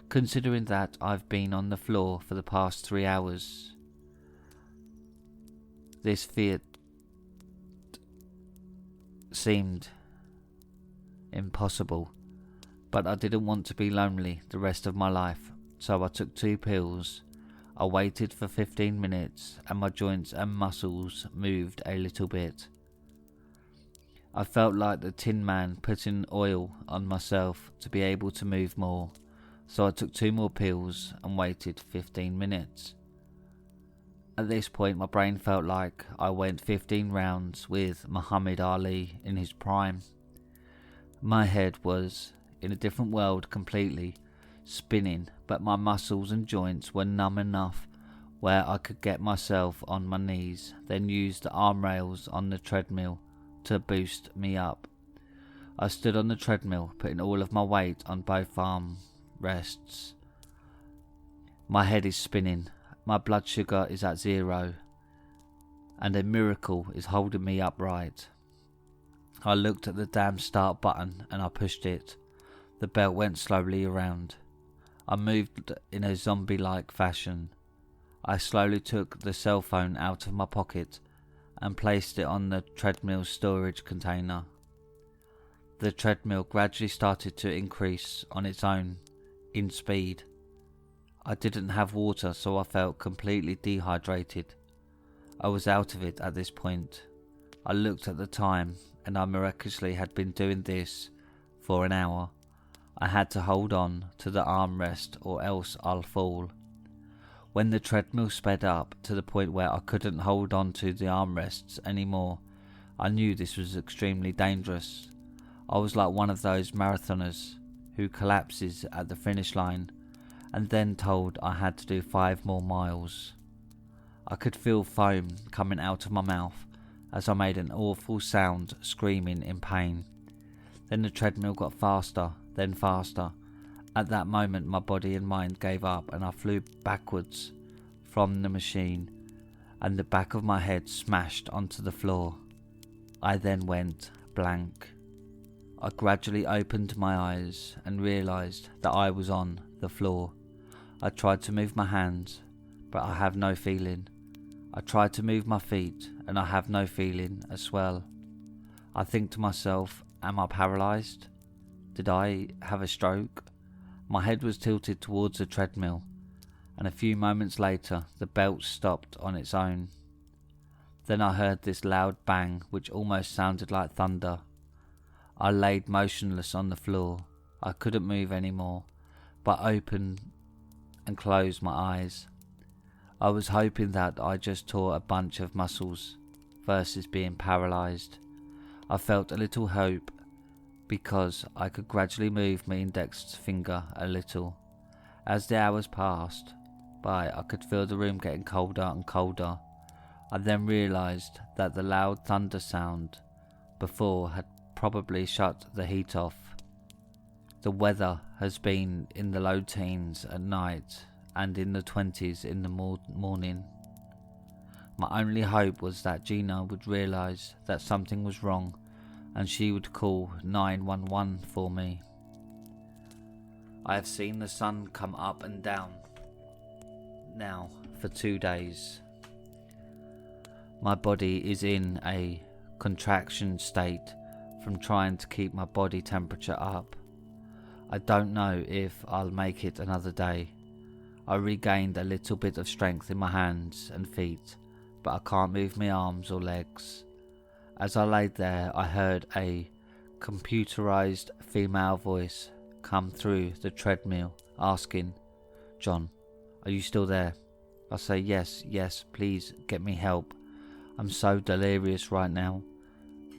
Considering that I've been on the floor for the past 3 hours, this feat seemed impossible, but I didn't want to be lonely the rest of my life, so I took 2 pills. I waited for 15 minutes and my joints and muscles moved a little bit. I felt like the Tin Man putting oil on myself to be able to move more, so I took 2 more pills and waited 15 minutes. At this point my brain felt like I went 15 rounds with Muhammad Ali in his prime. My head was in a different world completely, spinning, but my muscles and joints were numb enough where I could get myself on my knees, then use the arm rails on the treadmill to boost me up. I stood on the treadmill, putting all of my weight on both arm rests. My head is spinning, my blood sugar is at 0, and a miracle is holding me upright. I looked at the damn start button and I pushed it. The belt went slowly around. I moved in a zombie-like fashion. I slowly took the cell phone out of my pocket and placed it on the treadmill's storage container. The treadmill gradually started to increase on its own in speed. I didn't have water, so I felt completely dehydrated. I was out of it at this point. I looked at the time and I miraculously had been doing this for an hour. I had to hold on to the armrest or else I'll fall. When the treadmill sped up to the point where I couldn't hold on to the armrests anymore, I knew this was extremely dangerous. I was like one of those marathoners who collapses at the finish line and then told I had to do 5 more miles. I could feel foam coming out of my mouth as I made an awful sound, screaming in pain. Then the treadmill got faster, then faster. At that moment my body and mind gave up and I flew backwards from the machine and the back of my head smashed onto the floor. I then went blank. I gradually opened my eyes and realised that I was on the floor. I tried to move my hands, but I have no feeling. I tried to move my feet and I have no feeling as well. I think to myself, am I paralysed? Did I have a stroke? My head was tilted towards the treadmill, and a few moments later the belt stopped on its own. Then I heard this loud bang which almost sounded like thunder. I laid motionless on the floor. I couldn't move anymore, but opened and closed my eyes. I was hoping that I just tore a bunch of muscles versus being paralysed. I felt a little hope because I could gradually move my index finger a little. As the hours passed by, I could feel the room getting colder and colder. I then realised that the loud thunder sound before had probably shut the heat off. The weather has been in the low teens at night and in the 20s in the morning. My only hope was that Gina would realise that something was wrong and she would call 911 for me. I have seen the sun come up and down now for 2 days. My body is in a contraction state from trying to keep my body temperature up. I don't know if I'll make it another day. I regained a little bit of strength in my hands and feet, but I can't move my arms or legs. As I laid there, I heard a computerized female voice come through the treadmill asking, "John, are you still there?" I say, yes, please get me help. I'm so delirious right now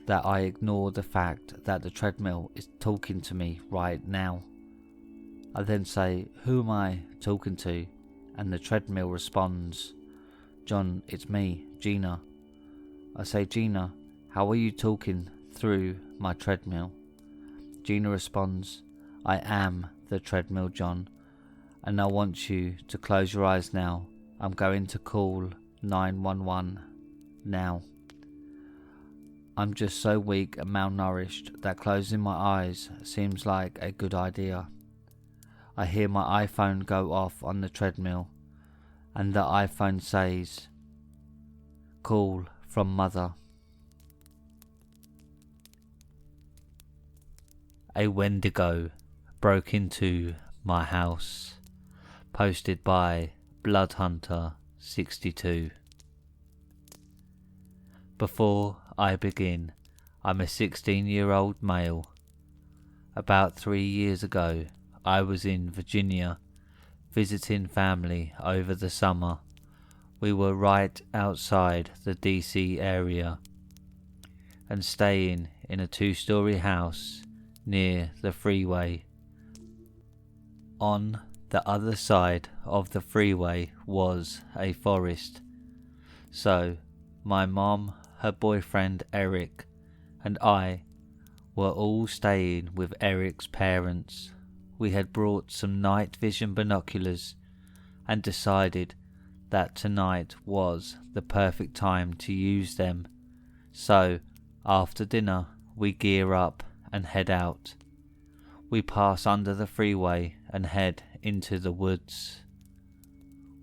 that I ignore the fact that the treadmill is talking to me right now. I then say, "Who am I talking to?" And the treadmill responds, "John, it's me, Gina." I say, "Gina, how are you talking through my treadmill?" Gina responds, "I am the treadmill, John, and I want you to close your eyes now. I'm going to call 911 now." I'm just so weak and malnourished that closing my eyes seems like a good idea. I hear my iPhone go off on the treadmill, and the iPhone says, "Call from mother." A Wendigo broke into my house. Posted by Bloodhunter62. Before I begin, I'm a 16-year-old male. About 3 years ago, I was in Virginia visiting family over the summer. We were right outside the DC area and staying in a 2-story house near the freeway. On the other side of the freeway was a forest, so my mom, her boyfriend Eric, and I were all staying with Eric's parents. We had brought some night vision binoculars and decided that tonight was the perfect time to use them, so after dinner we gear up and head out. We pass under the freeway and head into the woods.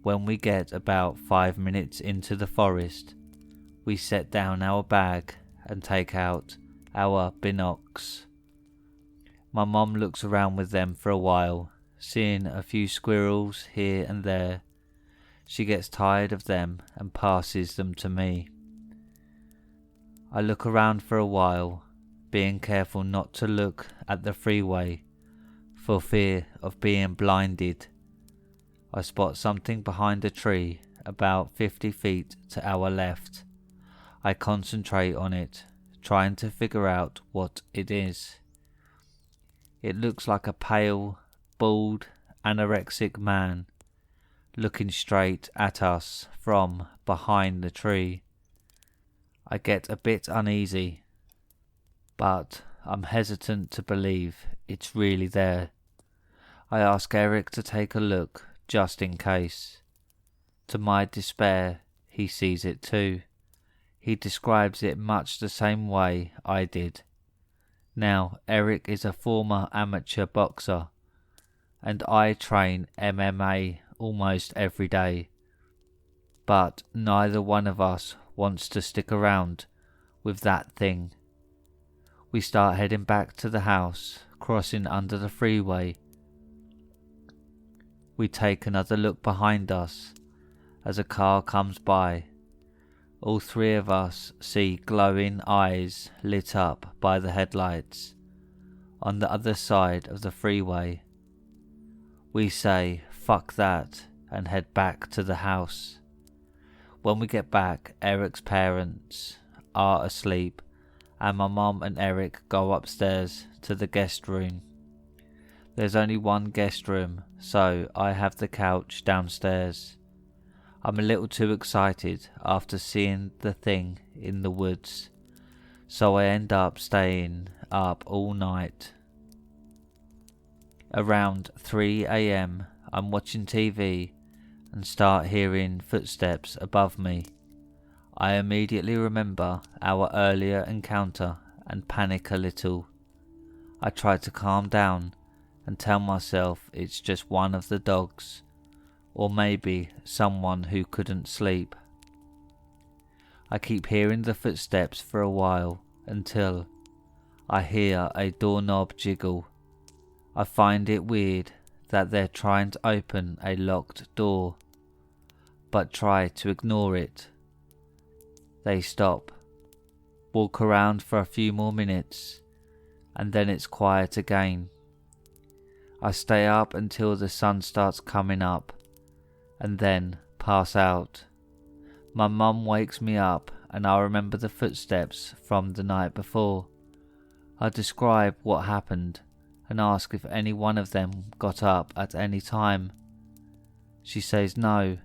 When we get about 5 minutes into the forest, we set down our bag and take out our binocs. My mom looks around with them for a while, seeing a few squirrels here and there. She gets tired of them and passes them to me. I look around for a while, being careful not to look at the freeway for fear of being blinded. I spot something behind a tree about 50 feet to our left. I concentrate on it, trying to figure out what it is. It looks like a pale, bald, anorexic man looking straight at us from behind the tree. I get a bit uneasy, but I'm hesitant to believe it's really there. I ask Eric to take a look just in case. To my despair, he sees it too. He describes it much the same way I did. Now, Eric is a former amateur boxer, and I train MMA almost every day. But neither one of us wants to stick around with that thing. We start heading back to the house, crossing under the freeway. We take another look behind us as a car comes by. All three of us see glowing eyes lit up by the headlights on the other side of the freeway. We say, "Fuck that," and head back to the house. When we get back, Eric's parents are asleep, and my mom and Eric go upstairs to the guest room. There's only one guest room, so I have the couch downstairs. I'm a little too excited after seeing the thing in the woods, so I end up staying up all night. Around 3 a.m, I'm watching TV and start hearing footsteps above me. I immediately remember our earlier encounter and panic a little. I try to calm down and tell myself it's just one of the dogs, or maybe someone who couldn't sleep. I keep hearing the footsteps for a while until I hear a doorknob jiggle. I find it weird that they're trying to open a locked door, but try to ignore it. They stop, walk around for a few more minutes, and then it's quiet again. I stay up until the sun starts coming up, and then pass out. My mum wakes me up, and I remember the footsteps from the night before. I describe what happened and ask if any one of them got up at any time. She says no,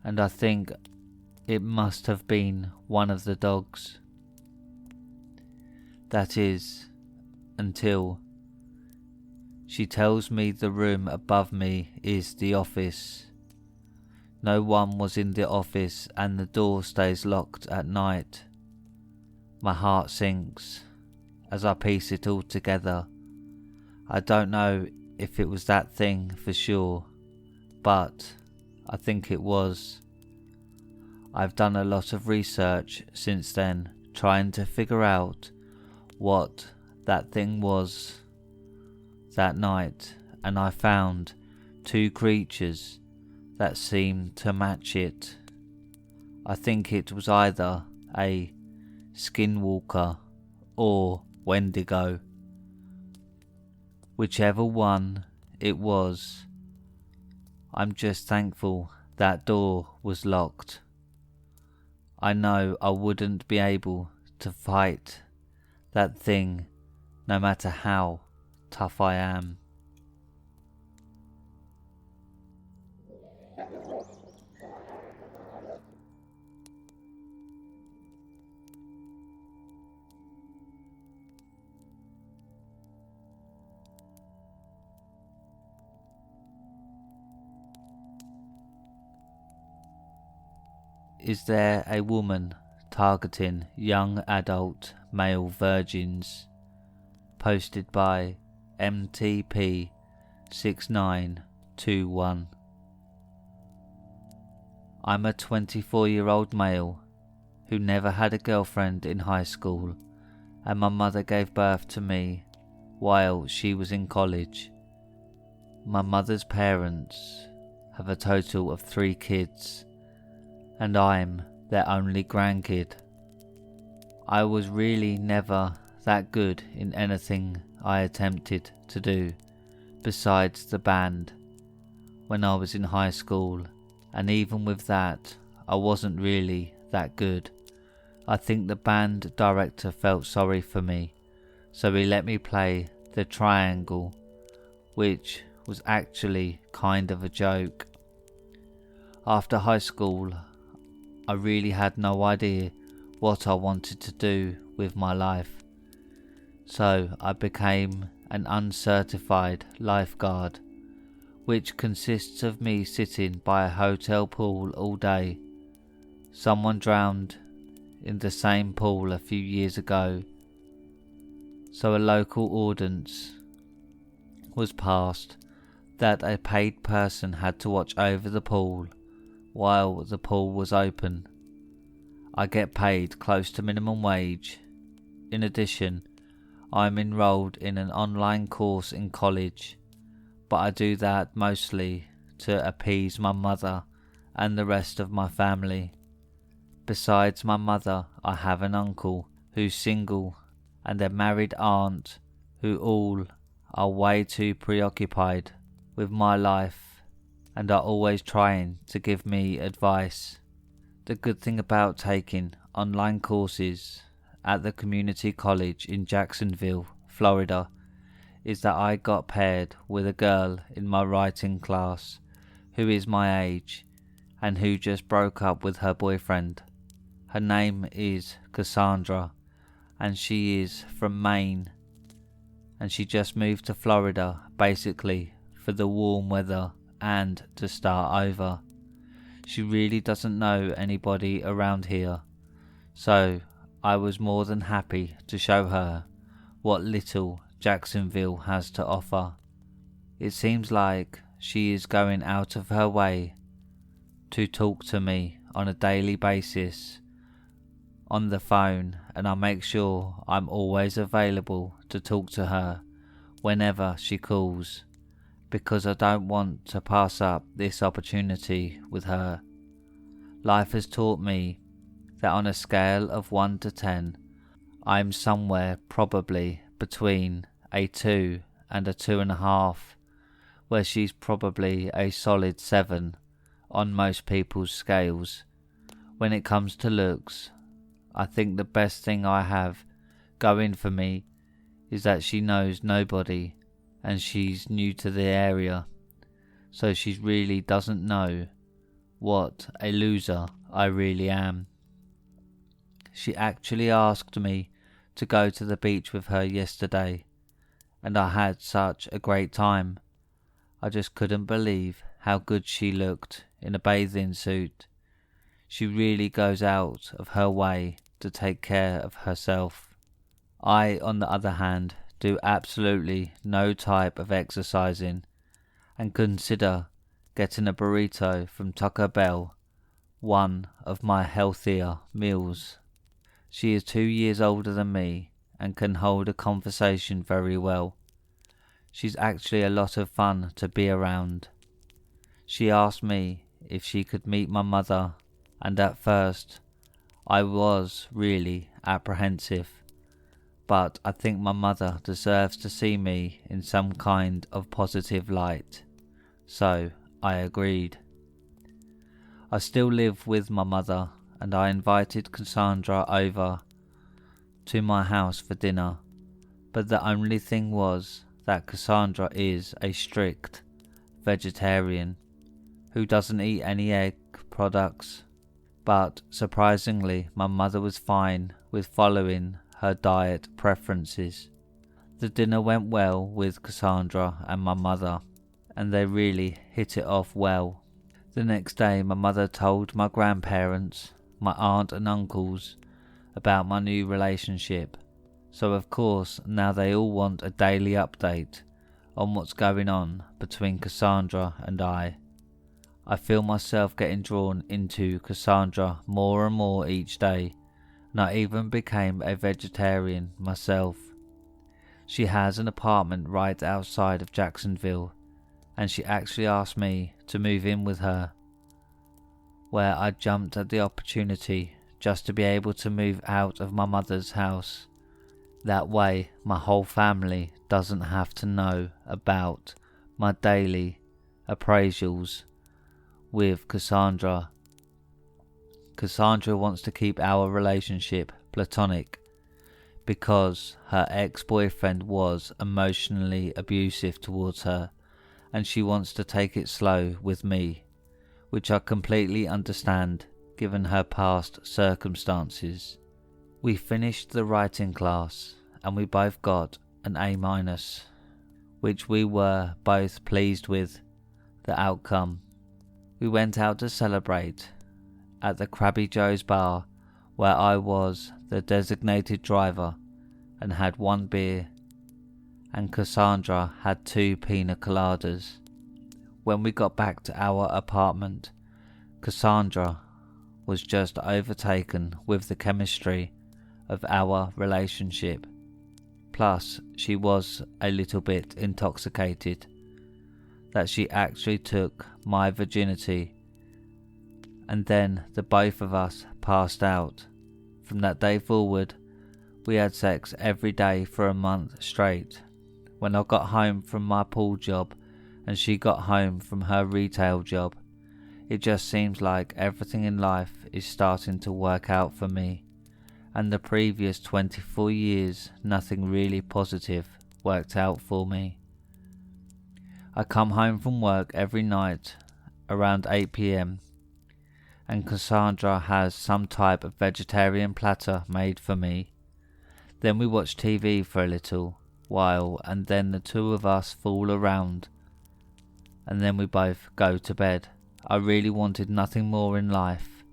and I think it must have been one of the dogs. That is, until she tells me the room above me is the office. No one was in the office and the door stays locked at night. My heart sinks as I piece it all together. I don't know if it was that thing for sure, but I think it was. I've done a lot of research since then, trying to figure out what that thing was that night, and I found two creatures that seemed to match it. I think it was either a skinwalker or wendigo. Whichever one it was, I'm just thankful that door was locked. I know I wouldn't be able to fight that thing no matter how tough I am. Is there a woman targeting young adult male virgins? Posted by MTP6921. I'm a 24-year-old male who never had a girlfriend in high school, and my mother gave birth to me while she was in college. My mother's parents have a total of 3 kids, and I'm their only grandkid. I was really never that good in anything I attempted to do besides the band when I was in high school, and even with that I wasn't really that good. I think the band director felt sorry for me, so he let me play the triangle, which was actually kind of a joke. After high school, I really had no idea what I wanted to do with my life, so I became an uncertified lifeguard, which consists of me sitting by a hotel pool all day. Someone drowned in the same pool a few years ago, so a local ordinance was passed that a paid person had to watch over the pool while the pool was open. I get paid close to minimum wage. In addition, I'm enrolled in an online course in college, but I do that mostly to appease my mother and the rest of my family. Besides my mother, I have an uncle who's single and a married aunt who all are way too preoccupied with my life and are always trying to give me advice. The good thing about taking online courses at the community college in Jacksonville, Florida, is that I got paired with a girl in my writing class who is my age and who just broke up with her boyfriend. Her name is Cassandra and she is from Maine, and she just moved to Florida basically for the warm weather and to start over. She really doesn't know anybody around here, so I was more than happy to show her what little Jacksonville has to offer. It seems like she is going out of her way to talk to me on a daily basis on the phone, and I make sure I'm always available to talk to her whenever she calls, because I don't want to pass up this opportunity with her. Life has taught me that on a scale of 1 to 10, I'm somewhere probably between a 2 and a 2.5, where she's probably a solid 7 on most people's scales. When it comes to looks, I think the best thing I have going for me is that she knows nobody and she's new to the area, so she really doesn't know what a loser I really am. She actually asked me to go to the beach with her yesterday, and I had such a great time. I just couldn't believe how good she looked in a bathing suit. She really goes out of her way to take care of herself. I, on the other hand, do absolutely no type of exercising and consider getting a burrito from Taco Bell one of my healthier meals. She is 2 years older than me and can hold a conversation very well. She's actually a lot of fun to be around. She asked me if she could meet my mother, and at first I was really apprehensive, but I think my mother deserves to see me in some kind of positive light, so I agreed. I still live with my mother, and I invited Cassandra over to my house for dinner, but the only thing was that Cassandra is a strict vegetarian who doesn't eat any egg products, but surprisingly my mother was fine with following her diet preferences. The dinner went well with Cassandra and my mother, and they really hit it off well. The next day my mother told my grandparents, my aunt and uncles about my new relationship, so of course now they all want a daily update on what's going on between Cassandra and I. I feel myself getting drawn into Cassandra more and more each day, and I even became a vegetarian myself. She has an apartment right outside of Jacksonville, and she actually asked me to move in with her, where I jumped at the opportunity just to be able to move out of my mother's house. That way my whole family doesn't have to know about my daily appraisals with Cassandra. Cassandra wants to keep our relationship platonic because her ex-boyfriend was emotionally abusive towards her, and she wants to take it slow with me, which I completely understand given her past circumstances. We finished the writing class and we both got an A-, which we were both pleased with the outcome. We went out to celebrate at the Krabby Joe's bar, where I was the designated driver and had 1 beer, and Cassandra had 2 pina coladas. When we got back to our apartment, Cassandra was just overtaken with the chemistry of our relationship. Plus, she was a little bit intoxicated, that she actually took my virginity, and then the both of us passed out. From that day forward, we had sex every day for a month straight. When I got home from my pool job and she got home from her retail job, it just seems like everything in life is starting to work out for me, and the previous 24 years nothing really positive worked out for me. I come home from work every night around 8 p.m. and Cassandra has some type of vegetarian platter made for me. Then we watch TV for a little while, and then the two of us fool around, and then we both go to bed. I really wanted nothing more in life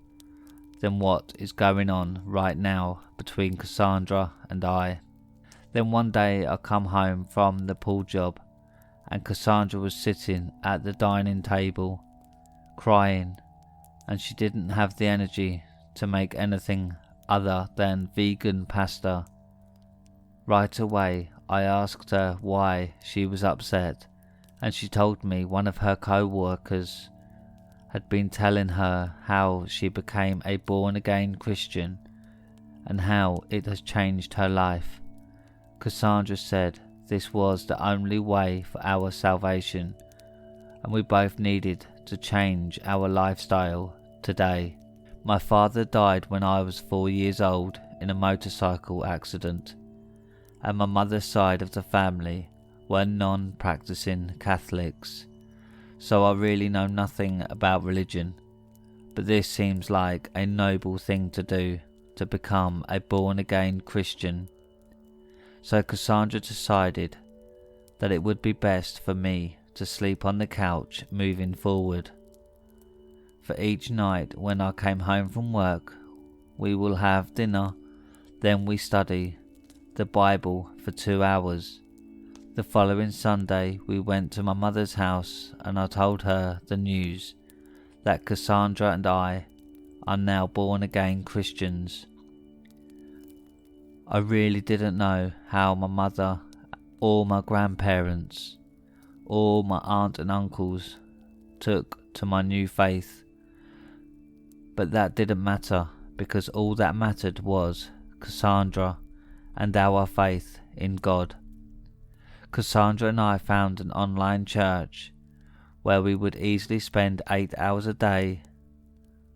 than what is going on right now between Cassandra and I. Then one day I come home from the pool job and Cassandra was sitting at the dining table crying, and she didn't have the energy to make anything other than vegan pasta. Right away I asked her why she was upset, and she told me one of her co-workers had been telling her how she became a born-again Christian and how it has changed her life. Cassandra said this was the only way for our salvation, and we both needed to change our lifestyle today. My father died when I was 4 years old in a motorcycle accident, and my mother's side of the family were non-practicing Catholics, so I really know nothing about religion, but this seems like a noble thing to do, to become a born-again Christian. So Cassandra decided that it would be best for me to sleep on the couch moving forward. For each night when I came home from work, we will have dinner, then we study the Bible for 2 hours. The following Sunday we went to my mother's house and I told her the news that Cassandra and I are now born again Christians. I really didn't know how my mother or my grandparents or my aunt and uncles took to my new faith, but that didn't matter because all that mattered was Cassandra and our faith in God. Cassandra and I found an online church where we would easily spend 8 hours a day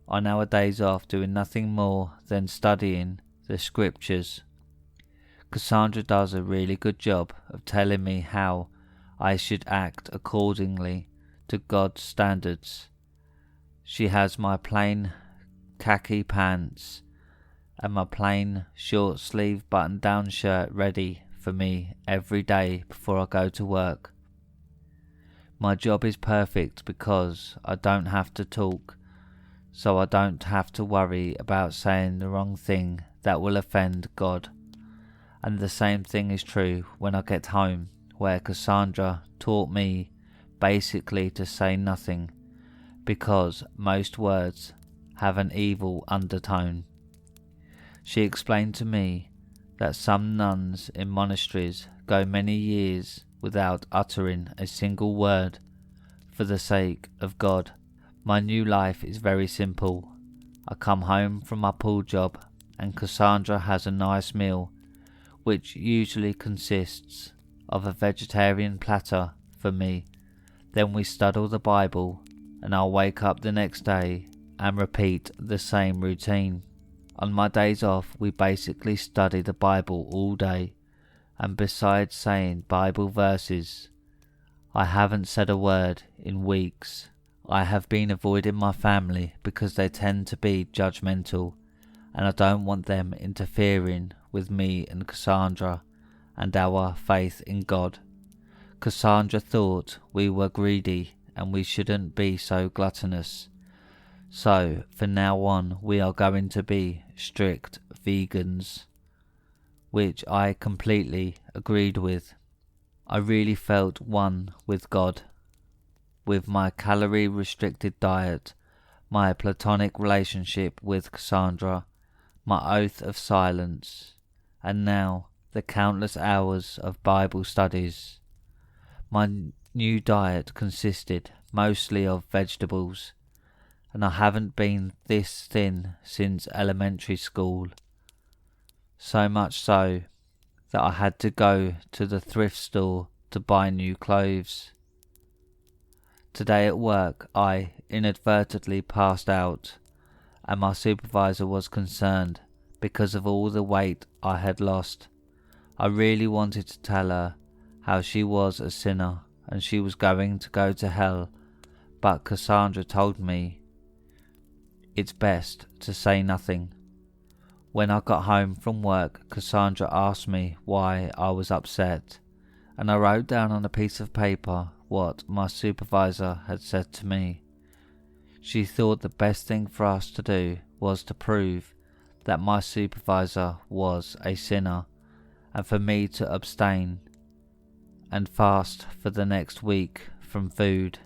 on our days off doing nothing more than studying the scriptures. Cassandra does a really good job of telling me how I should act accordingly to God's standards. She has my plain khaki pants and my plain short sleeve button down shirt ready for me every day before I go to work. My job is perfect because I don't have to talk, so I don't have to worry about saying the wrong thing that will offend God. And the same thing is true when I get home, where Cassandra taught me basically to say nothing, because most words have an evil undertone. She explained to me that some nuns in monasteries go many years without uttering a single word for the sake of God. My new life is very simple. I come home from my pool job and Cassandra has a nice meal, which usually consists of a vegetarian platter for me. Then we study the Bible and I'll wake up the next day and repeat the same routine. On my days off we basically study the Bible all day, and besides saying Bible verses, I haven't said a word in weeks. I have been avoiding my family because they tend to be judgmental, and I don't want them interfering with me and Cassandra and our faith in God. Cassandra thought we were greedy and we shouldn't be so gluttonous. So from now on we are going to be strict vegans, which I completely agreed with. I really felt one with God, with my calorie restricted diet, my platonic relationship with Cassandra, my oath of silence, and now the countless hours of Bible studies. My new diet consisted mostly of vegetables, and I haven't been this thin since elementary school. So much so that I had to go to the thrift store to buy new clothes. Today at work I inadvertently passed out, and my supervisor was concerned because of all the weight I had lost. I really wanted to tell her how she was a sinner and she was going to go to hell, but Cassandra told me it's best to say nothing. When I got home from work, Cassandra asked me why I was upset, and I wrote down on a piece of paper what my supervisor had said to me. She thought the best thing for us to do was to prove that my supervisor was a sinner, and for me to abstain and fast for the next week from food.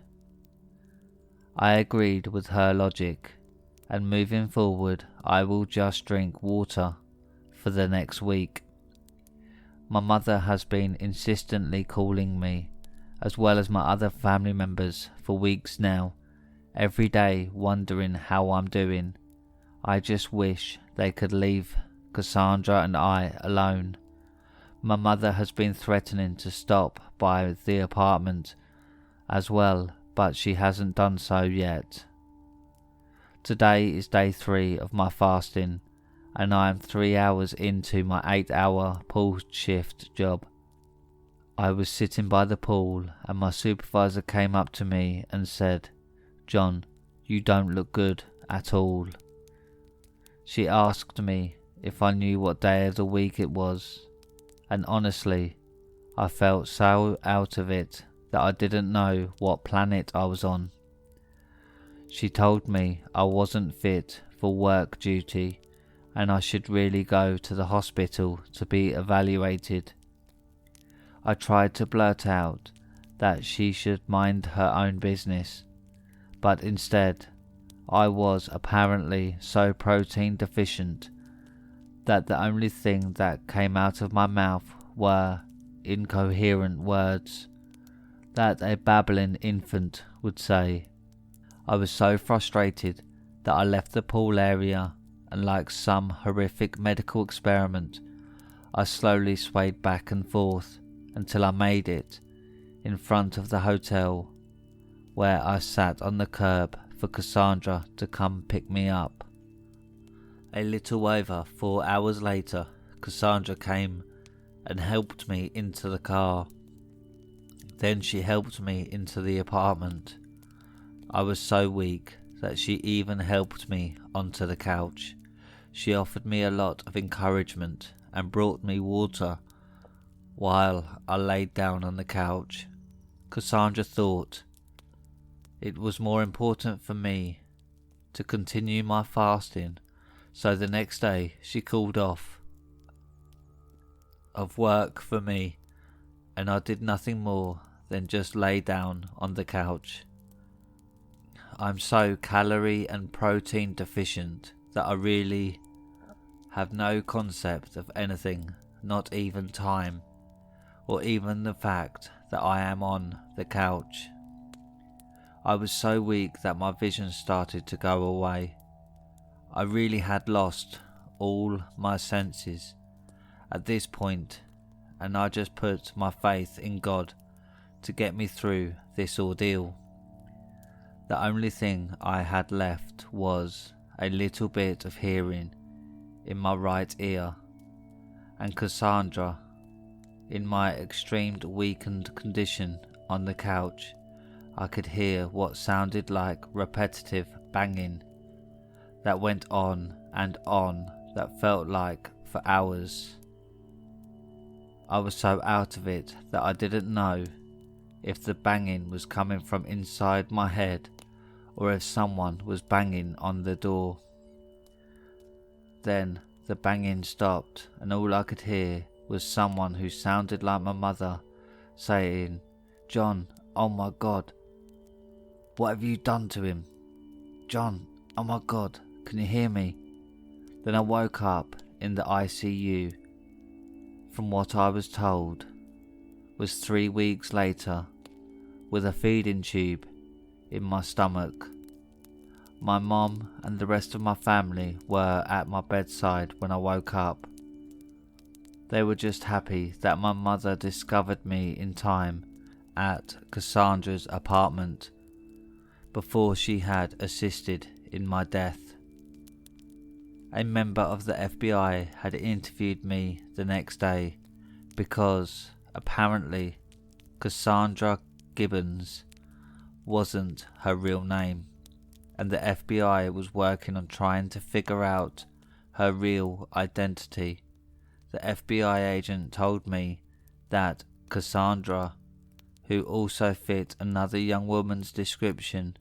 I agreed with her logic, and moving forward I will just drink water for the next week. My mother has been insistently calling me, as well as my other family members, for weeks now, every day wondering how I'm doing. I just wish they could leave Cassandra and I alone. My mother has been threatening to stop by the apartment as well, but she hasn't done so yet. Today is day 3 of my fasting, and I am 3 hours into my 8-hour pool shift job. I was sitting by the pool and my supervisor came up to me and said, "John, you don't look good at all." She asked me if I knew what day of the week it was, and honestly, I felt so out of it that I didn't know what planet I was on. She told me I wasn't fit for work duty and I should really go to the hospital to be evaluated. I tried to blurt out that she should mind her own business, but instead I was apparently so protein deficient that the only thing that came out of my mouth were incoherent words that a babbling infant would say. I was so frustrated that I left the pool area, and like some horrific medical experiment, I slowly swayed back and forth until I made it in front of the hotel, where I sat on the curb for Cassandra to come pick me up. A little over 4 hours later, Cassandra came and helped me into the car. Then she helped me into the apartment. I was so weak that she even helped me onto the couch. She offered me a lot of encouragement and brought me water while I laid down on the couch. Cassandra thought it was more important for me to continue my fasting, so the next day she called off of work for me, and I did nothing more than just lay down on the couch. I'm so calorie and protein deficient that I really have no concept of anything, not even time, or even the fact that I am on the couch. I was so weak that my vision started to go away. I really had lost all my senses at this point, and I just put my faith in God to get me through this ordeal. The only thing I had left was a little bit of hearing in my right ear, and Cassandra, in my extreme weakened condition on the couch, I could hear what sounded like repetitive banging that went on and on, that felt like for hours. I was so out of it that I didn't know if the banging was coming from inside my head or if someone was banging on the door. Then the banging stopped, and all I could hear was someone who sounded like my mother saying, "John, oh my God, what have you done to him? John, oh my God, can you hear me?" Then I woke up in the ICU. From what I was told, was 3 weeks later, with a feeding tube in my stomach. My mom and the rest of my family were at my bedside when I woke up. They were just happy that my mother discovered me in time at Cassandra's apartment before she had assisted in my death. A member of the FBI had interviewed me the next day because apparently Cassandra Gibbons wasn't her real name, and the FBI was working on trying to figure out her real identity. The FBI agent told me that Cassandra, who also fit another young woman's description,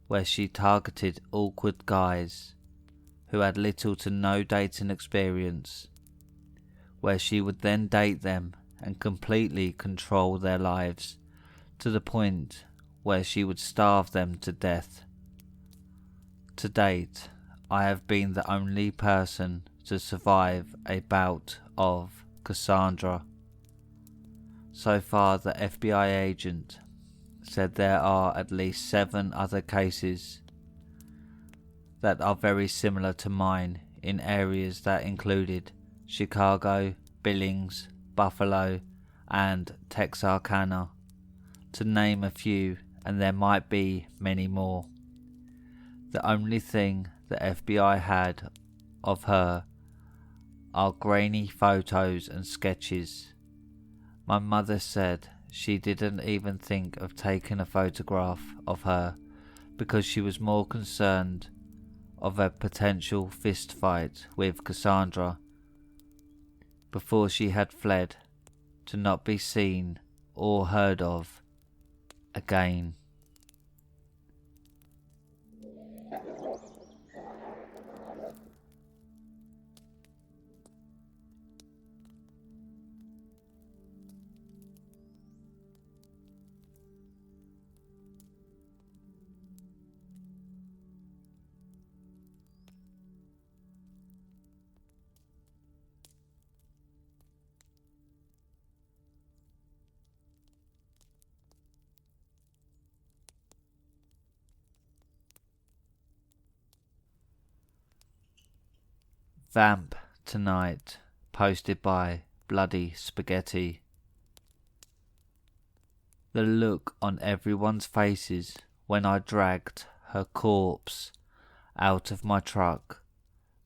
where she targeted awkward guys who had little to no dating experience, where she would then date them and completely control their lives to the point where she would starve them to death. To date, I have been the only person to survive a bout of Cassandra. So far, the FBI agent said there are at least 7 other cases that are very similar to mine in areas that included Chicago, Billings, Buffalo, and Texarkana, to name a few, and there might be many more. The only thing the FBI had of her are grainy photos and sketches. My mother said she didn't even think of taking a photograph of her because she was more concerned of a potential fist fight with Cassandra before she had fled to not be seen or heard of again. Vamp Tonight, posted by Bloody Spaghetti. The look on everyone's faces when I dragged her corpse out of my truck,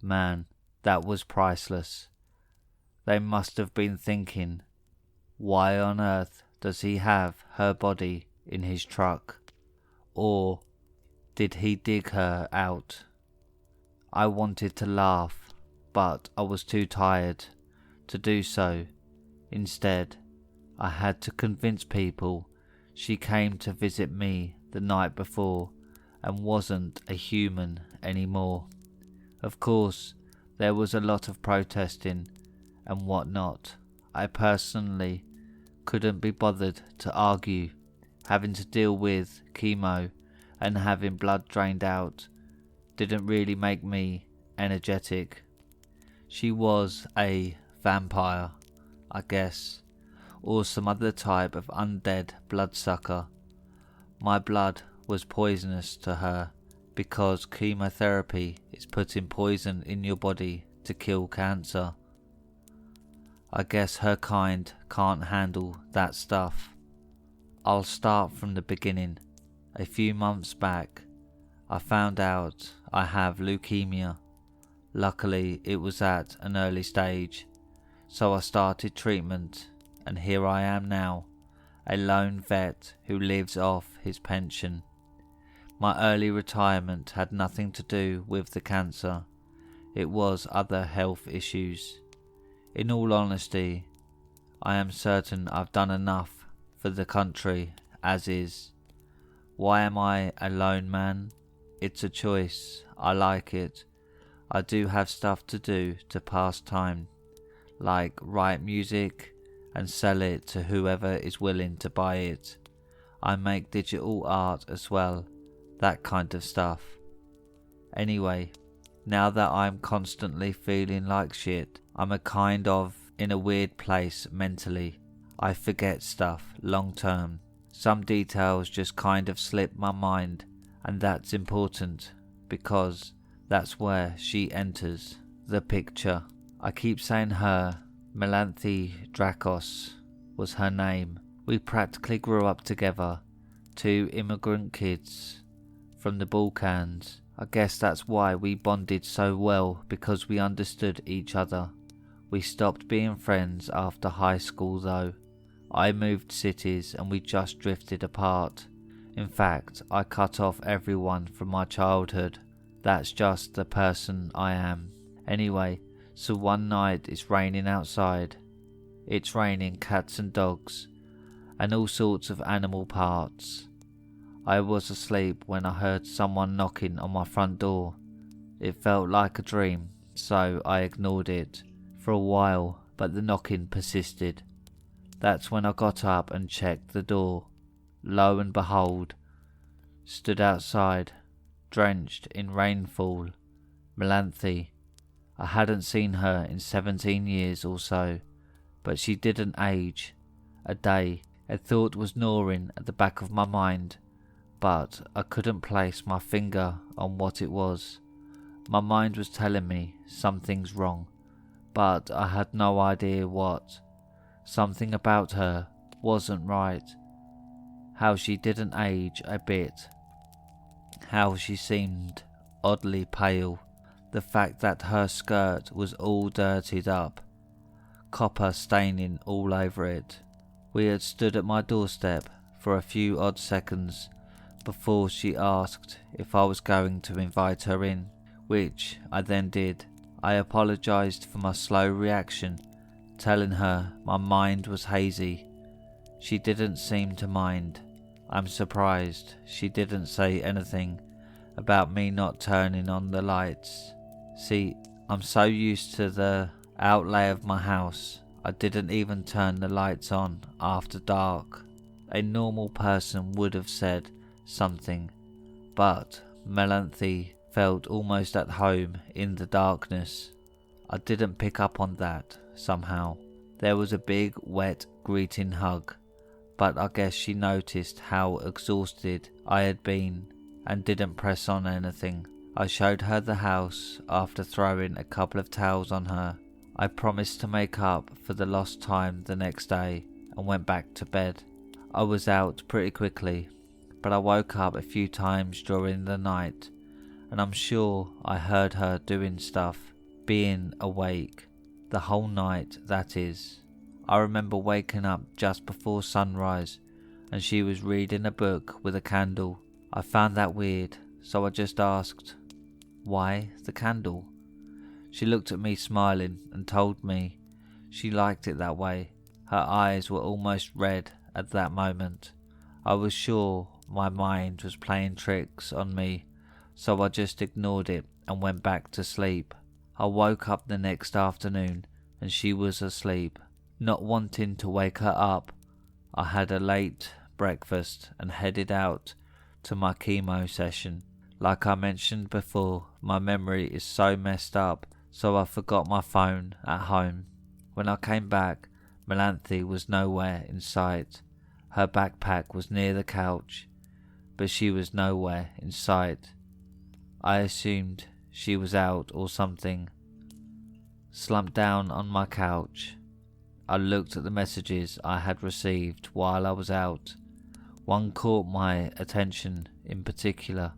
man, that was priceless. They must have been thinking, why on earth does he have her body in his truck? Or did he dig her out? I wanted to laugh, but I was too tired to do so. Instead, I had to convince people she came to visit me the night before and wasn't a human anymore. Of course, there was a lot of protesting and whatnot. I personally couldn't be bothered to argue. Having to deal with chemo and having blood drained out didn't really make me energetic. She was a vampire, I guess, or some other type of undead bloodsucker. My blood was poisonous to her because chemotherapy is putting poison in your body to kill cancer. I guess her kind can't handle that stuff. I'll start from the beginning. A few months back, I found out I have leukemia. Luckily, it was at an early stage, so I started treatment, and here I am now, a lone vet who lives off his pension. My early retirement had nothing to do with the cancer. It was other health issues. In all honesty, I am certain I've done enough for the country as is. Why am I a lone man? It's a choice. I like it. I do have stuff to do to pass time, like write music and sell it to whoever is willing to buy it. I make digital art as well, that kind of stuff. Anyway, now that I'm constantly feeling like shit, I'm in a weird place mentally. I forget stuff long term. Some details just kind of slip my mind, and that's important because that's where she enters the picture. I keep saying her, Melanthe Dracos was her name. We practically grew up together, two immigrant kids from the Balkans. I guess that's why we bonded so well, because we understood each other. We stopped being friends after high school though. I moved cities and we just drifted apart. In fact, I cut off everyone from my childhood. That's just the person I am. Anyway, so one night it's raining outside. It's raining cats and dogs and all sorts of animal parts. I was asleep when I heard someone knocking on my front door. It felt like a dream, so I ignored it for a while, but the knocking persisted. That's when I got up and checked the door. Lo and behold, stood outside, drenched in rainfall, Melanthe. I hadn't seen her in 17 years or so, but she didn't age a day. A thought was gnawing at the back of my mind, but I couldn't place my finger on what it was. My mind was telling me something's wrong, but I had no idea what. Something about her wasn't right. How she didn't age a bit. How she seemed oddly pale. The fact that her skirt was all dirtied up, copper staining all over it. We had stood at my doorstep for a few odd seconds before she asked if I was going to invite her in, which I then did. I apologised for my slow reaction, telling her my mind was hazy. She didn't seem to mind. I'm surprised she didn't say anything about me not turning on the lights. See, I'm so used to the outlay of my house, I didn't even turn the lights on after dark. A normal person would have said something, but Melanthe felt almost at home in the darkness. I didn't pick up on that somehow. There was a big, wet greeting hug, but I guess she noticed how exhausted I had been and didn't press on anything. I showed her the house after throwing a couple of towels on her. I promised to make up for the lost time the next day and went back to bed. I was out pretty quickly, but I woke up a few times during the night, and I'm sure I heard her doing stuff, being awake, the whole night that is. I remember waking up just before sunrise and she was reading a book with a candle. I found that weird, so I just asked, "Why the candle?" She looked at me smiling and told me she liked it that way. Her eyes were almost red at that moment. I was sure my mind was playing tricks on me, so I just ignored it and went back to sleep. I woke up the next afternoon and she was asleep. Not wanting to wake her up, I had a late breakfast and headed out to my chemo session. Like I mentioned before, my memory is so messed up, so I forgot my phone at home. When I came back, Melanthe was nowhere in sight. Her backpack was near the couch, but she was nowhere in sight. I assumed she was out or something. Slumped down on my couch, I looked at the messages I had received while I was out. One caught my attention in particular.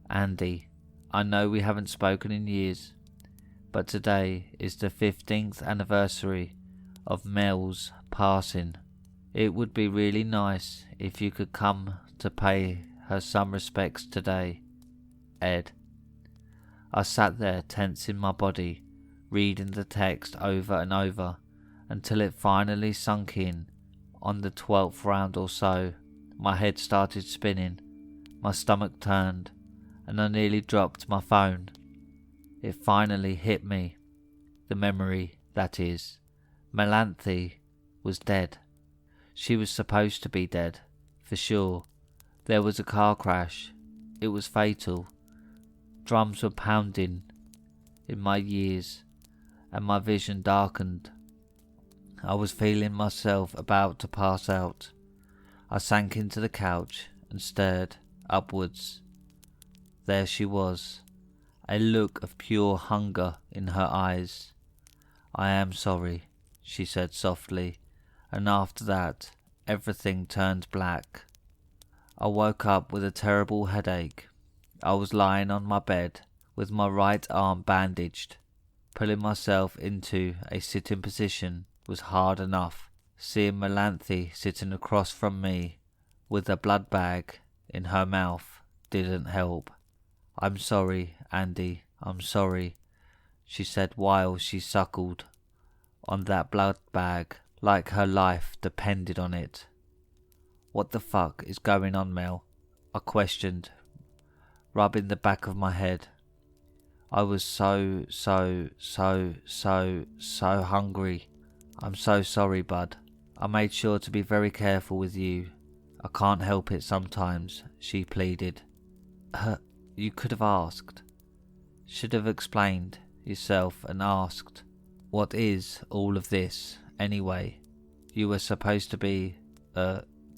"Andy, I know we haven't spoken in years, but today is the 15th anniversary of Mel's passing. It would be really nice if you could come to pay her some respects today. Ed." I sat there tensing my body, reading the text over and over, until it finally sunk in. On the 12th round or so, my head started spinning, my stomach turned, and I nearly dropped my phone. It finally hit me. The memory, that is. Melanthe was dead. She was supposed to be dead, for sure. There was a car crash. It was fatal. Drums were pounding in my ears, and my vision darkened. I was feeling myself about to pass out. I sank into the couch and stared upwards. There she was, a look of pure hunger in her eyes. "I am sorry," she said softly, and after that, everything turned black. I woke up with a terrible headache. I was lying on my bed with my right arm bandaged. Pulling myself into a sitting position was hard enough. Seeing Melanthe sitting across from me with a blood bag in her mouth didn't help. "I'm sorry, Andy, I'm sorry," she said while she suckled on that blood bag like her life depended on it. "What the fuck is going on, Mel?" I questioned, rubbing the back of my head. I was so hungry. "I'm so sorry, bud. I made sure to be very careful with you. I can't help it sometimes," she pleaded. You could have asked. Should have explained yourself and asked, "What is all of this, anyway? You were supposed to be,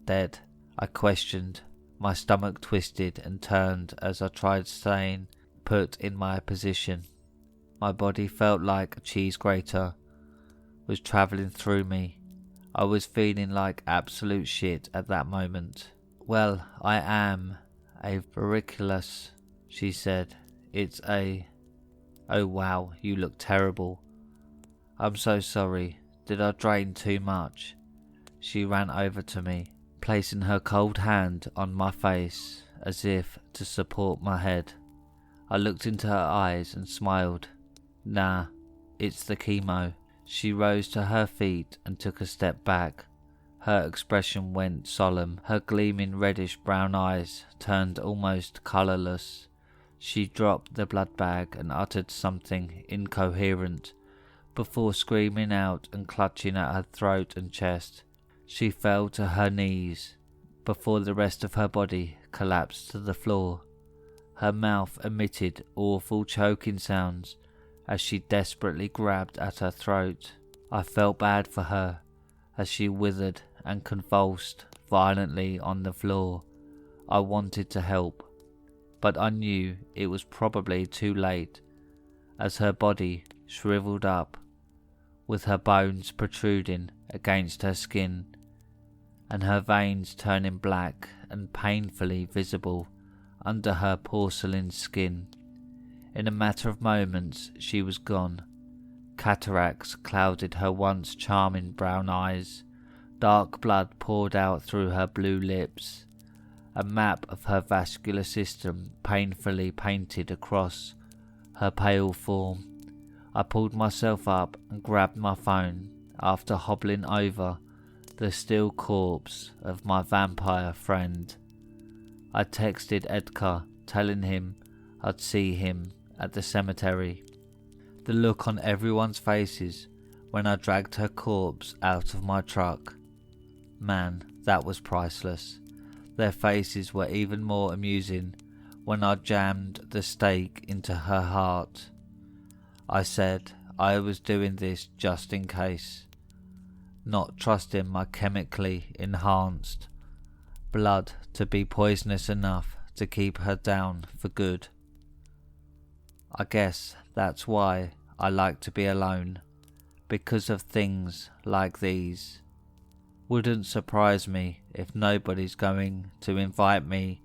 dead," I questioned. My stomach twisted and turned as I tried staying put in my position. My body felt like a cheese grater was travelling through me. I was feeling like absolute shit at that moment. "Well, I am a variculous," she said. "It's a... Oh wow, you look terrible. I'm so sorry. Did I drain too much?" She ran over to me, placing her cold hand on my face as if to support my head. I looked into her eyes and smiled. "Nah, it's the chemo." She rose to her feet and took a step back. Her expression went solemn. Her gleaming reddish-brown eyes turned almost colourless. She dropped the blood bag and uttered something incoherent before screaming out and clutching at her throat and chest. She fell to her knees before the rest of her body collapsed to the floor. Her mouth emitted awful choking sounds as she desperately grabbed at her throat. I felt bad for her as she withered and convulsed violently on the floor. I wanted to help, but I knew it was probably too late, as her body shriveled up, with her bones protruding against her skin, and her veins turning black and painfully visible under her porcelain skin. In a matter of moments she was gone. Cataracts clouded her once charming brown eyes, dark blood poured out through her blue lips, a map of her vascular system painfully painted across her pale form. I pulled myself up and grabbed my phone after hobbling over the still corpse of my vampire friend. I texted Edgar, telling him I'd see him at the cemetery. The look on everyone's faces when I dragged her corpse out of my truck. Man, that was priceless. Their faces were even more amusing when I jammed the stake into her heart. I said I was doing this just in case, not trusting my chemically enhanced blood to be poisonous enough to keep her down for good. I guess that's why I like to be alone, because of things like these. Wouldn't surprise me if nobody's going to invite me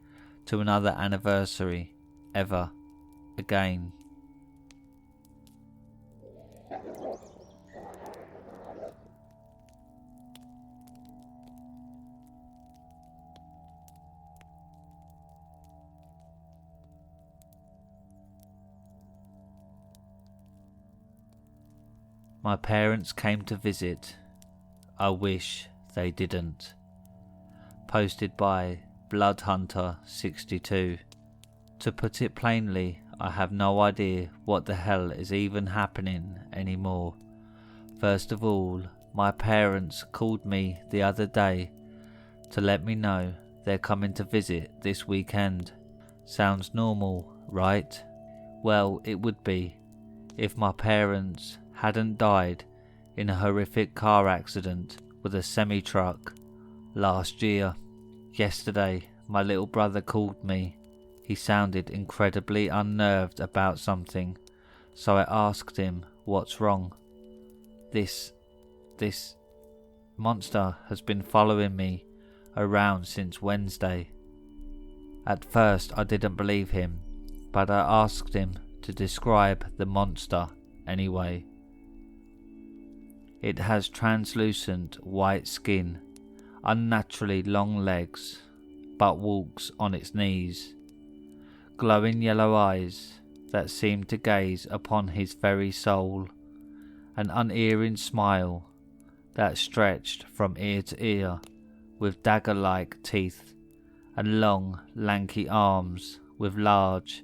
to another anniversary ever again. My parents came to visit. I wish they didn't. Posted by Bloodhunter62. To put it plainly, I have no idea what the hell is even happening anymore. First of all, my parents called me the other day to let me know they're coming to visit this weekend. Sounds normal, right? Well, it would be if my parents hadn't died in a horrific car accident with a semi-truck last year. Yesterday, my little brother called me. He sounded incredibly unnerved about something, so I asked him what's wrong. This monster has been following me around since Wednesday. At first I didn't believe him, but I asked him to describe the monster anyway. It has translucent white skin, unnaturally long legs, but walks on its knees, glowing yellow eyes that seem to gaze upon his very soul, an unerring smile that stretched from ear to ear, with dagger-like teeth, and long, lanky arms with large,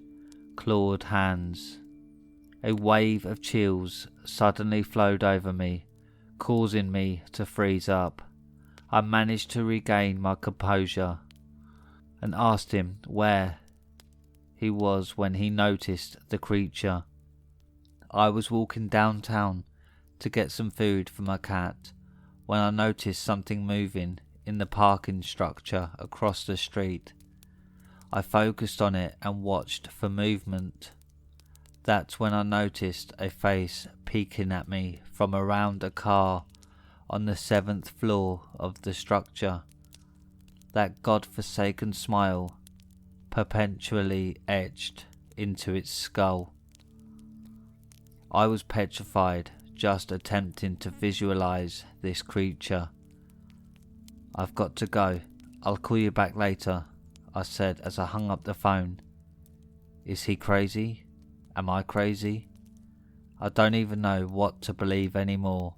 clawed hands. A wave of chills suddenly flowed over me, causing me to freeze up. I managed to regain my composure and asked him where he was when he noticed the creature. I was walking downtown to get some food for my cat when I noticed something moving in the parking structure across the street. I focused on it and watched for movement. That's when I noticed a face peeking at me from around a car on the 7th floor of the structure. That godforsaken smile perpetually etched into its skull. I was petrified just attempting to visualize this creature. I've got to go. I'll call you back later, I said as I hung up the phone. Is he crazy? Am I crazy? I don't even know what to believe anymore.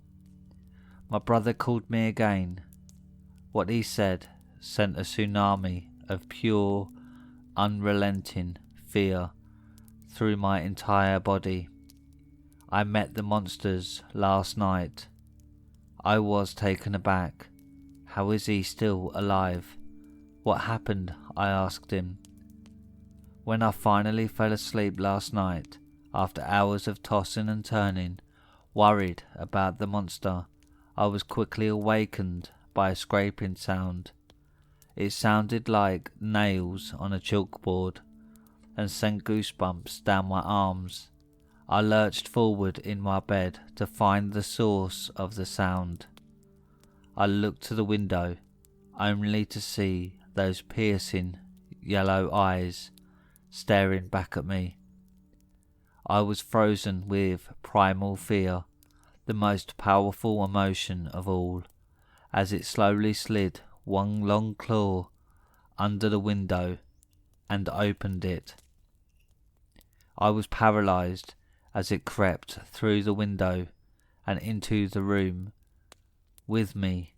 My brother called me again. What he said sent a tsunami of pure, unrelenting fear through my entire body. I met the monsters last night. I was taken aback. How is he still alive? What happened? I asked him. When I finally fell asleep last night, after hours of tossing and turning, worried about the monster, I was quickly awakened by a scraping sound. It sounded like nails on a chalkboard, and sent goosebumps down my arms. I lurched forward in my bed to find the source of the sound. I looked to the window, only to see those piercing yellow eyes staring back at me. I was frozen with primal fear, the most powerful emotion of all, as it slowly slid one long claw under the window and opened it. I was paralyzed as it crept through the window and into the room with me.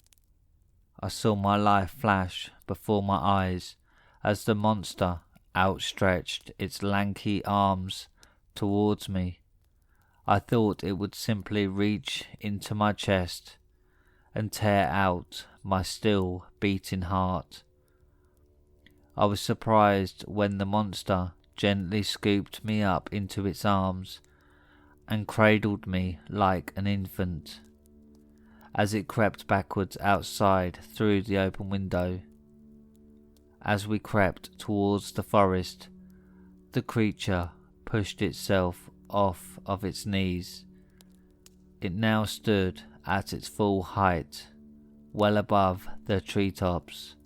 I saw my life flash before my eyes as the monster outstretched its lanky arms towards me. I thought it would simply reach into my chest and tear out my still beating heart. I was surprised when the monster gently scooped me up into its arms and cradled me like an infant. As it crept backwards outside through the open window. As we crept towards the forest, the creature pushed itself off of its knees. It now stood at its full height, well above the treetops.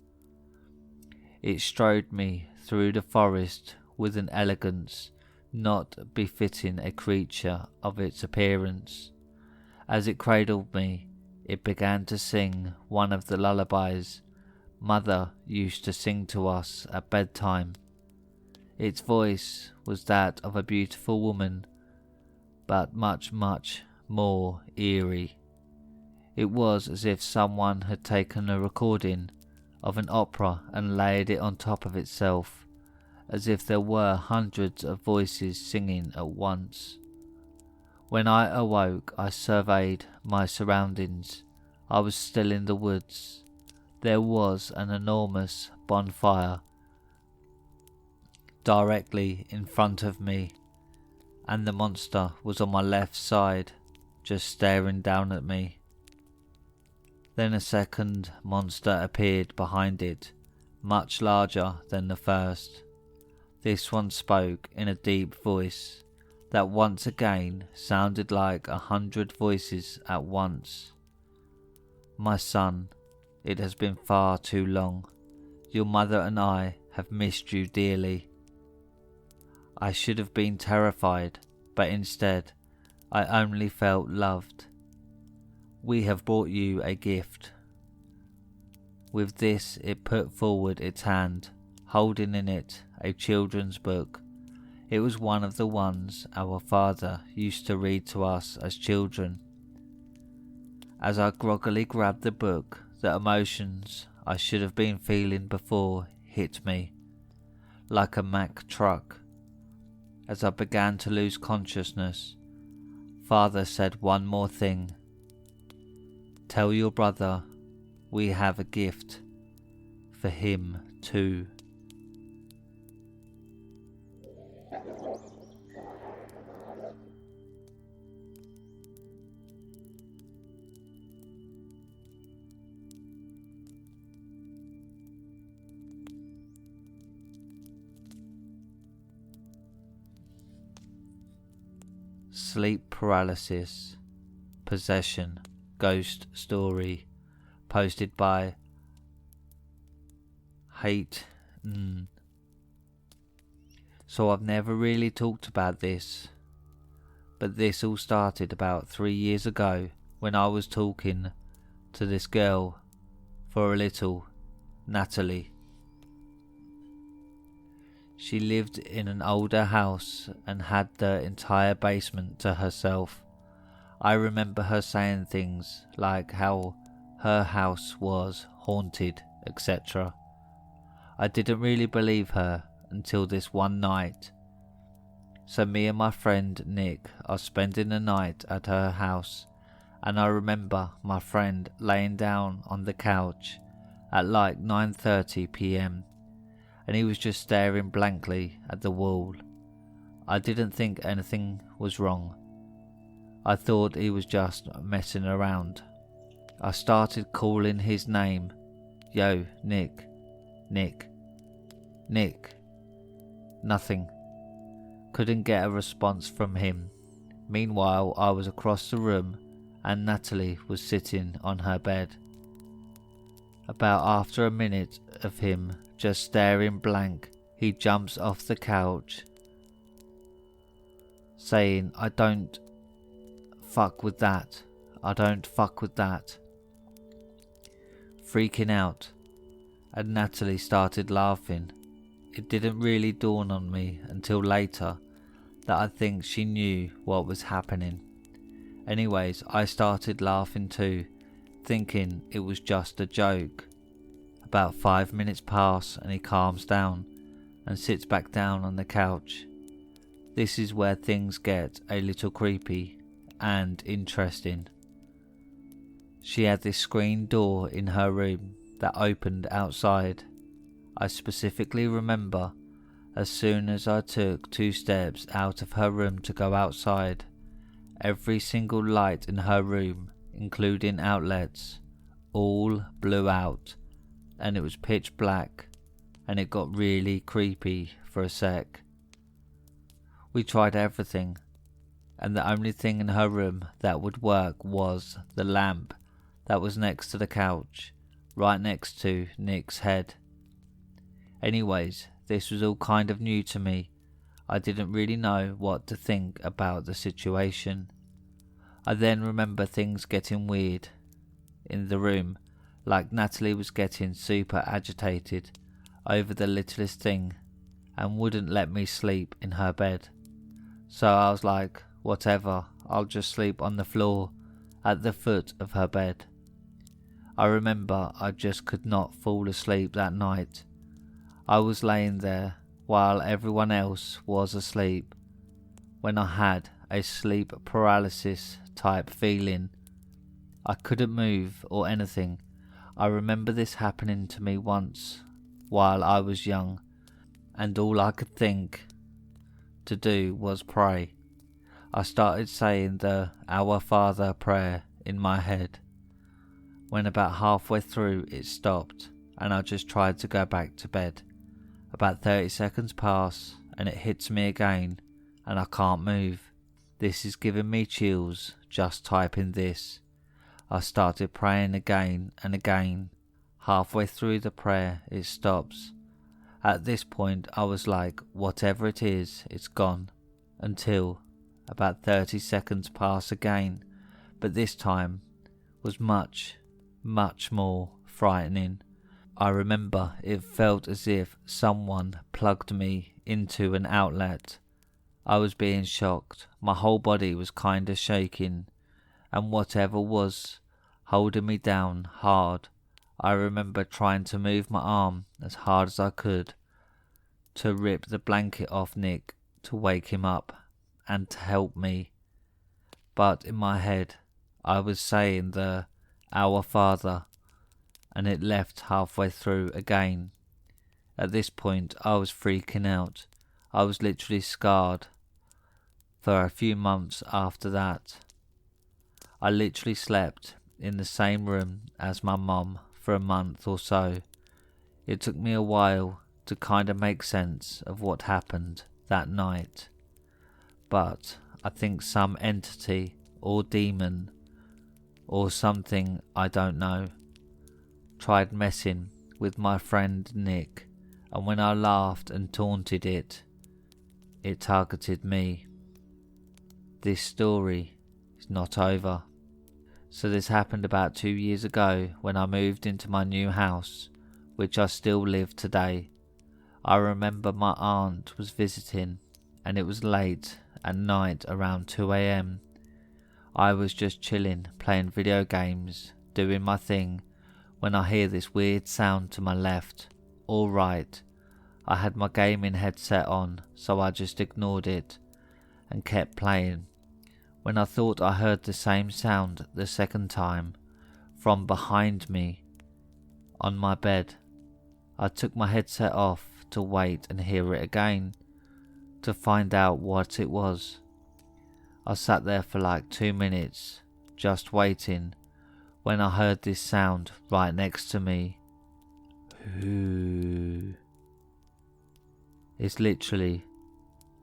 It strode me through the forest with an elegance not befitting a creature of its appearance. As it cradled me, it began to sing one of the lullabies Mother used to sing to us at bedtime. Its voice was that of a beautiful woman, but much, much more eerie. It was as if someone had taken a recording of an opera and laid it on top of itself, as if there were hundreds of voices singing at once. When I awoke, I surveyed my surroundings. I was still in the woods. There was an enormous bonfire directly in front of me, and the monster was on my left side, just staring down at me. Then a second monster appeared behind it, much larger than the first. This one spoke in a deep voice that once again sounded like 100 voices at once. My son, it has been far too long. Your mother and I have missed you dearly. I should have been terrified, but instead I only felt loved. We have brought you a gift. With this it put forward its hand, holding in it a children's book. It was one of the ones our father used to read to us as children. As I groggily grabbed the book, the emotions I should have been feeling before hit me, like a Mack truck. As I began to lose consciousness, Father said one more thing. Tell your brother we have a gift for him too. Sleep paralysis, possession, ghost story, posted by Hate. So I've never really talked about this, but this all started about 3 years ago when I was talking to this girl for a little, Natalie. She lived in an older house and had the entire basement to herself. I remember her saying things like how her house was haunted, etc. I didn't really believe her until this one night. So me and my friend Nick are spending the night at her house, and I remember my friend laying down on the couch at like 9:30 p.m. and he was just staring blankly at the wall. I didn't think anything was wrong. I thought he was just messing around. I started calling his name. Yo, Nick, Nick, Nick. Nothing. Couldn't get a response from him. Meanwhile, I was across the room and Natalie was sitting on her bed. About after a minute of him just staring blank, he jumps off the couch, saying, "I don't fuck with that. I don't fuck with that." Freaking out, and Natalie started laughing. It didn't really dawn on me until later that I think she knew what was happening. Anyways, I started laughing too, thinking it was just a joke. About 5 minutes pass and he calms down and sits back down on the couch. This is where things get a little creepy and interesting. She had this screen door in her room that opened outside. I specifically remember as soon as I took 2 steps out of her room to go outside, every single light in her room, including outlets, all blew out, and it was pitch black, and it got really creepy for a sec. We tried everything, and the only thing in her room that would work was the lamp that was next to the couch, right next to Nick's head. Anyways, this was all kind of new to me. I didn't really know what to think about the situation. I then remember things getting weird in the room, like Natalie was getting super agitated over the littlest thing and wouldn't let me sleep in her bed. So I was like, whatever, I'll just sleep on the floor at the foot of her bed. I remember I just could not fall asleep that night. I was laying there while everyone else was asleep when I had a sleep paralysis type feeling. I couldn't move or anything. I remember this happening to me once while I was young, and all I could think to do was pray. I started saying the Our Father prayer in my head. When about halfway through it stopped and I just tried to go back to bed. About 30 seconds pass and it hits me again and I can't move. This is giving me chills just typing this. I started praying again and again. Halfway through the prayer it stops. At this point I was like, whatever it is, it's gone. Until about 30 seconds pass again, but this time was much, much more frightening. I remember it felt as if someone plugged me into an outlet. I was being shocked. My whole body was kinda shaking, and whatever was holding me down hard. I remember trying to move my arm as hard as I could to rip the blanket off Nick to wake him up and to help me. But in my head I was saying the Our Father, and it left halfway through again. At this point I was freaking out. I was literally scarred for a few months after that. I literally slept in the same room as my mum for a month or so. It took me a while to kind of make sense of what happened that night, but I think some entity or demon or something, I don't know, tried messing with my friend Nick, and when I laughed and taunted it, it targeted me. This story is not over. So this happened about 2 years ago when I moved into my new house, which I still live today. I remember my aunt was visiting and it was late at night around 2 a.m. I was just chilling, playing video games, doing my thing, when I hear this weird sound to my left or right. I had my gaming headset on, so I just ignored it and kept playing. When I thought I heard the same sound the second time from behind me on my bed, I took my headset off to wait and hear it again to find out what it was. I sat there for like 2 minutes just waiting when I heard this sound right next to me. It's literally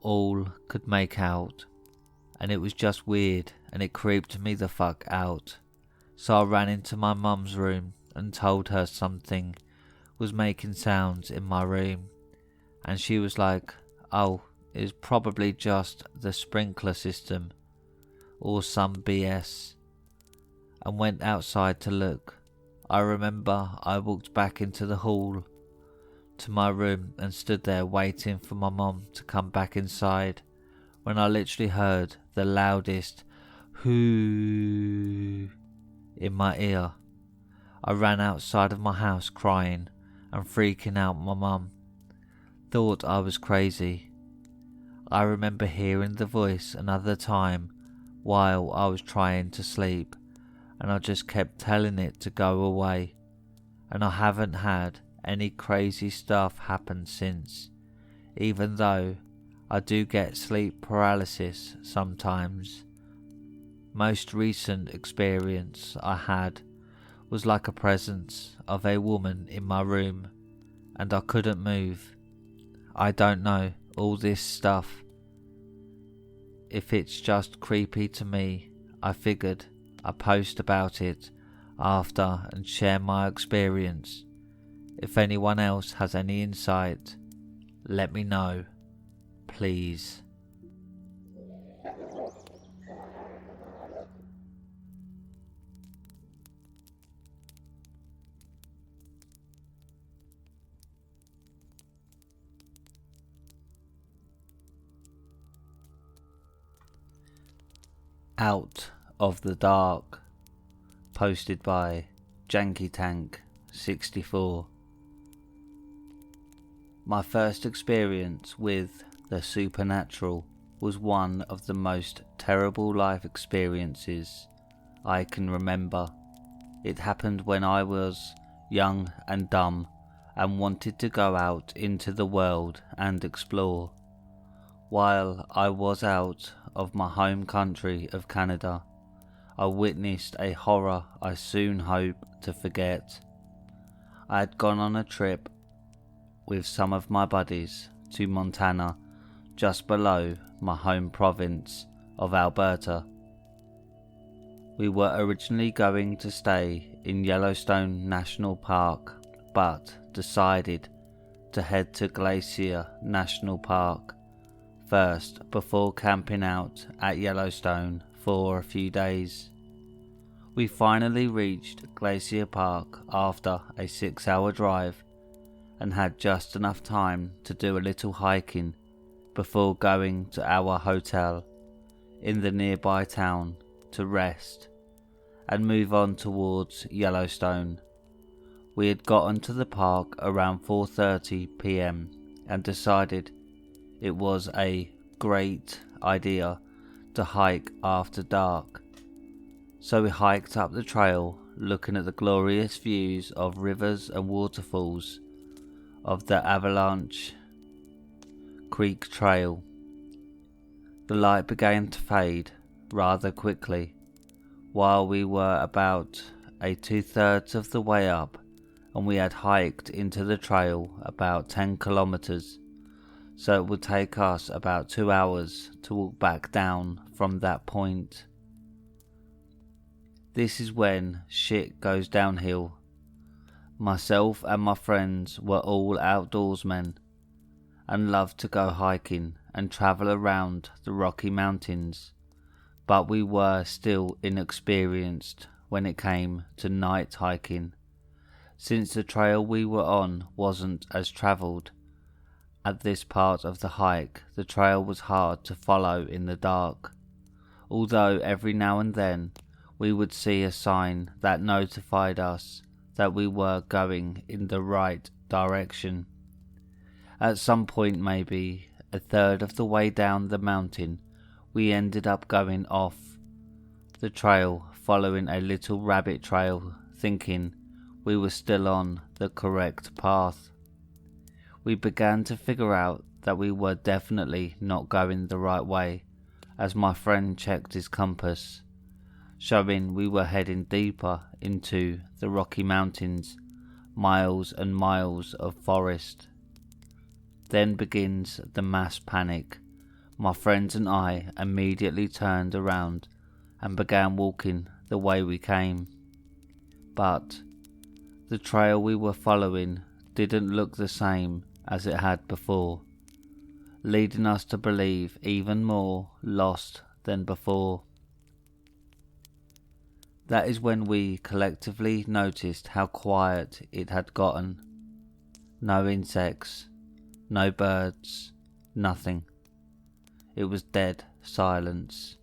all could make out, and it was just weird and it creeped me the fuck out. So I ran into my mum's room and told her something was making sounds in my room, and she was like, oh, it's probably just the sprinkler system or some BS, and went outside to look. I remember I walked back into the hall to my room and stood there waiting for my mum to come back inside, when I literally heard the loudest "hoo" in my ear. I ran outside of my house crying and freaking out. My mum thought I was crazy. I remember hearing the voice another time while I was trying to sleep, and I just kept telling it to go away, and I haven't had any crazy stuff happen since, even though I do get sleep paralysis sometimes. Most recent experience I had was like a presence of a woman in my room, and I couldn't move. I don't know, all this stuff, if it's just creepy to me, I figured I'd post about it after and share my experience. If anyone else has any insight, let me know, please. Out of the Dark, posted by JankyTank64. My first experience with the supernatural was one of the most terrible life experiences I can remember. It happened when I was young and dumb and wanted to go out into the world and explore. While I was out of my home country of Canada, I witnessed a horror I soon hope to forget. I had gone on a trip with some of my buddies to Montana, just below my home province of Alberta. We were originally going to stay in Yellowstone National Park, but decided to head to Glacier National Park first before camping out at Yellowstone for a few days. We finally reached Glacier Park after a 6-hour drive and had just enough time to do a little hiking before going to our hotel in the nearby town to rest and move on towards Yellowstone. We had gotten to the park around 4:30 p.m. and decided it was a great idea to hike after dark. So we hiked up the trail, looking at the glorious views of rivers and waterfalls of the Avalanche Creek Trail. The light began to fade rather quickly while we were about 2/3 of the way up, and we had hiked into the trail about 10 kilometers, so it would take us about 2 hours to walk back down from that point. This is when shit goes downhill. Myself and my friends were all outdoorsmen and loved to go hiking and travel around the Rocky Mountains, but we were still inexperienced when it came to night hiking, since the trail we were on wasn't as travelled. At this part of the hike, the trail was hard to follow in the dark, although every now and then we would see a sign that notified us that we were going in the right direction. At some point, maybe 1/3 of the way down the mountain, we ended up going off the trail, following a little rabbit trail, thinking we were still on the correct path. We began to figure out that we were definitely not going the right way, as my friend checked his compass, showing we were heading deeper into the Rocky Mountains, miles and miles of forest. Then begins the mass panic My friends and I immediately turned around and began walking the way we came. But the trail we were following didn't look the same as it had before, leading us to believe even more lost than before. That is when we collectively noticed how quiet it had gotten. No insects, no birds, nothing. It was dead silence.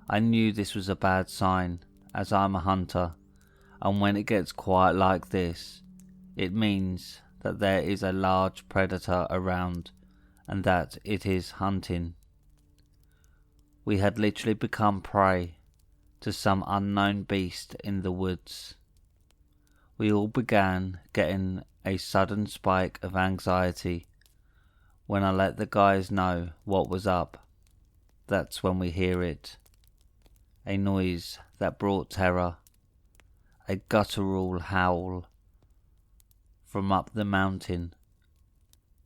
I knew this was a bad sign, as I'm a hunter, and when it gets quiet like this, it means that there is a large predator around and that it is hunting. We had literally become prey to some unknown beast in the woods. We all began getting a sudden spike of anxiety when I let the guys know what was up. That's when we hear it. A noise that brought terror. A guttural howl from up the mountain.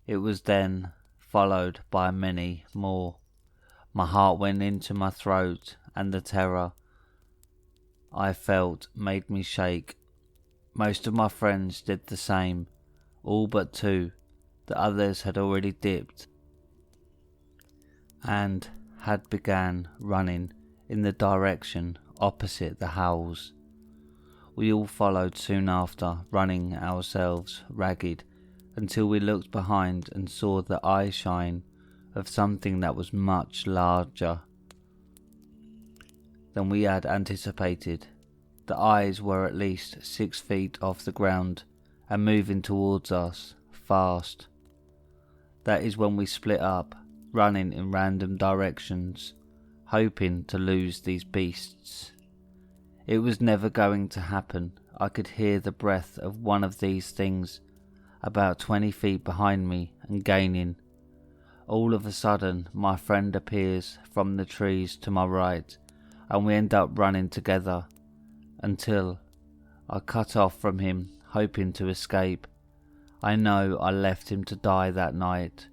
It was then followed by many more. My heart went into my throat, and the terror I felt made me shake. Most of my friends did the same, all but two. The others had already dipped and had begun running in the direction opposite the howls. We all followed soon after, running ourselves ragged, until we looked behind and saw the eye shine of something that was much larger than we had anticipated. The eyes were at least 6 feet off the ground and moving towards us, fast. That is when we split up, running in random directions, hoping to lose these beasts. It was never going to happen. I could hear the breath of one of these things about 20 feet behind me and gaining. All of a sudden, my friend appears from the trees to my right, and we end up running together until I cut off from him, hoping to escape. I know I left him to die that night,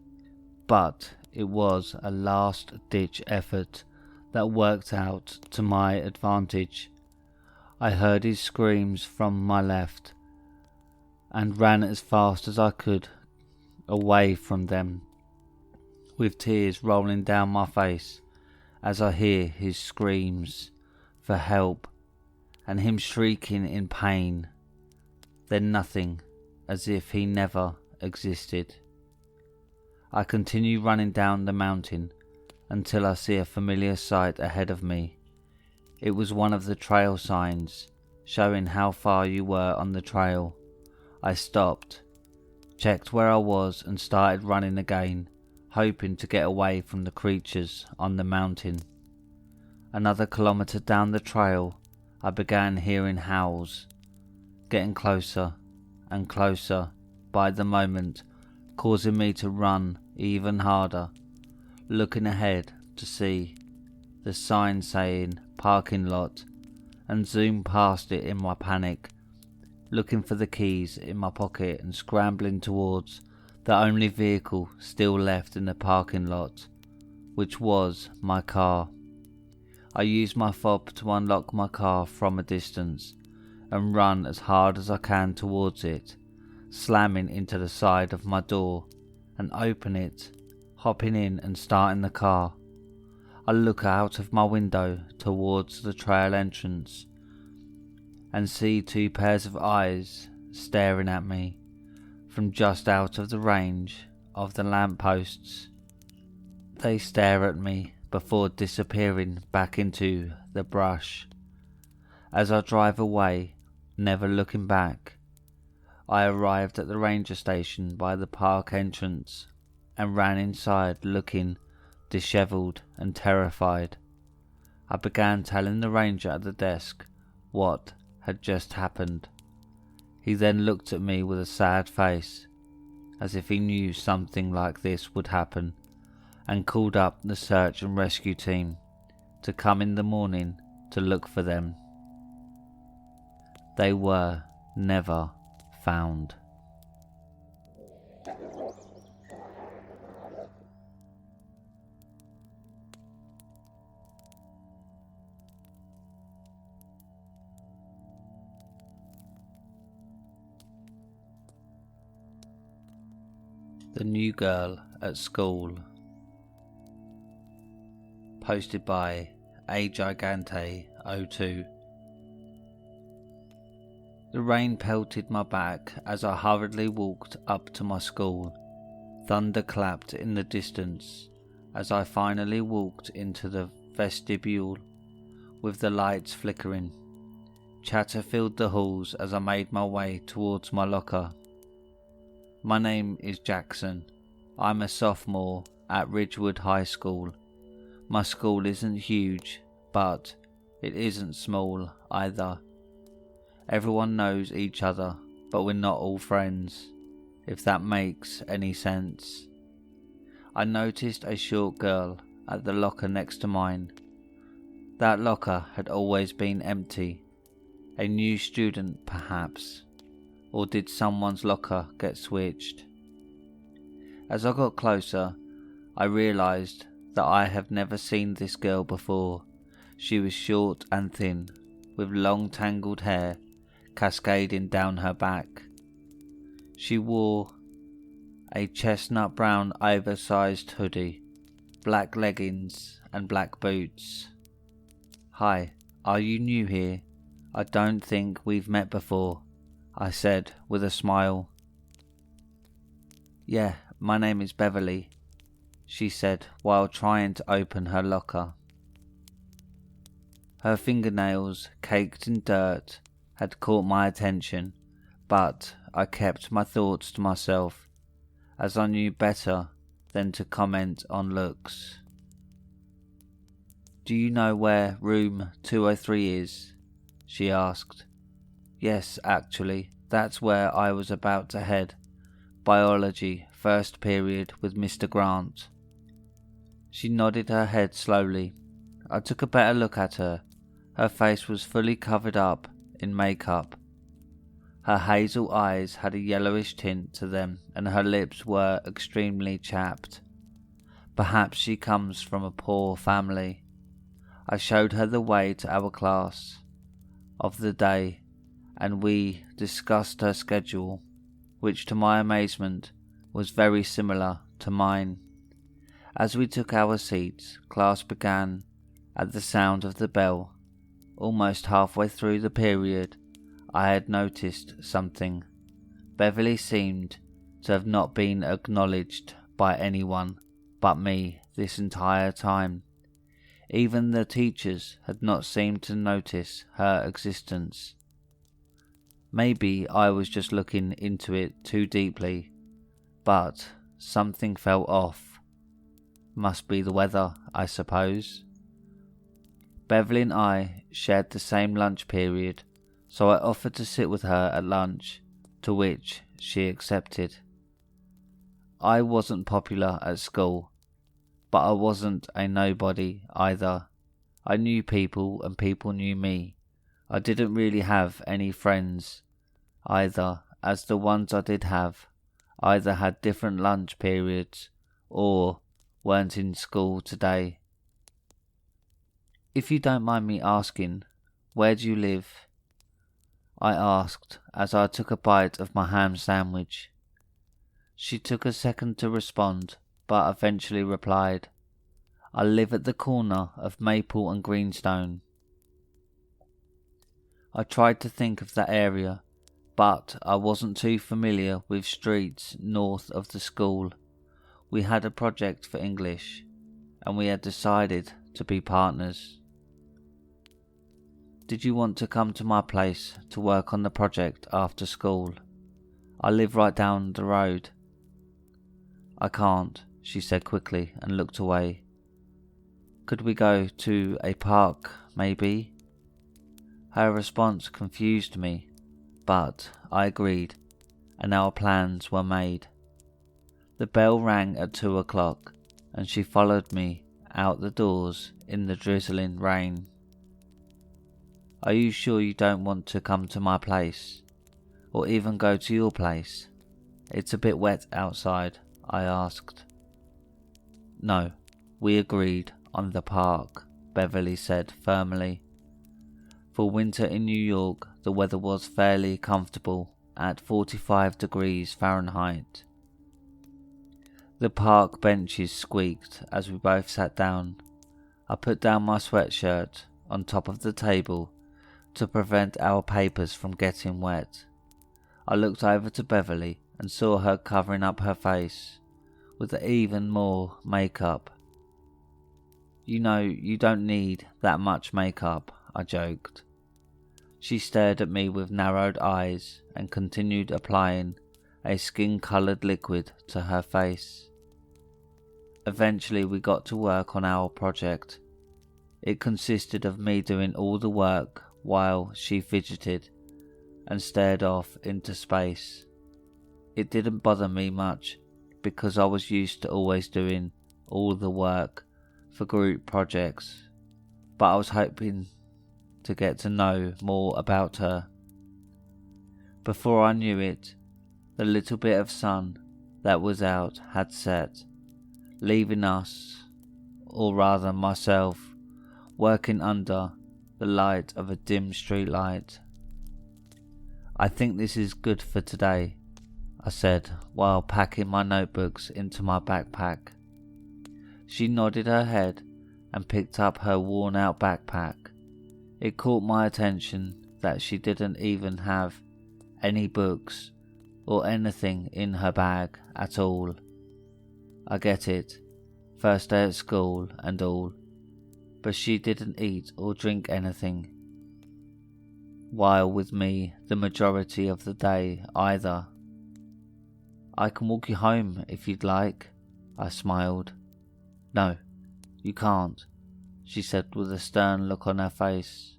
but it was a last-ditch effort that worked out to my advantage. I heard his screams from my left and ran as fast as I could away from them, with tears rolling down my face as I hear his screams for help and him shrieking in pain. Then nothing, as if he never existed. I continue running down the mountain until I see a familiar sight ahead of me. It was one of the trail signs, showing how far you were on the trail. I stopped, checked where I was and started running again, hoping to get away from the creatures on the mountain. Another kilometer down the trail, I began hearing howls, getting closer and closer by the moment, causing me to run even harder, looking ahead to see the sign saying parking lot and zoom past it in my panic, looking for the keys in my pocket and scrambling towards the only vehicle still left in the parking lot, which was my car. I used my fob to unlock my car from a distance and run as hard as I can towards it, slamming into the side of my door and open it, hopping in and starting the car. I look out of my window towards the trail entrance and see 2 pairs of eyes staring at me from just out of the range of the lampposts. They stare at me before disappearing back into the brush. As I drive away, never looking back, I arrived at the ranger station by the park entrance and ran inside looking dishevelled and terrified. I began telling the ranger at the desk what had just happened. He then looked at me with a sad face, as if he knew something like this would happen, and called up the search and rescue team to come in the morning to look for them. They were never found. The New Girl at School. Posted by agigante02. The rain pelted my back as I hurriedly walked up to my school. Thunder clapped in the distance as I finally walked into the vestibule with the lights flickering. Chatter filled the halls as I made my way towards my locker. My name is Jackson. I'm a sophomore at Ridgewood High School. My school isn't huge, but it isn't small either. Everyone knows each other, but we're not all friends, if that makes any sense. I noticed a short girl at the locker next to mine. That locker had always been empty. A new student, perhaps. Or did someone's locker get switched? As I got closer, I realised that I have never seen this girl before. She was short and thin, with long tangled hair cascading down her back. She wore a chestnut brown oversized hoodie, black leggings and black boots. "Hi, are you new here? I don't think we've met before," I said with a smile. "Yeah, my name is Beverly," she said while trying to open her locker. Her fingernails, caked in dirt, had caught my attention, but I kept my thoughts to myself, as I knew better than to comment on looks. "Do you know where room 203 is?" she asked. "Yes, actually, that's where I was about to head. Biology, first period with Mr. Grant." She nodded her head slowly. I took a better look at her. Her face was fully covered up in makeup. Her hazel eyes had a yellowish tint to them and her lips were extremely chapped. Perhaps she comes from a poor family. I showed her the way to our class of the day and we discussed her schedule, which to my amazement was very similar to mine. As we took our seats, class began at the sound of the bell. Almost halfway through the period, I had noticed something. Beverly seemed to have not been acknowledged by anyone but me this entire time. Even the teachers had not seemed to notice her existence. Maybe I was just looking into it too deeply, but something felt off. Must be the weather, I suppose. Beverly and I shared the same lunch period, so I offered to sit with her at lunch, to which she accepted. I wasn't popular at school, but I wasn't a nobody either. I knew people and people knew me. I didn't really have any friends either, as the ones I did have either had different lunch periods or weren't in school today. "If you don't mind me asking, where do you live?" I asked as I took a bite of my ham sandwich. She took a second to respond, but eventually replied, "I live at the corner of Maple and Greenstone." I tried to think of that area, but I wasn't too familiar with streets north of the school. We had a project for English, and we had decided to be partners. "Did you want to come to my place to work on the project after school? I live right down the road." "I can't," she said quickly and looked away. "Could we go to a park, maybe?" Her response confused me, but I agreed, and our plans were made. The bell rang at 2 o'clock, and she followed me out the doors in the drizzling rain. "Are you sure you don't want to come to my place, or even go to your place? It's a bit wet outside," I asked. "No, we agreed on the park," Beverly said firmly. For winter in New York, the weather was fairly comfortable at 45 degrees Fahrenheit. The park benches squeaked as we both sat down. I put down my sweatshirt on top of the table to prevent our papers from getting wet. I looked over to Beverly and saw her covering up her face with even more makeup. "You know, you don't need that much makeup," I joked. She stared at me with narrowed eyes and continued applying a skin-coloured liquid to her face. Eventually we got to work on our project. It consisted of me doing all the work while she fidgeted and stared off into space. It didn't bother me much because I was used to always doing all the work for group projects, but I was hoping to get to know more about her. Before I knew it, the little bit of sun that was out had set, leaving us, or rather myself, working under the light of a dim street light. "I think this is good for today," I said while packing my notebooks into my backpack. She nodded her head and picked up her worn-out backpack. It caught my attention that she didn't even have any books or anything in her bag at all. I get it, first day at school and all, but she didn't eat or drink anything while with me the majority of the day either. "I can walk you home if you'd like," I smiled. "No, you can't," she said with a stern look on her face.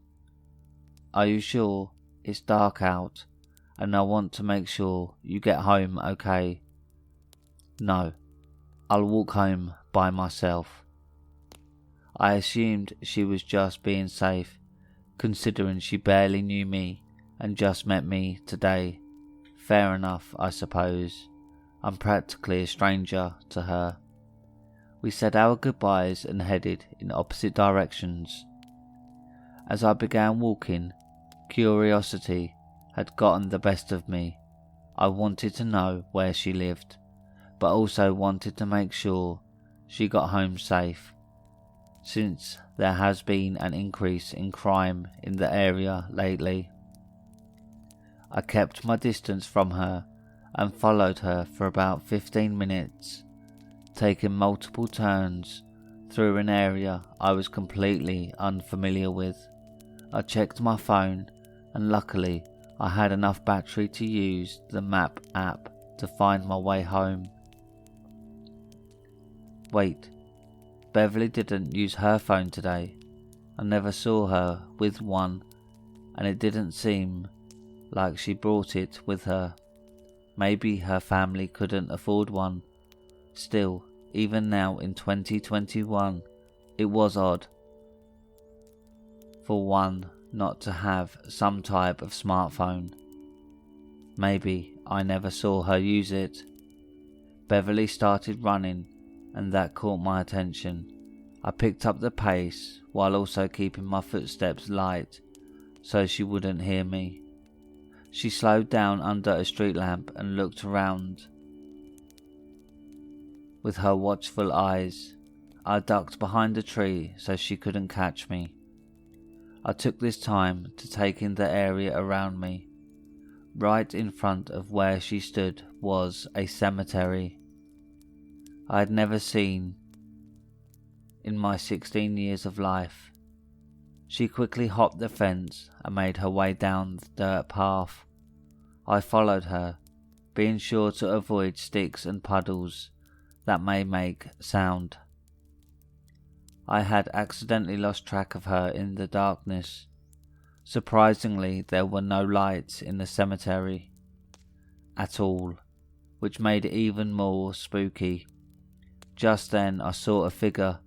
"Are you sure? It's dark out, and I want to make sure you get home okay." "No, I'll walk home by myself." I assumed she was just being safe, considering she barely knew me and just met me today. Fair enough, I suppose. I'm practically a stranger to her. We said our goodbyes and headed in opposite directions. As I began walking, curiosity had gotten the best of me. I wanted to know where she lived, but also wanted to make sure she got home safe, since there has been an increase in crime in the area lately. I kept my distance from her and followed her for about 15 minutes, taking multiple turns through an area I was completely unfamiliar with. I checked my phone, and luckily I had enough battery to use the map app to find my way home. Wait, Beverly didn't use her phone today. I never saw her with one, and it didn't seem like she brought it with her. Maybe her family couldn't afford one. Still, even now in 2021, it was odd for one not to have some type of smartphone. Maybe I never saw her use it. Beverly started running, and that caught my attention. I picked up the pace while also keeping my footsteps light so she wouldn't hear me. She slowed down under a street lamp and looked around with her watchful eyes. I ducked behind a tree so she couldn't catch me. I took this time to take in the area around me. Right in front of where she stood was a cemetery I had never seen in my 16 years of life. She quickly hopped the fence and made her way down the dirt path. I followed her, being sure to avoid sticks and puddles that may make sound. I had accidentally lost track of her in the darkness. Surprisingly, there were no lights in the cemetery at all, which made it even more spooky. Just then I saw a figure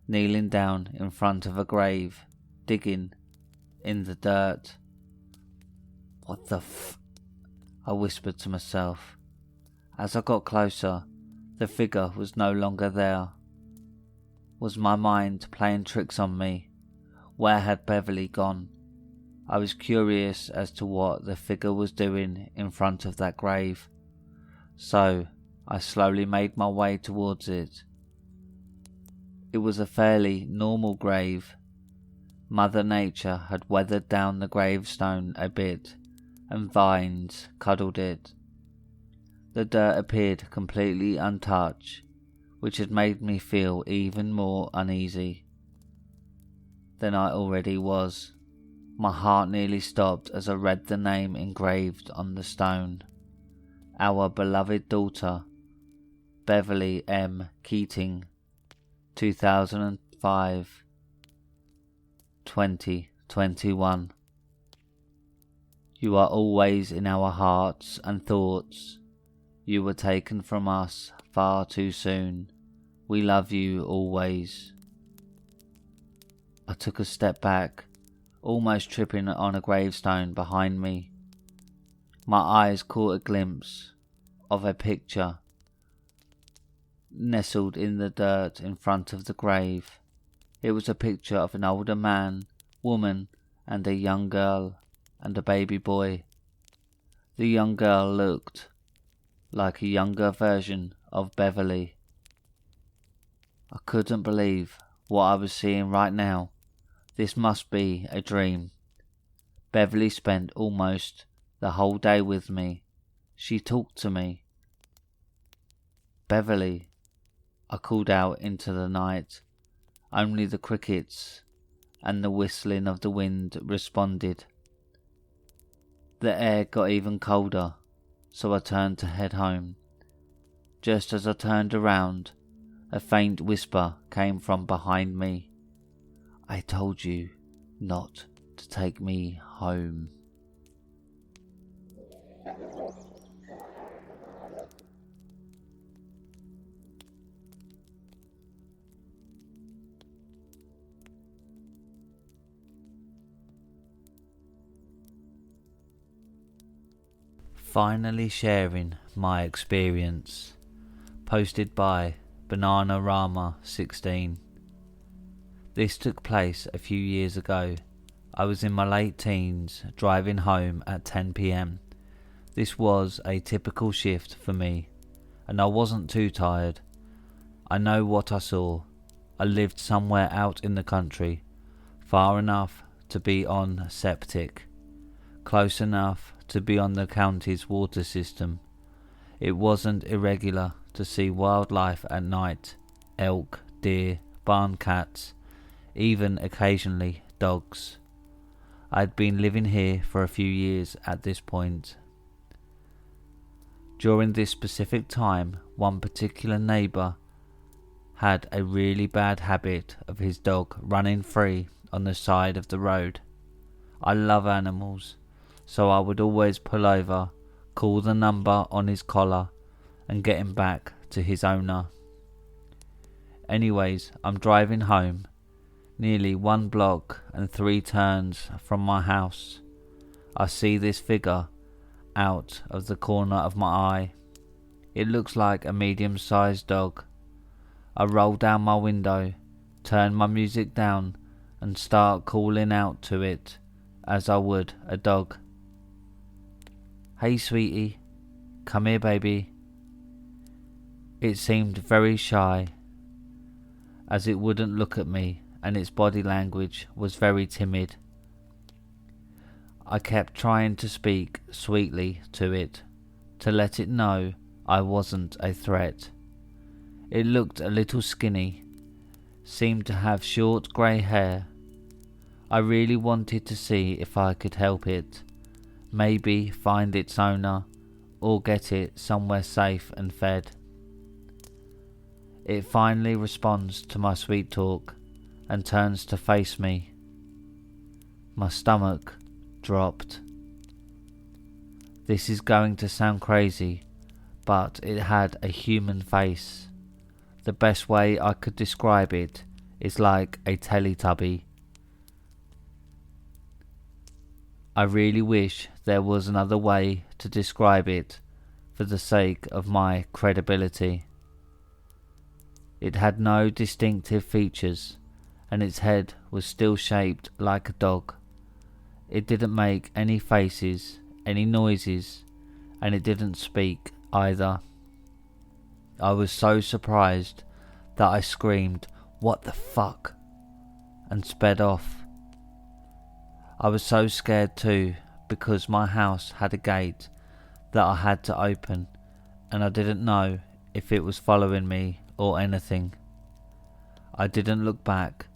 kneeling down in front of a grave, digging in the dirt. "What the I whispered to myself. As I got closer, the figure was no longer there. Was my mind playing tricks on me? Where had Beverly gone? I was curious as to what the figure was doing in front of that grave, so I slowly made my way towards it. It was a fairly normal grave. Mother Nature had weathered down the gravestone a bit, and vines cuddled it. The dirt appeared completely untouched, which had made me feel even more uneasy than I already was. My heart nearly stopped as I read the name engraved on the stone. Our beloved daughter, Beverly M. Keating, 2005, 2021. You are always in our hearts and thoughts. You were taken from us far too soon. We love you always. I took a step back, almost tripping on a gravestone behind me. My eyes caught a glimpse of a picture nestled in the dirt in front of the grave. It was a picture of an older man, woman, and a young girl and a baby boy. The young girl looked like a younger version of Beverly. I couldn't believe what I was seeing right now. This must be a dream. Beverly spent almost the whole day with me. She talked to me. Beverly, I called out into the night. Only the crickets and the whistling of the wind responded. The air got even colder, so I turned to head home. Just as I turned around, a faint whisper came from behind me. I told you not to take me home. Finally sharing my experience. Posted by Bananarama16. This took place a few years ago. I was in my late teens, driving home at 10 p.m. This was a typical shift for me, and I wasn't too tired. I know what I saw. I lived somewhere out in the country, far enough to be on septic, close enough to be on the county's water system. It wasn't irregular to see wildlife at night, elk, deer, barn cats, even occasionally dogs. I'd been living here for a few years at this point. During this specific time, one particular neighbour had a really bad habit of his dog running free on the side of the road. I love animals, so I would always pull over, call the number on his collar, and get him back to his owner. Anyways, I'm driving home, nearly 1 block and 3 turns from my house. I see this figure out of the corner of my eye. It looks like a medium-sized dog. I roll down my window, turn my music down, and start calling out to it as I would a dog. Hey sweetie, come here baby. It seemed very shy, as it wouldn't look at me, and its body language was very timid. I kept trying to speak sweetly to it, to let it know I wasn't a threat. It looked a little skinny, seemed to have short grey hair. I really wanted to see if I could help it, maybe find its owner, or get it somewhere safe and fed. It finally responds to my sweet talk and turns to face me. My stomach dropped. This is going to sound crazy, but it had a human face. The best way I could describe it is like a Teletubby. I really wish there was another way to describe it for the sake of my credibility. It had no distinctive features, and its head was still shaped like a dog. It didn't make any faces, any noises, and it didn't speak either. I was so surprised that I screamed, "What the fuck?" and sped off. I was so scared too, because my house had a gate that I had to open, and I didn't know if it was following me or anything. I didn't look back,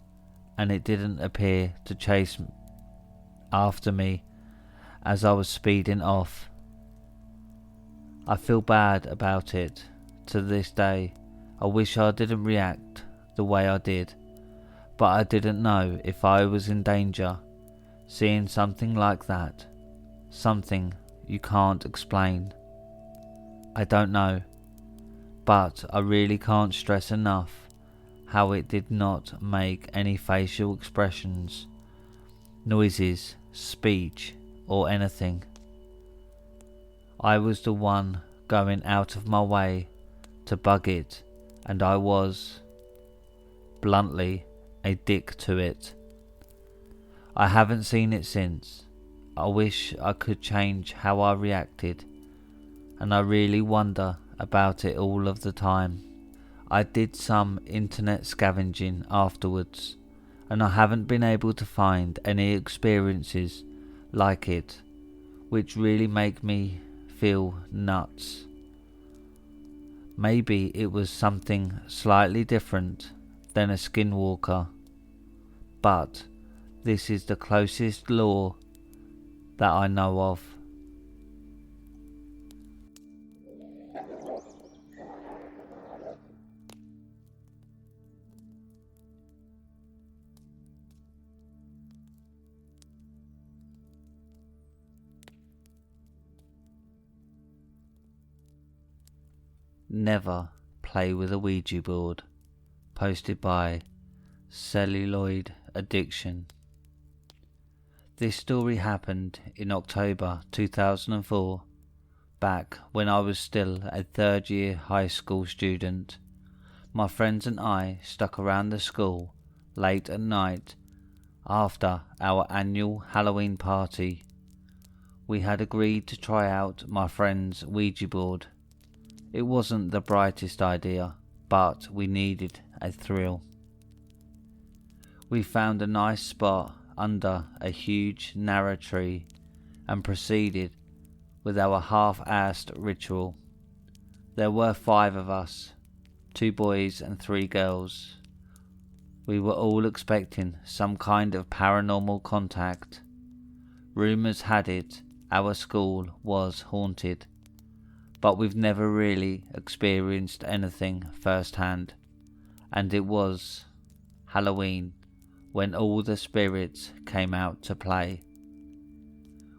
and it didn't appear to chase after me as I was speeding off. I feel bad about it to this day. I wish I didn't react the way I did, but I didn't know if I was in danger. Seeing something like that, something you can't explain. I don't know, but I really can't stress enough how it did not make any facial expressions, noises, speech, or anything. I was the one going out of my way to bug it, and I was, bluntly, a dick to it. I haven't seen it since. I wish I could change how I reacted, and I really wonder about it all of the time. I did some internet scavenging afterwards, and I haven't been able to find any experiences like it, which really make me feel nuts. Maybe it was something slightly different than a skinwalker, but this is the closest lore that I know of. Never play with a Ouija board. Posted by Celluloid Addiction. This story happened in October 2004, back when I was still a third year high school student. My friends and I stuck around the school late at night after our annual Halloween party. We had agreed to try out my friend's Ouija board. It wasn't the brightest idea, but we needed a thrill. We found a nice spot under a huge narrow tree and proceeded with our half-assed ritual. There were 5 of us, 2 boys and 3 girls. We were all expecting some kind of paranormal contact. Rumours had it our school was haunted, but we've never really experienced anything firsthand, and it was Halloween when all the spirits came out to play.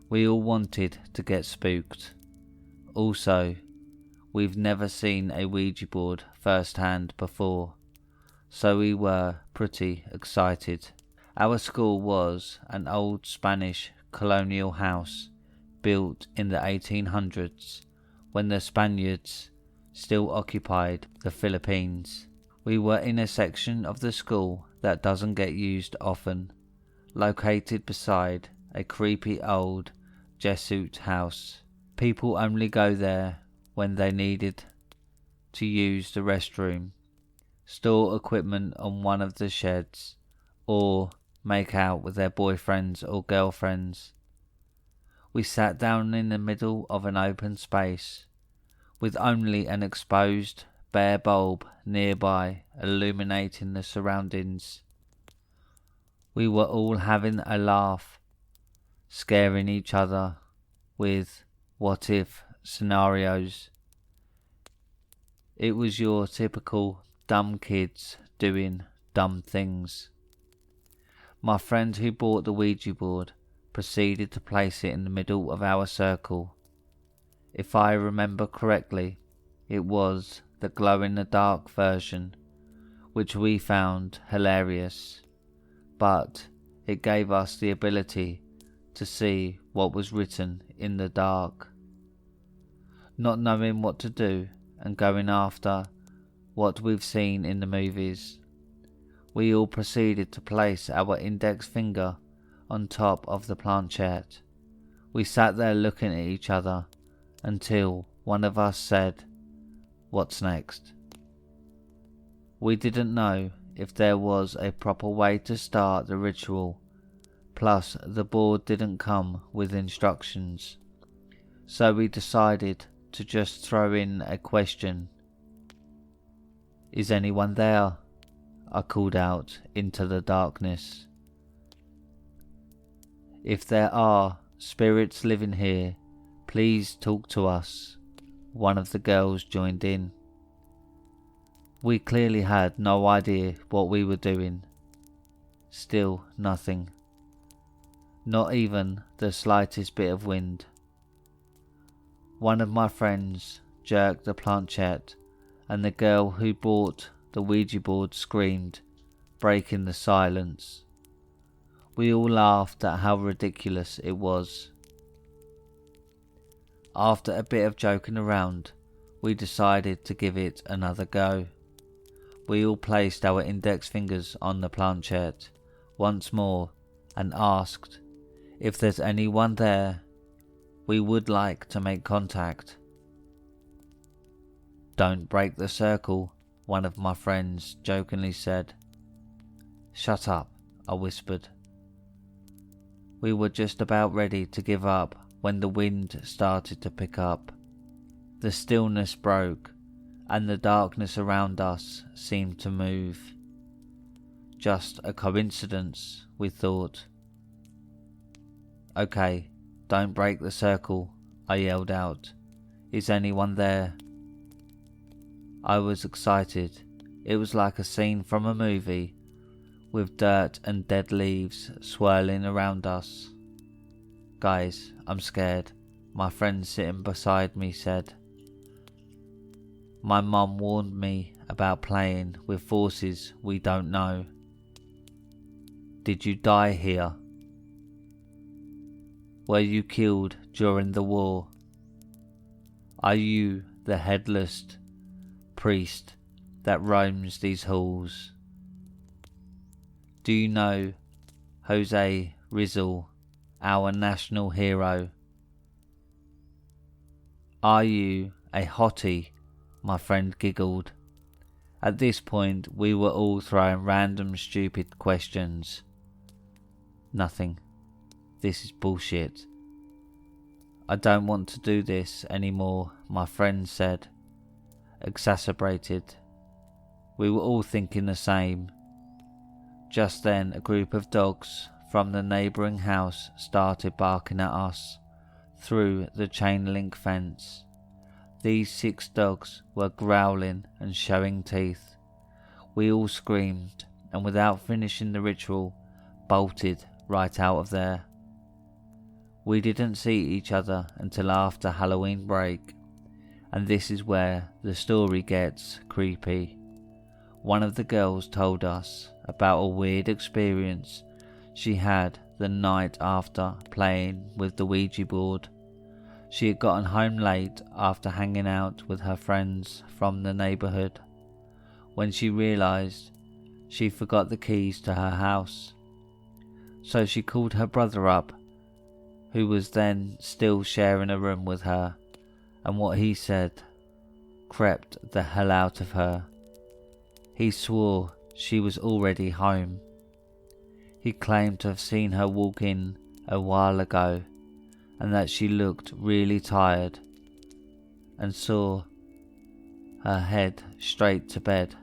We all wanted to get spooked. Also, we've never seen a Ouija board firsthand before, so we were pretty excited. Our school was an old Spanish colonial house built in the 1800s when the Spaniards still occupied the Philippines. We were in a section of the school that doesn't get used often, located beside a creepy old Jesuit house. People only go there when they needed to use the restroom, store equipment on one of the sheds, or make out with their boyfriends or girlfriends. We sat down in the middle of an open space, with only an exposed bare bulb nearby illuminating the surroundings. We were all having a laugh, scaring each other with what if scenarios. It was your typical dumb kids doing dumb things. My friend who bought the Ouija board proceeded to place it in the middle of our circle. If I remember correctly, it was the glow-in-the-dark version, which we found hilarious, but it gave us the ability to see what was written in the dark. Not knowing what to do and going after what we've seen in the movies, we all proceeded to place our index finger on top of the planchette. We sat there looking at each other until one of us said, "What's next?" We didn't know if there was a proper way to start the ritual, plus the board didn't come with instructions, so we decided to just throw in a question. "Is anyone there?" I called out into the darkness. "If there are spirits living here, please talk to us," one of the girls joined in. We clearly had no idea what we were doing. Still nothing. Not even the slightest bit of wind. One of my friends jerked the planchette, and the girl who brought the Ouija board screamed, breaking the silence. We all laughed at how ridiculous it was. After a bit of joking around, we decided to give it another go. We all placed our index fingers on the planchette once more and asked, "If there's anyone there, we would like to make contact." "Don't break the circle," one of my friends jokingly said. "Shut up," I whispered. We were just about ready to give up when the wind started to pick up. The stillness broke, and the darkness around us seemed to move. Just a coincidence, we thought. "Okay, don't break the circle," I yelled out. "Is anyone there?" I was excited. It was like a scene from a movie, with dirt and dead leaves swirling around us. "Guys, I'm scared," my friend sitting beside me said. "My mum warned me about playing with forces we don't know." "Did you die here?" "Were you killed during the war?" "Are you the headless priest that roams these halls?" "Do you know Jose Rizal, our national hero?" "Are you a hottie?" my friend giggled. At this point we were all throwing random stupid questions. "Nothing. This is bullshit. I don't want to do this anymore," my friend said, exasperated. We were all thinking the same. Just then a group of dogs from the neighbouring house started barking at us through the chain link fence. These 6 dogs were growling and showing teeth. We all screamed, and without finishing the ritual, bolted right out of there. We didn't see each other until after Halloween break, and this is where the story gets creepy. One of the girls told us about a weird experience she had the night after playing with the Ouija board. She had gotten home late after hanging out with her friends from the neighbourhood, when she realised she forgot the keys to her house. So she called her brother up, who was then still sharing a room with her, and what he said crept the hell out of her. He swore she was already home. He claimed to have seen her walk in a while ago, and that she looked really tired, and saw her head straight to bed.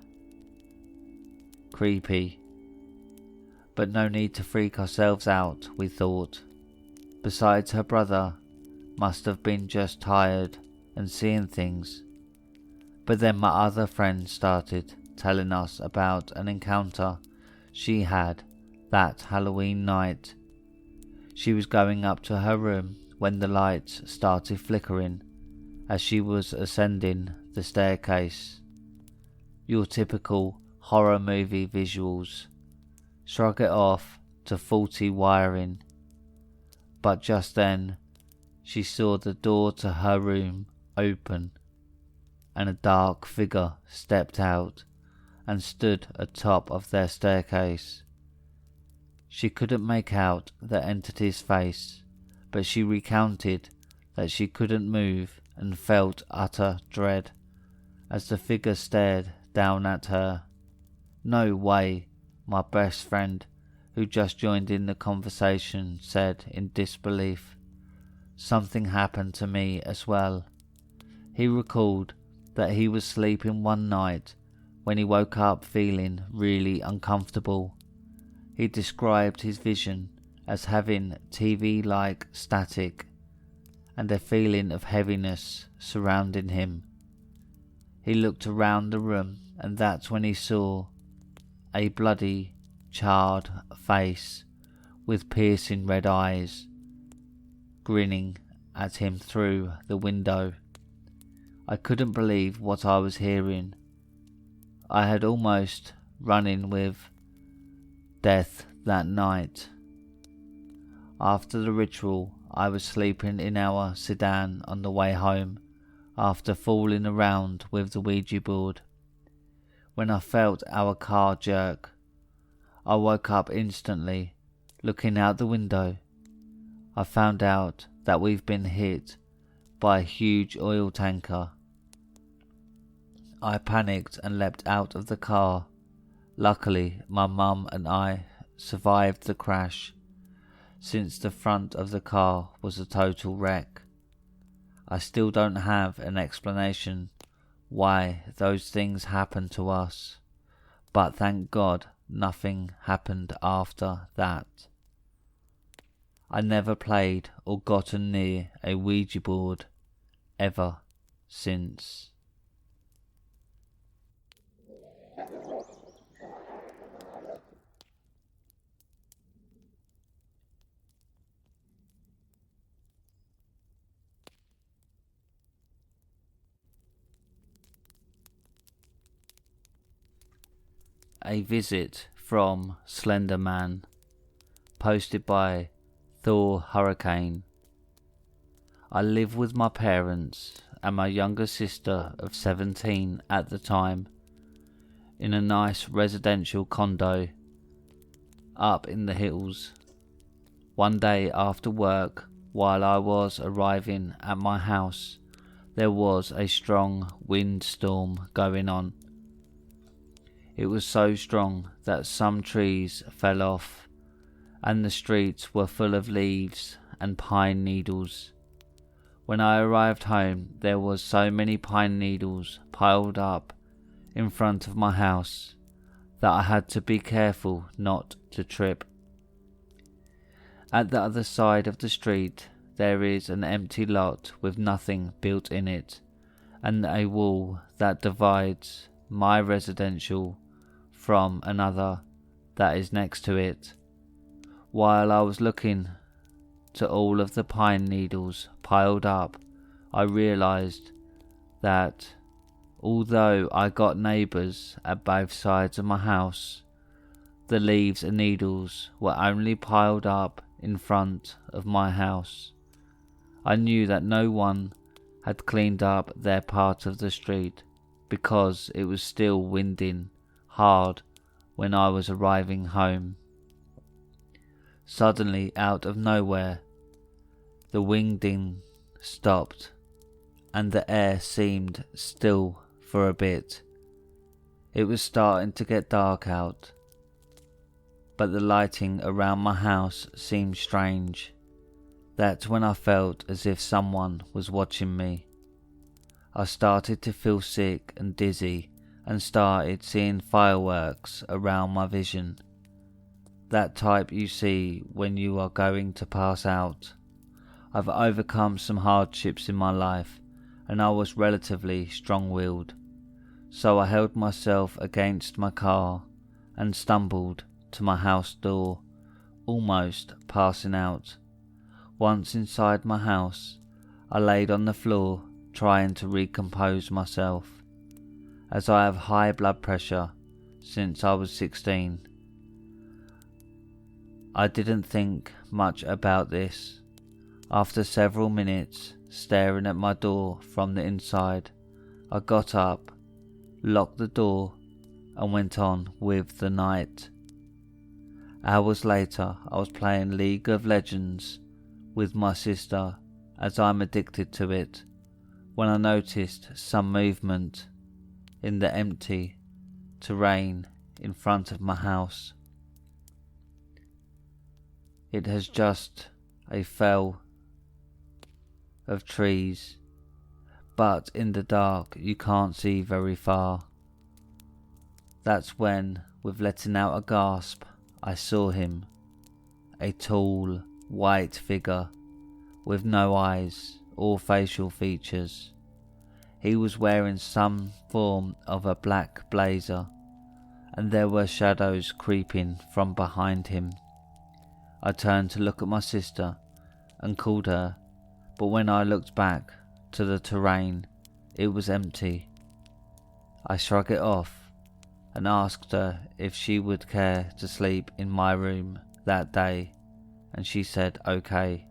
Creepy. But no need to freak ourselves out, we thought. Besides, her brother must have been just tired and seeing things. But then my other friend started telling us about an encounter she had that Halloween night. She was going up to her room when the lights started flickering as she was ascending the staircase. Your typical horror movie visuals. Shrug it off to faulty wiring. But just then she saw the door to her room open, and a dark figure stepped out and stood atop of their staircase. She couldn't make out the entity's face, but she recounted that she couldn't move and felt utter dread as the figure stared down at her. "No way," my best friend, who just joined in the conversation, said in disbelief. Something happened to me as well. He recalled that he was sleeping one night when he woke up feeling really uncomfortable. He described his vision as having TV-like static and a feeling of heaviness surrounding him. He looked around the room, and that's when he saw a bloody, charred face with piercing red eyes grinning at him through the window. I couldn't believe what I was hearing. I had almost run in with death that night. After the ritual, I was sleeping in our sedan on the way home after fooling around with the Ouija board. When I felt our car jerk, I woke up instantly. Looking out the window, I found out that we've been hit by a huge oil tanker. I panicked and leapt out of the car. Luckily, my mum and I survived the crash, since the front of the car was a total wreck. I still don't have an explanation why those things happened to us, but thank God nothing happened after that. I never played or gotten near a Ouija board ever since. A visit from Slender Man, posted by Thor Hurricane. I live with my parents and my younger sister of 17 at the time in a nice residential condo up in the hills. One day after work, while I was arriving at my house, there was a strong windstorm going on. It was so strong that some trees fell off and the streets were full of leaves and pine needles. When I arrived home, there was so many pine needles piled up in front of my house that I had to be careful not to trip. At the other side of the street, there is an empty lot with nothing built in it, and a wall that divides my residential from another that is next to it. While I was looking to all of the pine needles piled up, I realized that although I got neighbors at both sides of my house, the leaves and needles were only piled up in front of my house. I knew that no one had cleaned up their part of the street because it was still winding hard when I was arriving home. Suddenly, out of nowhere, the winding stopped and the air seemed still for a bit. It was starting to get dark out, but the lighting around my house seemed strange. That's when I felt as if someone was watching me. I started to feel sick and dizzy and started seeing fireworks around my vision. That type you see when you are going to pass out. I've overcome some hardships in my life and I was relatively strong-willed, so I held myself against my car and stumbled to my house door, almost passing out. Once inside my house, I laid on the floor trying to recompose myself, as I have high blood pressure since I was 16. I didn't think much about this. After several minutes staring at my door from the inside, I got up, locked the door and went on with the night. Hours later, I was playing League of Legends with my sister, as I'm addicted to it, when I noticed some movement in the empty terrain in front of my house. It has just a fell of trees, but in the dark you can't see very far. That's when, with letting out a gasp, I saw him, a tall, white figure with no eyes or facial features. He was wearing some form of a black blazer, and there were shadows creeping from behind him. I turned to look at my sister and called her, but when I looked back to the terrain, it was empty. I shrugged it off and asked her if she would care to sleep in my room that day, and she said okay.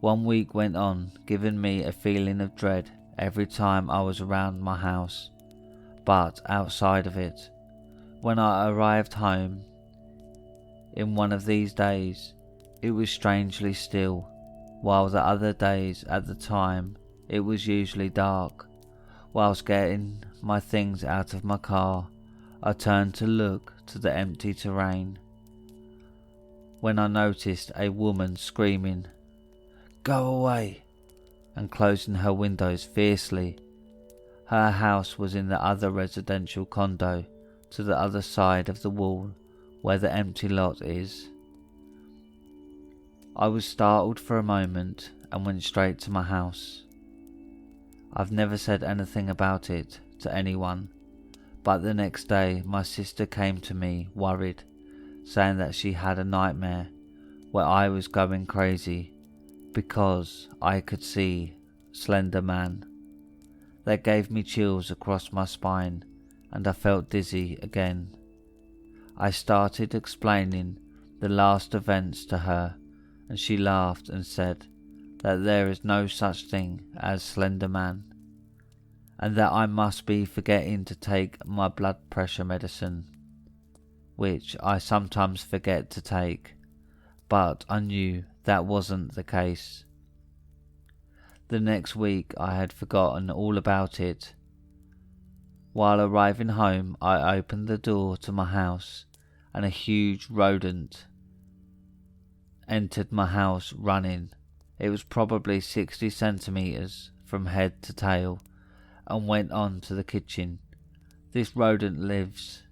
1 week went on, giving me a feeling of dread every time I was around my house, but outside of it, when I arrived home in one of these days, it was strangely still, while the other days at the time it was usually dark. Whilst getting my things out of my car, I turned to look to the empty terrain, when I noticed a woman screaming, "Go away!" and closing her windows fiercely. Her house was in the other residential condo to the other side of the wall where the empty lot is. I was startled for a moment and went straight to my house. I've never said anything about it to anyone, but the next day my sister came to me worried, saying that she had a nightmare where I was going crazy because I could see Slender Man. That gave me chills across my spine and I felt dizzy again. I started explaining the last events to her, and she laughed and said that there is no such thing as Slender Man, and that I must be forgetting to take my blood pressure medicine, which I sometimes forget to take, but I knew that wasn't the case. The next week I had forgotten all about it. While arriving home, I opened the door to my house and a huge rodent entered my house running. It was probably 60 centimeters from head to tail and went on to the kitchen. This rodent lives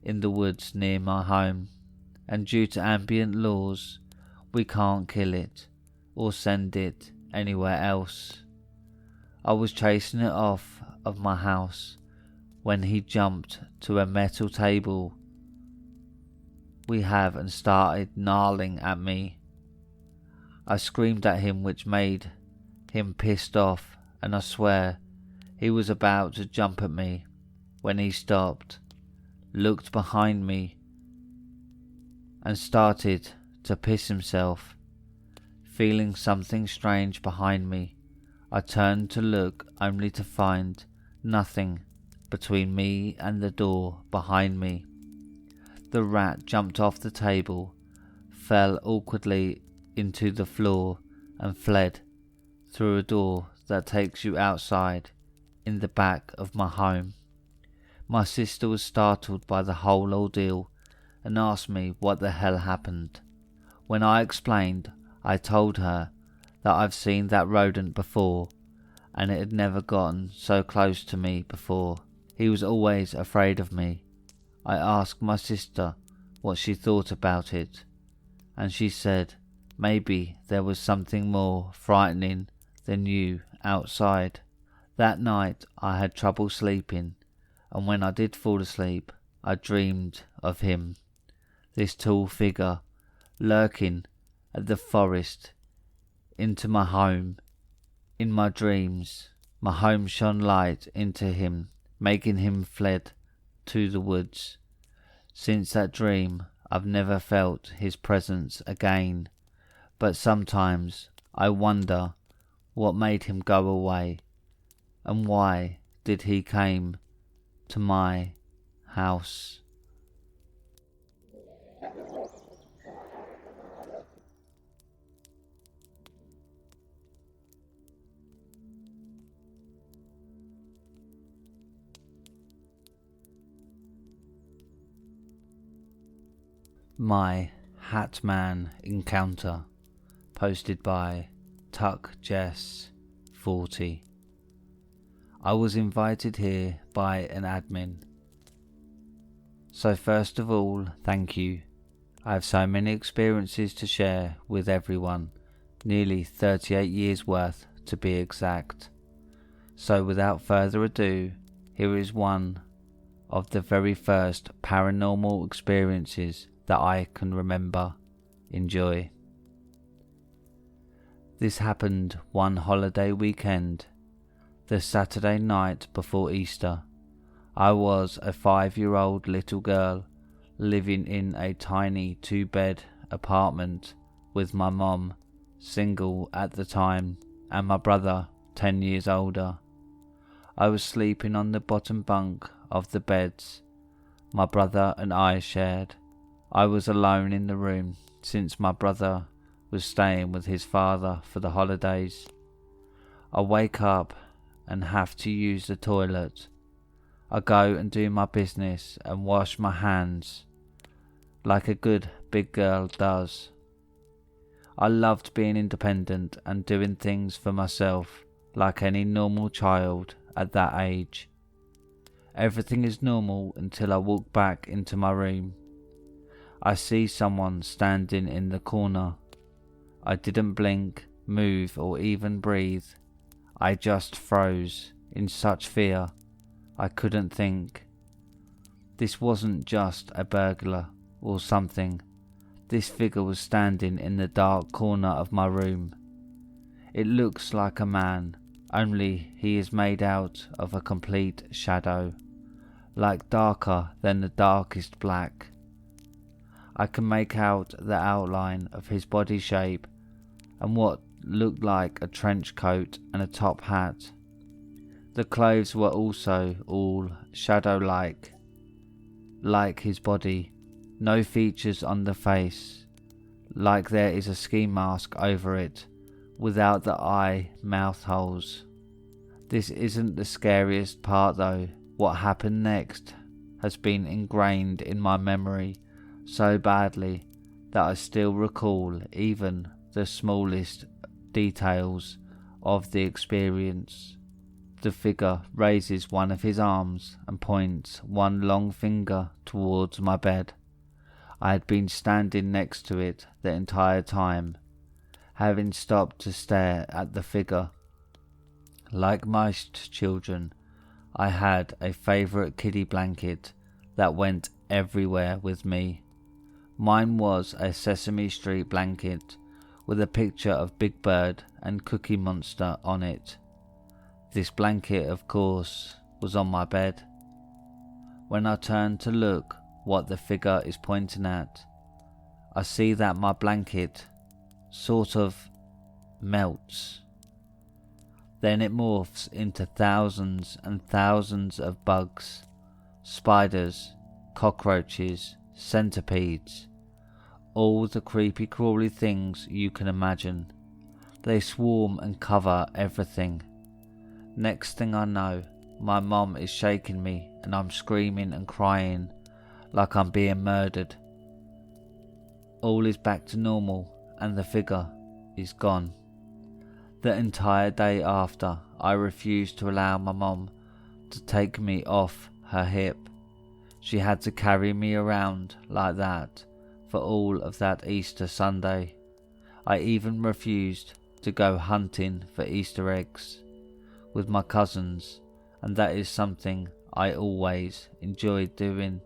in the woods near my home, and due to ambient laws, we can't kill it or send it anywhere else. I was chasing it off of my house when he jumped to a metal table we have and started gnarling at me. I screamed at him, which made him pissed off, and I swear he was about to jump at me when he stopped, looked behind me and started to piss himself. Feeling something strange behind me, I turned to look only to find nothing between me and the door behind me. The rat jumped off the table, fell awkwardly into the floor and fled through a door that takes you outside in the back of my home. My sister was startled by the whole ordeal and asked me what the hell happened. When I explained, I told her that I've seen that rodent before and it had never gotten so close to me before. He was always afraid of me. I asked my sister what she thought about it, and she said maybe there was something more frightening than you outside. That night I had trouble sleeping, and when I did fall asleep, I dreamed of him, this tall figure lurking at the forest into my home. In my dreams, my home shone light into him, making him fled to the woods. Since that dream, I've never felt his presence again, but sometimes I wonder what made him go away, and why did he came to my house. My Hatman Encounter, posted by TuckJess40. I was invited here by an admin. So first of all, thank you. I have so many experiences to share with everyone, nearly 38 years worth to be exact. So without further ado, here is one of the very first paranormal experiences that I can remember. Enjoy. This happened one holiday weekend, the Saturday night before Easter. I was a 5-year-old little girl living in a tiny 2-bed apartment with my mom, single at the time, and my brother, 10 years older. I was sleeping on the bottom bunk of the beds my brother and I shared. I was alone in the room since my brother was staying with his father for the holidays. I wake up and have to use the toilet. I go and do my business and wash my hands like a good big girl does. I loved being independent and doing things for myself like any normal child at that age. Everything is normal until I walk back into my room. I see someone standing in the corner. I didn't blink, move, or even breathe. I just froze in such fear I couldn't think. This wasn't just a burglar or something. This figure was standing in the dark corner of my room. It looks like a man, only he is made out of a complete shadow, like darker than the darkest black. I can make out the outline of his body shape and what looked like a trench coat and a top hat. The clothes were also all shadow-like, like his body. No features on the face, like there is a ski mask over it, without the eye mouth holes. This isn't the scariest part though. What happened next has been ingrained in my memory so badly that I still recall even the smallest details of the experience. The figure raises one of his arms and points one long finger towards my bed. I had been standing next to it the entire time, having stopped to stare at the figure. Like most children, I had a favourite kiddie blanket that went everywhere with me. Mine was a Sesame Street blanket with a picture of Big Bird and Cookie Monster on it. This blanket, of course, was on my bed. When I turn to look what the figure is pointing at, I see that my blanket sort of melts. Then it morphs into thousands and thousands of bugs, spiders, cockroaches, centipedes, all the creepy crawly things you can imagine. They swarm and cover everything. Next thing I know, my mom is shaking me and I'm screaming and crying like I'm being murdered. All is back to normal and the figure is gone. The entire day after, I refused to allow my mom to take me off her hip. She had to carry me around like that for all of that Easter Sunday. I even refused to go hunting for Easter eggs with my cousins, and that is something I always enjoyed doing.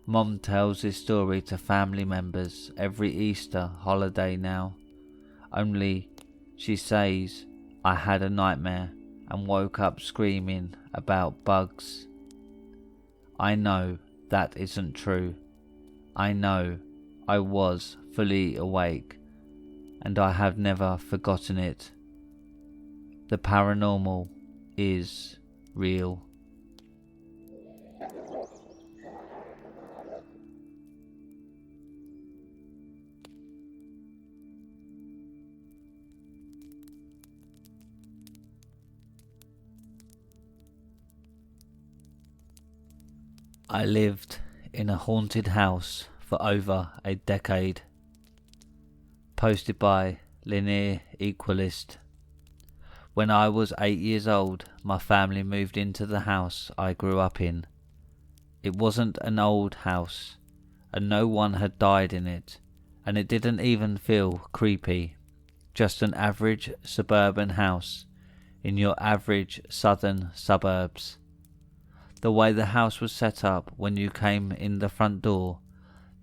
Mom tells this story to family members every Easter holiday now, only she says I had a nightmare and woke up screaming about bugs. I know that isn't true. I know I was fully awake and I have never forgotten it. The paranormal is real. I lived in a haunted house for over a decade. Posted by Linear Equalist. When I was 8 years old, my family moved into the house I grew up in. It wasn't an old house, and no one had died in it, and it didn't even feel creepy. Just an average suburban house in your average southern suburbs. The way the house was set up, when you came in the front door,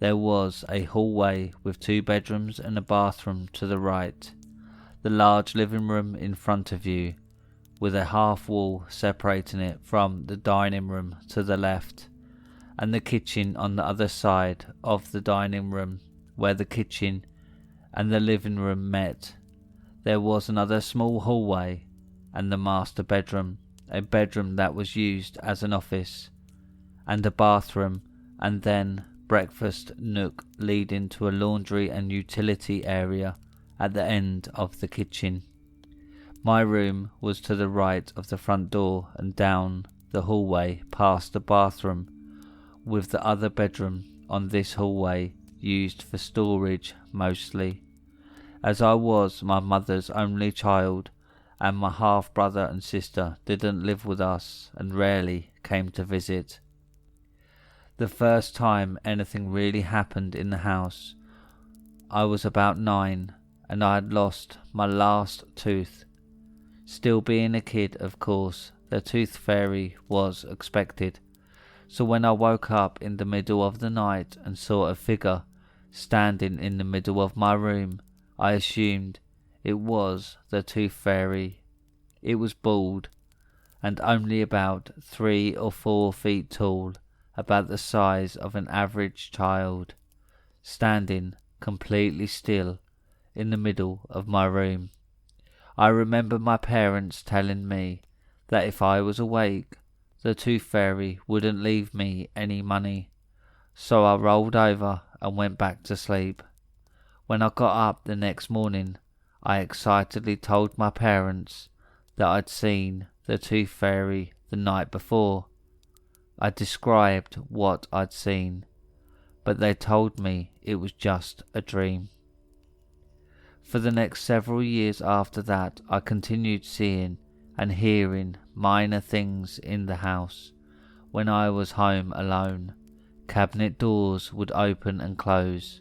there was a hallway with 2 bedrooms and a bathroom to the right, the large living room in front of you, with a half wall separating it from the dining room to the left, and the kitchen on the other side of the dining room, where the kitchen and the living room met. There was another small hallway and the master bedroom, a bedroom that was used as an office, and a bathroom, and then breakfast nook leading to a laundry and utility area at the end of the kitchen. My room was to the right of the front door and down the hallway past the bathroom, with the other bedroom on this hallway used for storage mostly. As I was my mother's only child, and my half-brother and sister didn't live with us and rarely came to visit. The first time anything really happened in the house, I was about 9, and I had lost my last tooth. Still being a kid, of course, the tooth fairy was expected. So when I woke up in the middle of the night and saw a figure standing in the middle of my room, I assumed it was the tooth fairy. It was bald and only about 3 or 4 feet tall, about the size of an average child, standing completely still in the middle of my room. I remember my parents telling me that if I was awake, the tooth fairy wouldn't leave me any money, so I rolled over and went back to sleep. When I got up the next morning, I excitedly told my parents that I'd seen the tooth fairy the night before. I described what I'd seen, but they told me it was just a dream. For the next several years after that, I continued seeing and hearing minor things in the house. When I was home alone, cabinet doors would open and close.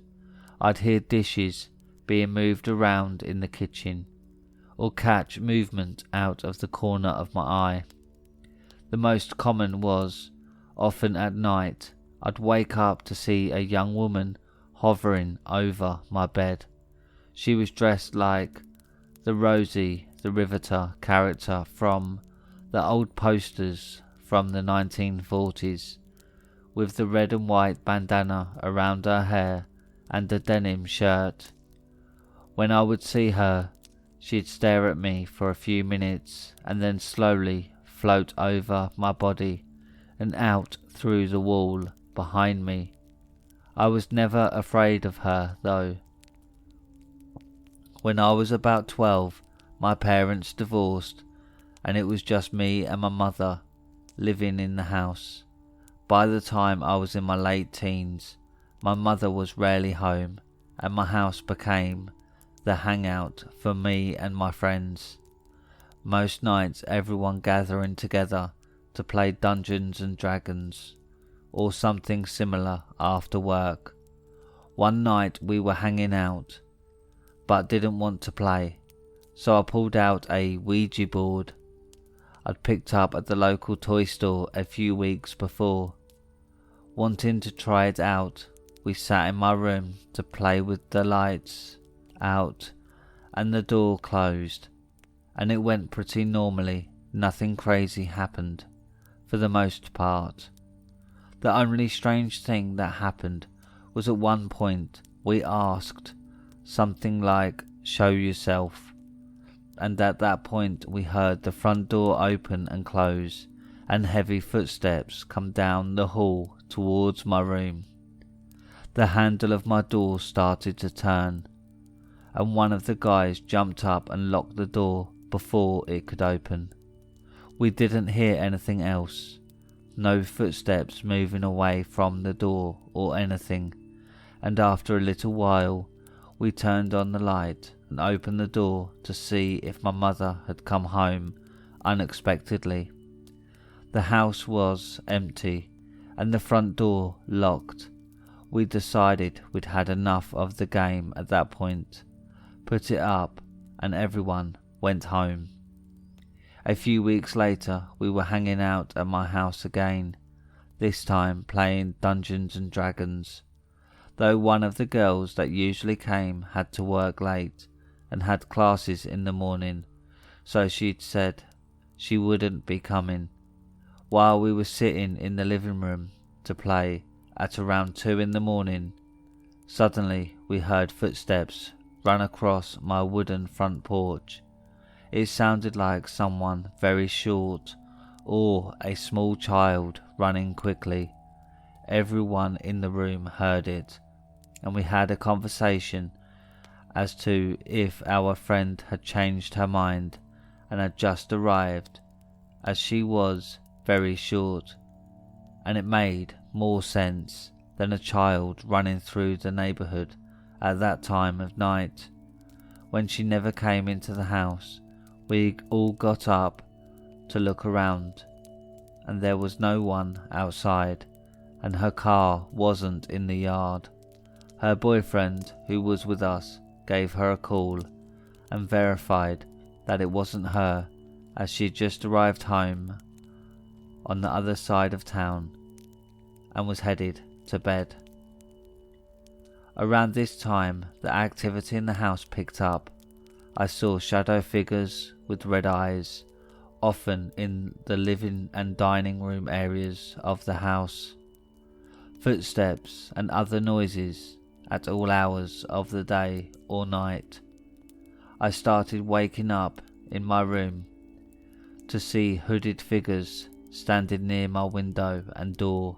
I'd hear dishes being moved around in the kitchen, or catch movement out of the corner of my eye. The most common was, often at night, I'd wake up to see a young woman hovering over my bed. She was dressed like the Rosie the Riveter character from the old posters from the 1940s, with the red and white bandana around her hair and a denim shirt. When I would see her, she'd stare at me for a few minutes and then slowly float over my body and out through the wall behind me. I was never afraid of her, though. When I was about 12, my parents divorced, and it was just me and my mother living in the house. By the time I was in my late teens, my mother was rarely home, and my house became the hangout for me and my friends. Most nights everyone gathering together to play Dungeons and Dragons, or something similar after work. One night we were hanging out, but didn't want to play, so I pulled out a Ouija board I'd picked up at the local toy store a few weeks before. Wanting to try it out, we sat in my room to play with the lights out and the door closed, and it went pretty normally. Nothing crazy happened, for the most part. The only strange thing that happened was at one point we asked something like, "Show yourself," and at that point we heard the front door open and close, and heavy footsteps come down the hall towards my room. The handle of my door started to turn, and one of the guys jumped up and locked the door before it could open. We didn't hear anything else, no footsteps moving away from the door or anything, and after a little while we turned on the light and opened the door to see if my mother had come home unexpectedly. The house was empty and the front door locked. We decided we'd had enough of the game at that point, put it up, and everyone went home. A few weeks later we were hanging out at my house again, this time playing Dungeons and Dragons. Though one of the girls that usually came had to work late and had classes in the morning, so she'd said she wouldn't be coming. While we were sitting in the living room to play at around 2 in the morning, suddenly we heard footsteps run across my wooden front porch. It sounded like someone very short or a small child running quickly. Everyone in the room heard it, and we had a conversation as to if our friend had changed her mind and had just arrived, as she was very short, and it made more sense than a child running through the neighbourhood at that time of night. When she never came into the house, we all got up to look around, and there was no one outside, and her car wasn't in the yard. Her boyfriend, who was with us, gave her a call and verified that it wasn't her, as she just arrived home on the other side of town and was headed to bed. Around this time, the activity in the house picked up. I saw shadow figures with red eyes, often in the living and dining room areas of the house. Footsteps and other noises at all hours of the day or night. I started waking up in my room to see hooded figures standing near my window and door.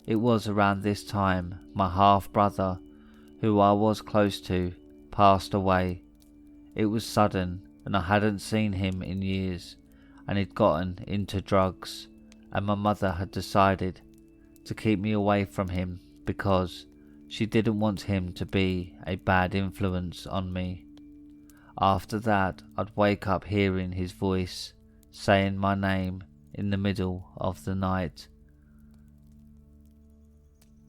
It was around this time my half-brother, who I was close to, passed away. It was sudden, and I hadn't seen him in years, and he'd gotten into drugs, and my mother had decided to keep me away from him because she didn't want him to be a bad influence on me. After that, I'd wake up hearing his voice saying my name in the middle of the night.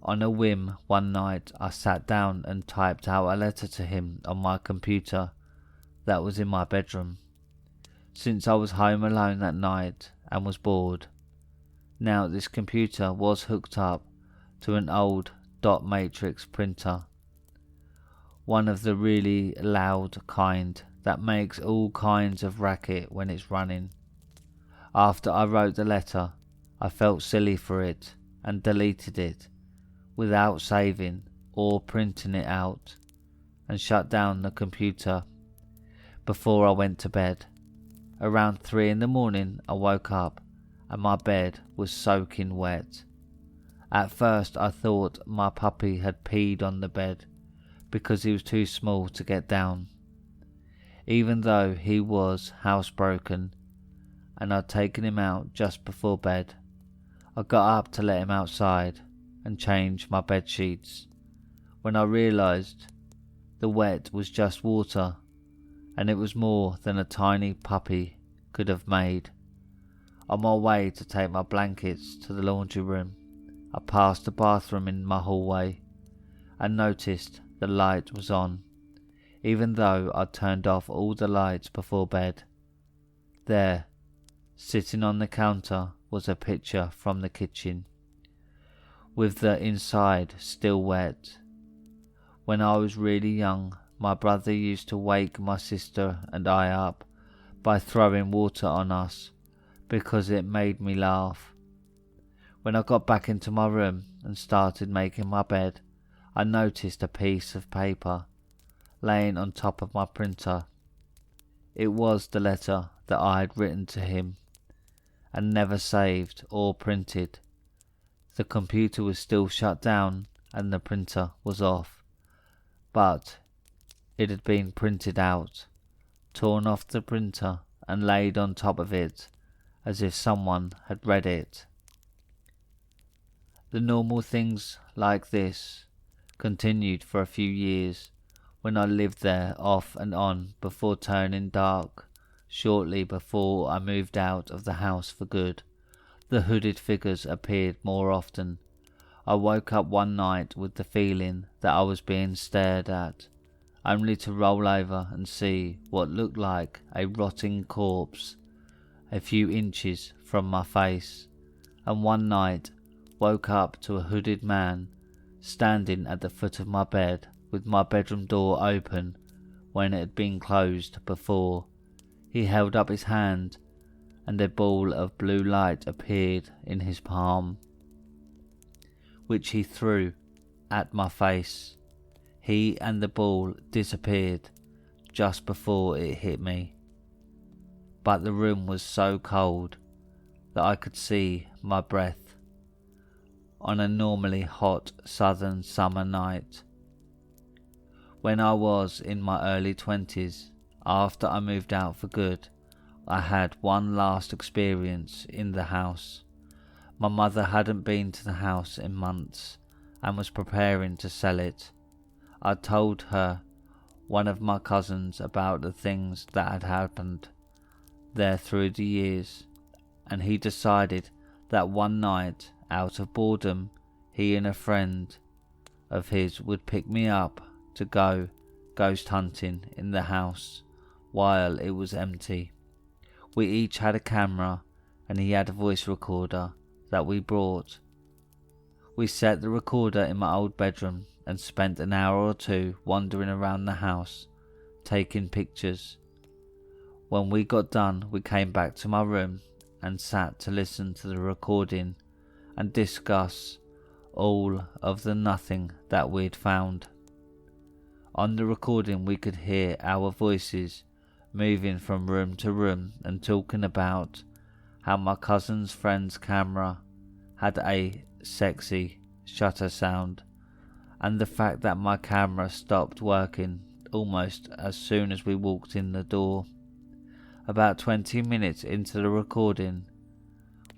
On a whim, one night I sat down and typed out a letter to him on my computer that was in my bedroom, since I was home alone that night and was bored. Now this computer was hooked up to an old dot matrix printer, one of the really loud kind that makes all kinds of racket when it's running. After I wrote the letter, I felt silly for it and deleted it without saving or printing it out, and shut down the computer before I went to bed. Around 3 in the morning I woke up and my bed was soaking wet. At first I thought my puppy had peed on the bed because he was too small to get down, even though he was housebroken and I'd taken him out just before bed. I got up to let him outside and change my bed sheets when I realised the wet was just water, and it was more than a tiny puppy could have made. On my way to take my blankets to the laundry room, I passed the bathroom in my hallway and noticed the light was on, even though I'd turned off all the lights before bed. There, sitting on the counter, was a picture from the kitchen, with the inside still wet. When I was really young, my brother used to wake my sister and I up by throwing water on us because it made me laugh. When I got back into my room and started making my bed, I noticed a piece of paper laying on top of my printer. It was the letter that I had written to him and never saved or printed. The computer was still shut down and the printer was off, but it had been printed out, torn off the printer and laid on top of it as if someone had read it. The normal things like this continued for a few years when I lived there off and on before turning dark. Shortly before I moved out of the house for good, the hooded figures appeared more often. I woke up one night with the feeling that I was being stared at, only to roll over and see what looked like a rotting corpse a few inches from my face, and one night woke up to a hooded man standing at the foot of my bed with my bedroom door open when it had been closed before. He held up his hand and a ball of blue light appeared in his palm, which he threw at my face. He and the ball disappeared just before it hit me, but the room was so cold that I could see my breath on a normally hot southern summer night. When I was in my early 20s, after I moved out for good, I had one last experience in the house. My mother hadn't been to the house in months and was preparing to sell it. I told her one of my cousins about the things that had happened there through the years, and he decided that one night, out of boredom, he and a friend of his would pick me up to go ghost hunting in the house while it was empty. We each had a camera and he had a voice recorder that we brought. We set the recorder in my old bedroom and spent an hour or two wandering around the house, taking pictures. When we got done, we came back to my room and sat to listen to the recording and discuss all of the nothing that we'd found. On the recording we could hear our voices moving from room to room and talking about how my cousin's friend's camera had a sexy shutter sound, and the fact that my camera stopped working almost as soon as we walked in the door. About 20 minutes into the recording,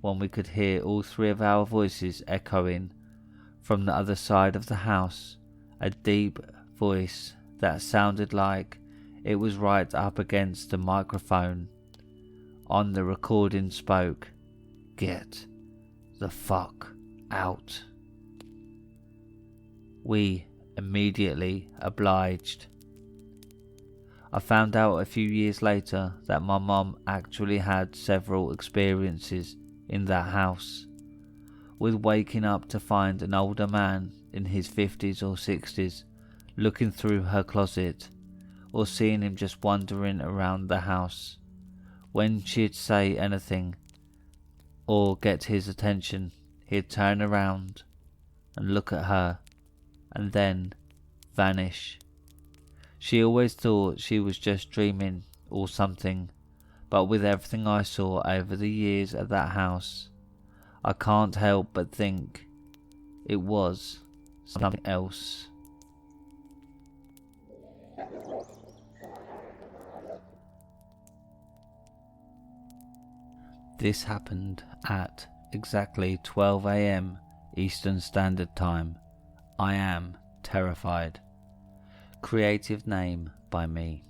when we could hear all three of our voices echoing from the other side of the house, a deep voice that sounded like it was right up against the microphone on the recording spoke, "Get the fuck out." We immediately obliged. I found out a few years later that my mum actually had several experiences in that house, with waking up to find an older man in his 50s or 60s looking through her closet, or seeing him just wandering around the house. When she'd say anything or get his attention, he'd turn around and look at her and then vanish. She always thought she was just dreaming or something, but with everything I saw over the years at that house, I can't help but think it was something else. This happened at exactly 12 AM Eastern Standard Time. I am terrified. Creative name by me.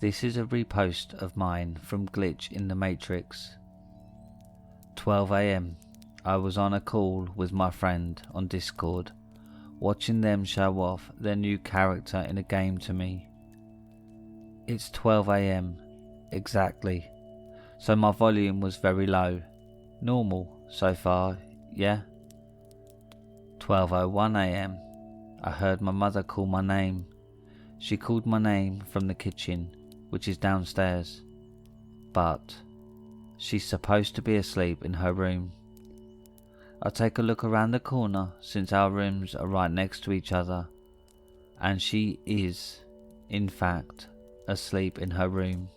This is a repost of mine from Glitch in the Matrix. 12 AM. I was on a call with my friend on Discord, watching them show off their new character in a game to me. It's 12 AM exactly, so my volume was very low. Normal so far, yeah? 12:01 AM. I heard my mother call my name. She called my name from the kitchen, which is downstairs, but she's supposed to be asleep in her room. I take a look around the corner since our rooms are right next to each other, and she is, in fact, asleep in her room.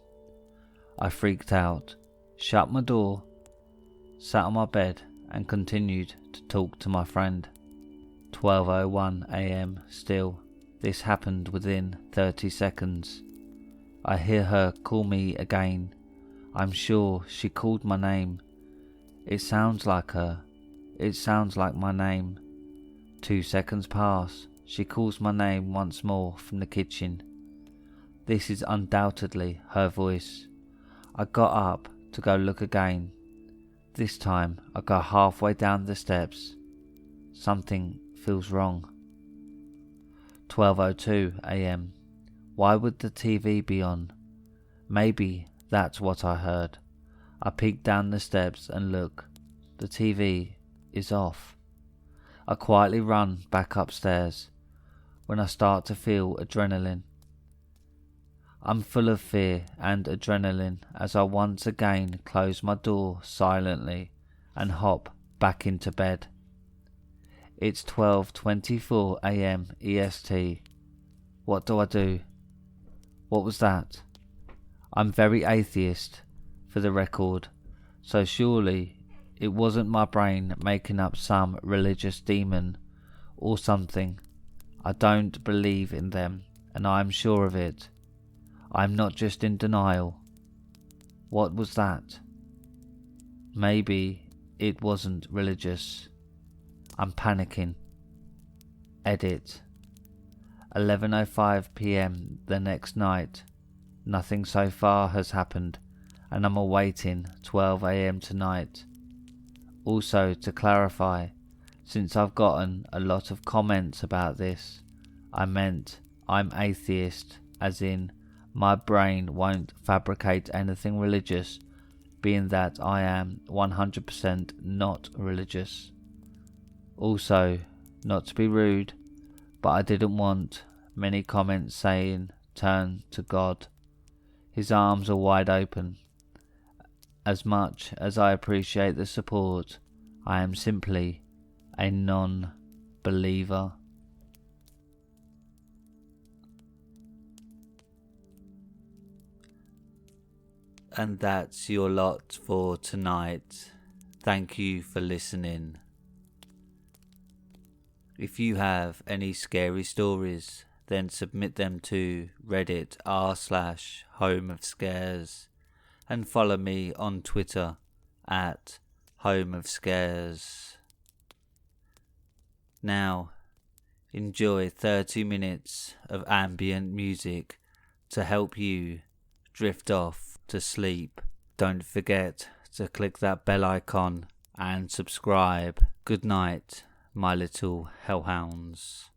I freaked out, shut my door, sat on my bed and continued to talk to my friend. 12:01 AM still. This happened within 30 seconds. I hear her call me again. I'm sure she called my name. It sounds like her. It sounds like my name. 2 seconds pass. She calls my name once more from the kitchen. This is undoubtedly her voice. I got up to go look again. This time I go halfway down the steps. Something feels wrong. 12:02 a.m. Why would the TV be on? Maybe that's what I heard. I peek down the steps and look. The TV is off. I quietly run back upstairs when I start to feel adrenaline. I'm full of fear and adrenaline as I once again close my door silently and hop back into bed. It's 12:24 a.m. EST. What do I do? What was that? I'm very atheist, for the record, so surely it wasn't my brain making up some religious demon or something. I don't believe in them, and I am sure of it. I'm not just in denial. What was that? Maybe it wasn't religious. I'm panicking. Edit. 11:05 p.m. the next night. Nothing so far has happened, and I'm awaiting 12 a.m. tonight. Also, to clarify, since I've gotten a lot of comments about this, I meant I'm atheist, as in my brain won't fabricate anything religious, being that I am 100% not religious. Also, not to be rude, but I didn't want many comments saying turn to God. His arms are wide open. As much as I appreciate the support, I am simply a non-believer. And that's your lot for tonight. Thank you for listening. If you have any scary stories, then submit them to Reddit r/homeofscares and follow me on Twitter at homeofscares. Now, enjoy 30 minutes of ambient music to help you drift off to sleep. Don't forget to click that bell icon and subscribe. Good night, my little hellhounds.